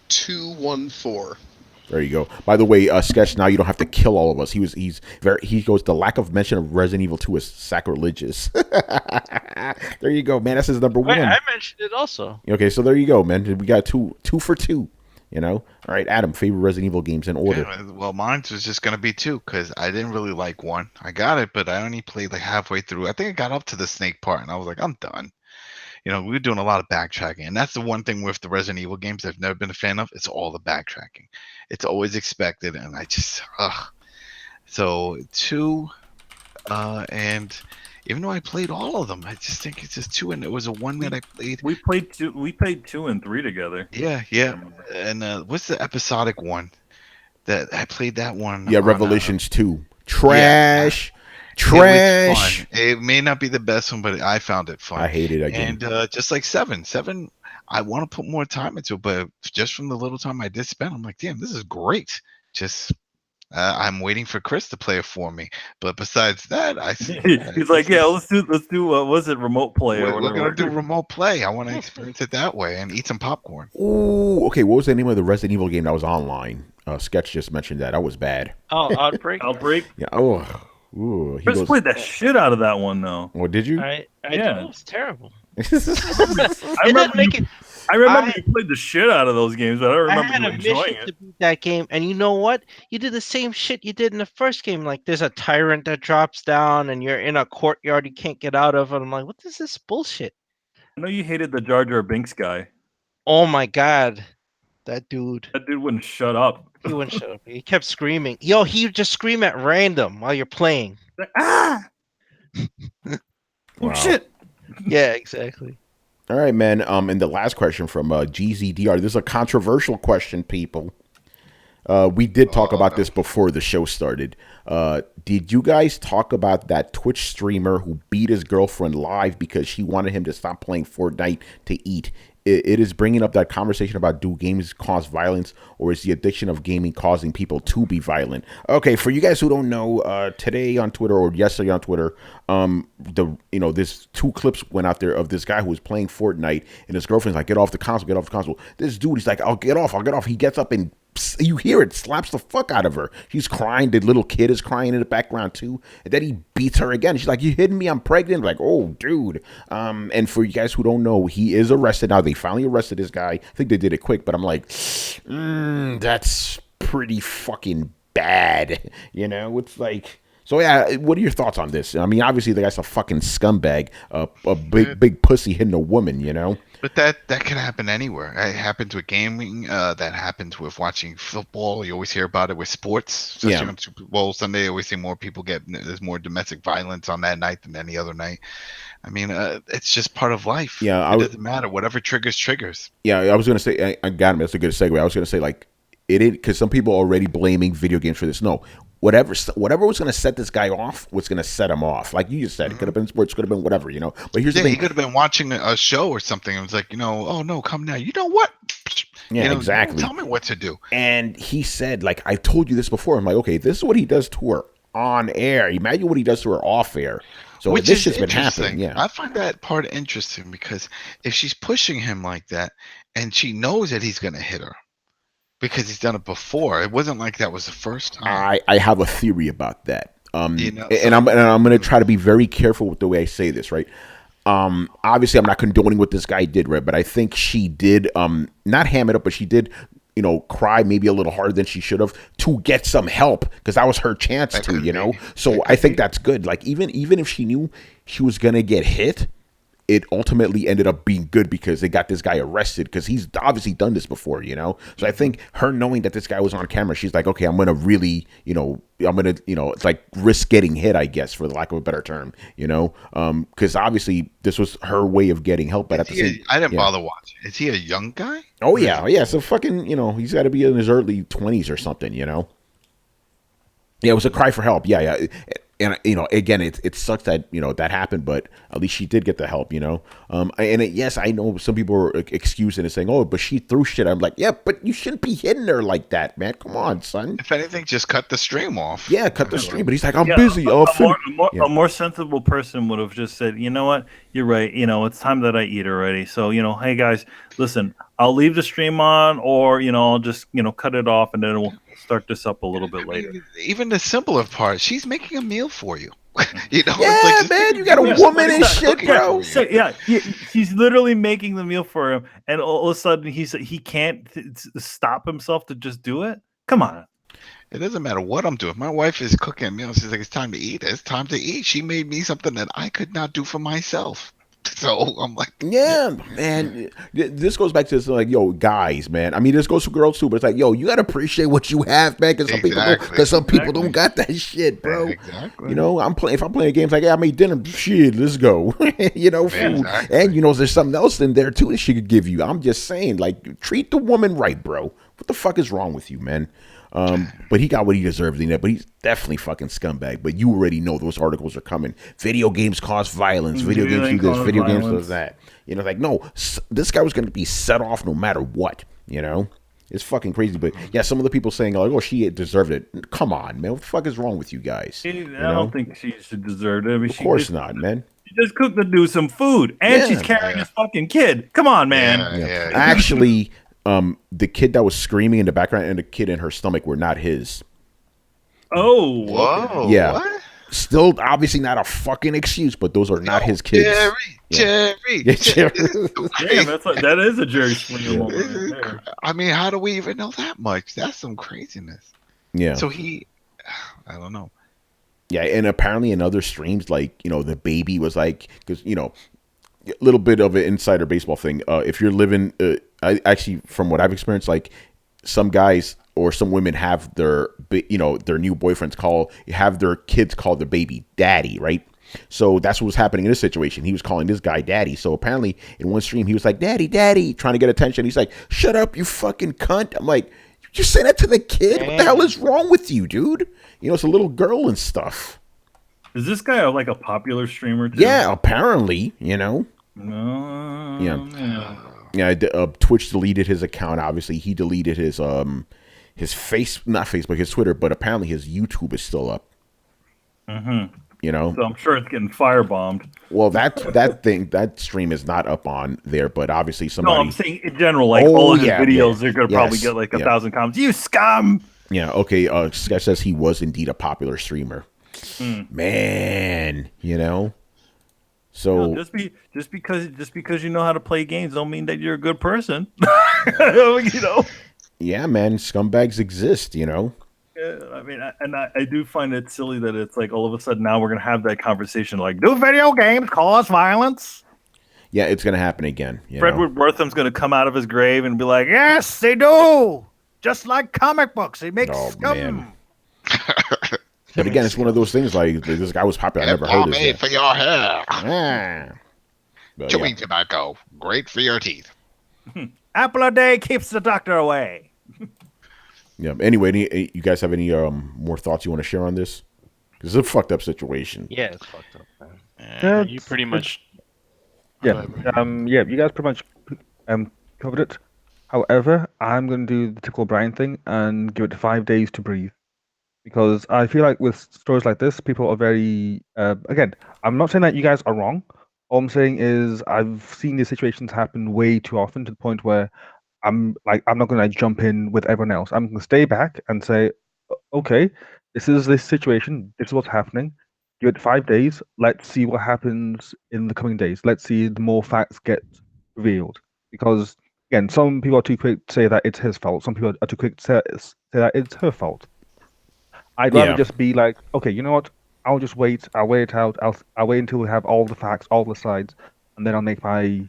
S8: 2-1-4.
S1: There you go. By the way, Sketch, now you don't have to kill all of us. He goes, the lack of mention of Resident Evil 2 is sacrilegious. There you go, man. That's his number 1.
S3: Wait, I mentioned it also.
S1: Okay, so there you go, man. We got two for 2. All right, Adam, favorite Resident Evil games in order.
S2: Yeah, well, mine was just gonna be 2 because I didn't really like 1. I got it, but I only played like halfway through. I think I got up to the snake part, and I was like, I'm done. We were doing a lot of backtracking, and that's the one thing with the Resident Evil games I've never been a fan of. It's all the backtracking. It's always expected, and I just So 2, and even though I played all of them, I just think it's just 2, and it was a 1 that I played.
S6: We played 2 and 3 together.
S2: Yeah. And what's the episodic one that I played? That one.
S1: Yeah,
S2: on,
S1: Revelations 2. Trash.
S2: It was fun. It may not be the best one, but I found it fun.
S1: I hated that game.
S2: And just like 7, I want to put more time into it, but just from the little time I did spend, I'm like, damn, this is great. Just I'm waiting for Chris to play it for me. But besides that,
S6: He's like, yeah, let's do what was it, remote play or
S2: we're
S6: whatever.
S2: gonna do remote play. I want to experience it that way and eat some popcorn.
S1: Ooh, okay. What was the name of the Resident Evil game that was online? Sketch just mentioned that. That was bad.
S3: Oh, Outbreak.
S6: Outbreak.
S1: Yeah. Oh. Ooh.
S6: Chris played the shit out of that one though.
S1: Well, did you?
S3: I
S6: Yeah.
S3: it was terrible.
S6: I remember you played the shit out of those games, but I don't
S3: I
S6: remember
S3: had
S6: you
S3: a
S6: enjoying
S3: mission
S6: it.
S3: to beat that game, and you know what? You did the same shit you did in the first game. Like, there's a tyrant that drops down, and you're in a courtyard you can't get out of, and I'm like, what is this bullshit?
S6: I know you hated the Jar Jar Binks guy.
S3: Oh my god, that dude.
S6: That dude wouldn't shut up.
S3: He wouldn't shut up. He kept screaming. Yo, he would just scream at random while you're playing.
S6: Like, ah!
S1: Wow.
S6: Oh shit!
S3: Yeah, exactly.
S1: All right, man. And the last question from GZDR. This is a controversial question, people. We did talk about this before the show started. Did you guys talk about that Twitch streamer who beat his girlfriend live because she wanted him to stop playing Fortnite to eat? It is bringing up that conversation about, do games cause violence, or is the addiction of gaming causing people to be violent? Okay, for you guys who don't know, today on Twitter, or yesterday on Twitter, there's 2 clips went out there of this guy who was playing Fortnite, and his girlfriend's like, get off the console. This dude, he's like, I'll get off. He gets up and you hear it, slaps the fuck out of her. She's crying. The little kid is crying in the background too. And then he beats her again. She's like, you hitting me? I'm pregnant. Like, oh, dude. And for you guys who don't know, he is arrested now. They finally arrested this guy. I think they did it quick, but I'm like, that's pretty fucking bad. You know, it's like... So yeah, what are your thoughts on this? I mean, obviously the guy's a fucking scumbag, a big pussy hitting a woman, you know.
S2: But that can happen anywhere. It happens with gaming. That happens with watching football. You always hear about it with sports. Especially on Super Bowl Sunday, I always see more people there's more domestic violence on that night than any other night. I mean, it's just part of life.
S1: Yeah,
S2: it doesn't matter. Whatever triggers.
S1: Yeah, I was gonna say, I got him. That's a good segue. I was gonna say, like, it because some people are already blaming video games for this. No, whatever was going to set this guy off was going to set him off. Like you just said, it could have been sports, could have been whatever, you know. But here's the thing:
S2: he could have been watching a show or something. It was like, oh no, come now. You know what?
S1: Yeah, exactly.
S2: Tell me what to do.
S1: And he said, like, I've told you this before. I'm like, okay, this is what he does to her on air. Imagine what he does to her off air. So
S2: Which
S1: this
S2: is
S1: shit's been happening. Yeah,
S2: I find that part interesting because if she's pushing him like that, and she knows that he's going to hit her. Because he's done it before. It wasn't like that was the first time.
S1: I have a theory about that. I'm going to try to be very careful with the way I say this, right? Obviously, I'm not condoning what this guy did, right? But I think she did not ham it up, but she did, cry maybe a little harder than she should have to get some help because that was her chance to, you know. So I think that's good. Like even if she knew she was going to get hit, it ultimately ended up being good because they got this guy arrested because he's obviously done this before, you know? So I think her knowing that this guy was on camera, she's like, okay, I'm going to really, it's like risk getting hit, I guess, for the lack of a better term, you know? Because obviously this was her way of getting help. But
S2: I didn't bother watching. Is he a young guy?
S1: Oh, yeah. Yeah. So fucking, he's got to be in his early 20s or something, you know? Yeah, it was a cry for help. Yeah. And again, it sucks that that happened, but at least she did get the help, yes, I know some people are excusing and saying, "Oh, but she threw shit." I'm like, yeah, but you shouldn't be hitting her like that, man. Come on, son.
S2: If anything, just cut the stream off.
S1: Yeah, cut the stream. But he's like, I'm busy.
S6: A more sensible person would have just said, you know what, you're right. It's time that I eat already. So hey guys, listen, I'll leave the stream on, or I'll just cut it off, and then we'll start this up a little bit later.
S2: Even the simpler part, she's making a meal for you.
S1: Yeah, like, man, you got a woman and shit, bro.
S6: So, yeah, he's literally making the meal for him, and all of a sudden he can't stop himself to just do it. Come on.
S2: It doesn't matter what I'm doing. If my wife is cooking a meal, she's like, it's time to eat. It's time to eat. She made me something that I could not do for myself. So I'm like,
S1: yeah, man. This goes back to this, like, yo, guys, man. I mean, this goes for girls too, but it's like, yo, you gotta appreciate what you have, man. Because some people don't got that shit, bro.
S2: Exactly.
S1: If I'm playing games like, hey, I made dinner, shit, let's go. Food,
S2: exactly.
S1: And there's something else in there too that she could give you. I'm just saying, like, treat the woman right, bro. What the fuck is wrong with you, man? But he got what he deserved in that. But he's definitely fucking scumbag. But you already know those articles are coming. Video games cause violence. Video games do this. Video games does that. Like, no, this guy was going to be set off no matter what. It's fucking crazy. But yeah, some of the people saying like, "Oh, she deserved it." Come on, man. What the fuck is wrong with you guys?
S6: I don't think she should deserve it. I mean,
S1: of course not, man.
S6: She just cooked the dude some food, and she's carrying his fucking kid. Come on, man.
S2: Yeah.
S1: Actually, the kid that was screaming in the background and the kid in her stomach were not his.
S6: Oh,
S2: whoa.
S1: Yeah.
S2: What?
S1: Still, obviously not a fucking excuse, but those are not his kids.
S2: Jerry.
S1: Jerry.
S6: Damn, that is a Jerry Springer moment. Right there.
S2: I mean, how do we even know that much? That's some craziness.
S1: Yeah.
S2: So I don't know.
S1: Yeah, and apparently in other streams, like, the baby was like, because, a little bit of an insider baseball thing. If you're living, actually, from what I've experienced, like, some guys or some women have their new boyfriends have their kids call their baby daddy, right? So that's what was happening in this situation. He was calling this guy daddy. So apparently in one stream, he was like, daddy, daddy, trying to get attention. He's like, shut up, you fucking cunt. I'm like, you just say that to the kid? What the hell is wrong with you, dude? It's a little girl and stuff.
S6: Is this guy like a popular streamer too?
S1: Yeah, apparently,
S6: No.
S1: Yeah, Twitch deleted his account. Obviously, he deleted his not Facebook, his Twitter, but apparently his YouTube is still up.
S6: Mm-hmm.
S1: So
S6: I'm sure it's getting firebombed.
S1: Well, that stream is not up on there, but obviously somebody.
S6: No, I'm saying in general, like all of his videos, they're gonna probably get like 1,000 comments. You scum!
S1: Yeah. Okay. Sketch says he was indeed a popular streamer. Man, So
S6: just because you know how to play games don't mean that you're a good person.
S1: Yeah, man, scumbags exist.
S6: Yeah, I mean, I do find it silly that it's like all of a sudden now we're gonna have that conversation like, do video games cause violence?
S1: Yeah, it's gonna happen again.
S6: Fredwood Wortham's gonna come out of his grave and be like, yes, they do. Just like comic books, they make scum.
S1: Man. But again, it's one of those things like this guy was popular. I never heard of it.
S2: For your hair.
S1: Chewing
S2: tobacco, great for your teeth.
S6: Apple a day keeps the doctor away.
S1: Yeah. Anyway, you guys have any more thoughts you want to share on this? Because it's a fucked up situation.
S3: Yeah, it's fucked up, man.
S7: Yeah, you pretty much.
S4: Yeah. You guys pretty much covered it. However, I'm going to do the typical Brian thing and give it 5 days to breathe. Because I feel like with stories like this, people are very. Again, I'm not saying that you guys are wrong. All I'm saying is I've seen these situations happen way too often to the point where I'm not going to jump in with everyone else. I'm going to stay back and say, okay, this is this situation. This is what's happening. Give it 5 days. Let's see what happens in the coming days. Let's see the more facts get revealed. Because again, some people are too quick to say that it's his fault. Some people are too quick to say that it's her fault. I'd rather just be like, okay, you know what? I'll just wait. I'll wait it out. I'll wait until we have all the facts, all the sides, and then I'll make my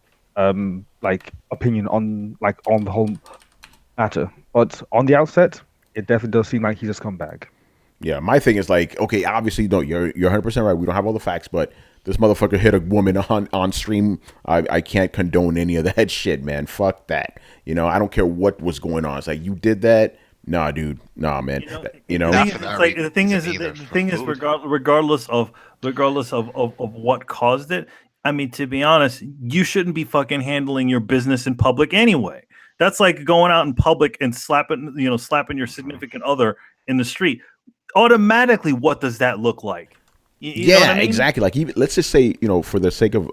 S4: opinion on the whole matter. But on the outset, it definitely does seem like he's a scumbag.
S1: Yeah, my thing is like, okay, obviously, no, you're 100% right. We don't have all the facts, but this motherfucker hit a woman on stream. I can't condone any of that shit, man. Fuck that. I don't care what was going on. It's like, you did that. Nah, dude. Nah, man.
S6: The thing is, regardless of what caused it. I mean, to be honest, you shouldn't be fucking handling your business in public anyway. That's like going out in public and slapping your significant other in the street. Automatically, what does that look like? You know what I mean?
S1: Exactly. Like, even, let's just say, for the sake of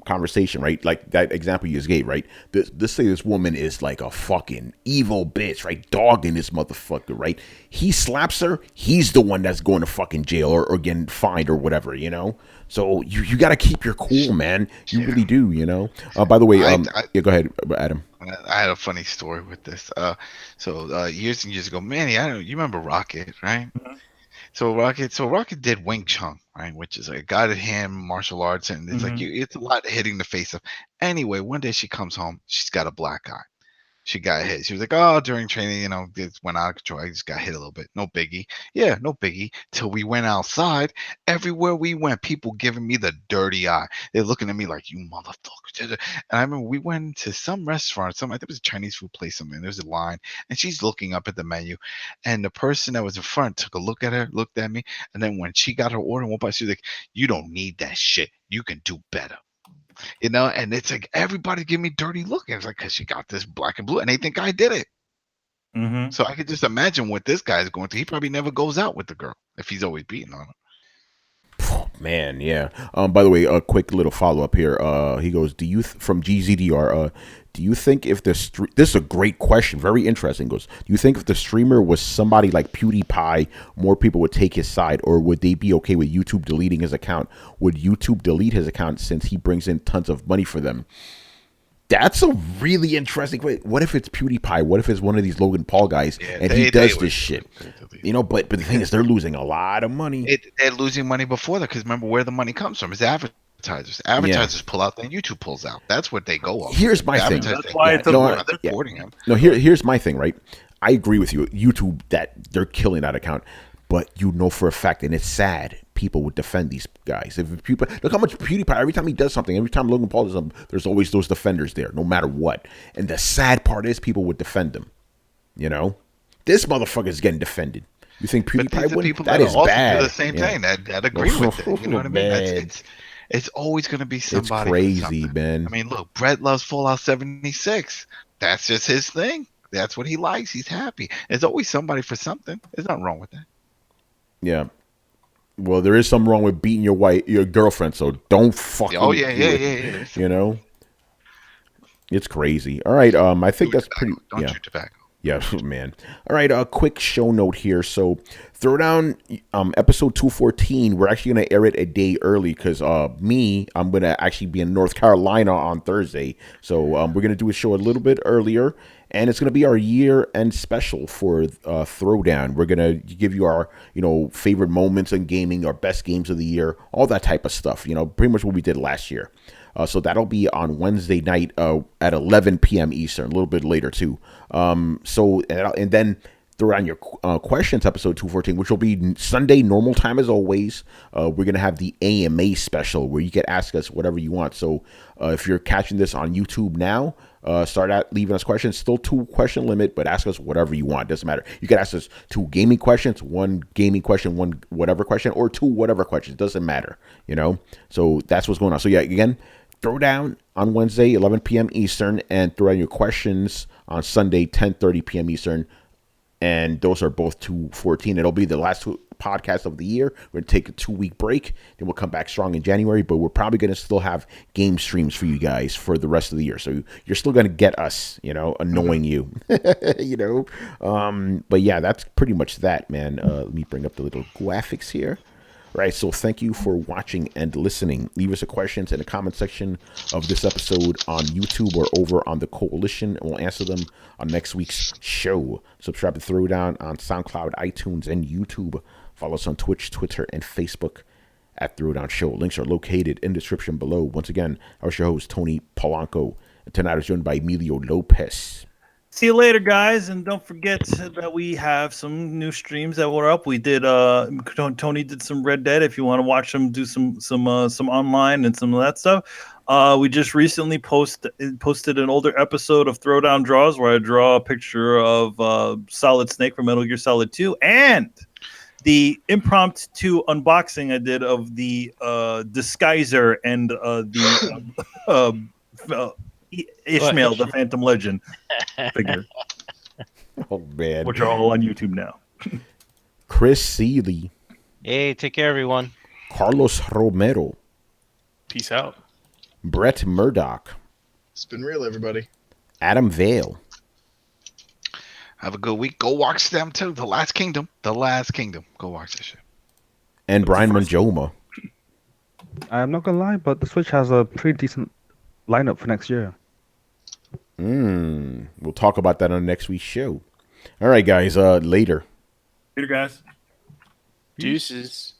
S1: conversation, right? Like that example you just gave, right? Let's say this woman is like a fucking evil bitch, right? Dogging this motherfucker, right? He slaps her, he's the one that's going to fucking jail or getting fined or whatever, So you got to keep your cool, man. You really do, By the way, go ahead, Adam.
S2: I had a funny story with this. So years and years ago, Manny, you remember Rocket, right? Mm-hmm. So Rocket did Wing Chun, right, which is a guided hand martial arts, and it's like it's a lot hitting the face of. Anyway, one day she comes home, she's got a black eye. She got hit. She was like, oh, during training, it went out of control. I just got hit a little bit. No biggie. Yeah, no biggie. Till we went outside. Everywhere we went, people giving me the dirty eye. They're looking at me like, you motherfucker. And I remember we went to some restaurant, I think it was a Chinese food place, something. There's a line, and she's looking up at the menu. And the person that was in front took a look at her, looked at me, and then when she got her order and went by, she was like, you don't need that shit. You can do better. And it's like everybody give me dirty look. And it's like, because she got this black and blue, and they think I did it.
S6: Mm-hmm.
S2: So I could just imagine what this guy's going through. He probably never goes out with the girl if he's always beating on her.
S1: Man, yeah. By the way, a quick little follow up here. He goes, "Do you from GZDR? Do you think if this is a great question, very interesting." Goes, "Do you think if the streamer was somebody like PewDiePie, more people would take his side, or would they be okay with YouTube deleting his account? Would YouTube delete his account since he brings in tons of money for them?" That's a really interesting. Wait, what if it's PewDiePie? What if it's one of these Logan Paul guys and he does this shit? But the thing is, they're losing a lot of money.
S2: They're losing money before that because remember where the money comes from is advertisers. Advertisers pull out, then YouTube pulls out. That's what they go on.
S1: Here's my thing.
S6: That's why it's
S2: supporting him.
S1: No, here's my thing. Right, I agree with you. YouTube, that they're killing that account, but you know for a fact, and it's sad, people would defend these guys. If people look how much PewDiePie, every time he does something, every time Logan Paul does something, there's always those defenders there, no matter what. And the sad part is people would defend him. You know, this motherfucker is getting defended. You think PewDiePie wouldn't? That is bad.
S2: Do the same thing. That agree with it. You know what I mean? It's always going to be somebody.
S1: It's crazy, man.
S2: I mean, look, Brett loves Fallout 76. That's just his thing. That's what he likes. He's happy. There's always somebody for something. There's nothing wrong with that.
S1: Yeah. Well, there is something wrong with beating your girlfriend, so don't fucking.
S2: Oh yeah.
S1: You know, it's crazy. All right, I think that's pretty.
S2: Don't chew tobacco.
S1: Yeah, man. All right, a quick show note here. So, Throwdown episode 214, we're actually going to air it a day early because I'm going to actually be in North Carolina on Thursday. So, we're going to do a show a little bit earlier, and it's going to be our year-end special for Throwdown. We're going to give you our, favorite moments in gaming, our best games of the year, all that type of stuff, pretty much what we did last year. So that'll be on Wednesday night at 11 p.m. Eastern, a little bit later too. And then Throwdown Your Questions episode 214, which will be Sunday normal time as always. We're going to have the AMA special where you can ask us whatever you want. So if you're catching this on YouTube now, start out leaving us questions. Still 2 question limit, but ask us whatever you want. Doesn't matter. You can ask us 2 gaming questions, 1 gaming question, 1 whatever question, or 2 whatever questions. Doesn't matter, So that's what's going on. So yeah, again, Throwdown on Wednesday, 11 p.m. Eastern, and Throwdown Your Questions on Sunday, 10:30 p.m. Eastern. And those are both 214. It'll be the last podcast of the year. We're going to take a 2-week break. Then we'll come back strong in January. But we're probably going to still have game streams for you guys for the rest of the year. So you're still going to get us, annoying you. But yeah, that's pretty much that, man. Let me bring up the little graphics here. Right, so thank you for watching and listening. Leave us a questions in the comment section of this episode on YouTube or over on the Coalition, and we'll answer them on next week's show. Subscribe to Throwdown on SoundCloud, iTunes, and YouTube. Follow us on Twitch, Twitter, and Facebook at Throwdown Show. Links are located in the description below. Once again, I was your host, Tony Polanco, and tonight I was joined by Emilio Lopez.
S6: See you later, guys, and don't forget that we have some new streams that were up. We did Tony did some Red Dead. If you want to watch them do some online and some of that stuff. We just recently posted an older episode of Throwdown Draws where I draw a picture of Solid Snake from Metal Gear Solid 2 and the impromptu unboxing I did of the Disguiser and the Ishmael, the Phantom Legend figure.
S1: Oh, man.
S6: Which are all on YouTube now.
S1: Chris Seeley.
S3: Hey, take care, everyone.
S1: Carlos Romero.
S7: Peace out.
S1: Brett Murdoch.
S8: It's been real, everybody.
S1: Adam Vale.
S2: Have a good week. Go watch them too. The Last Kingdom. Go watch this shit.
S1: And Brian Manjoma.
S4: I'm not going to lie, but the Switch has a pretty decent lineup for next year.
S1: We'll talk about that on next week's show. All right, guys. Later.
S6: Later, guys.
S7: Deuces.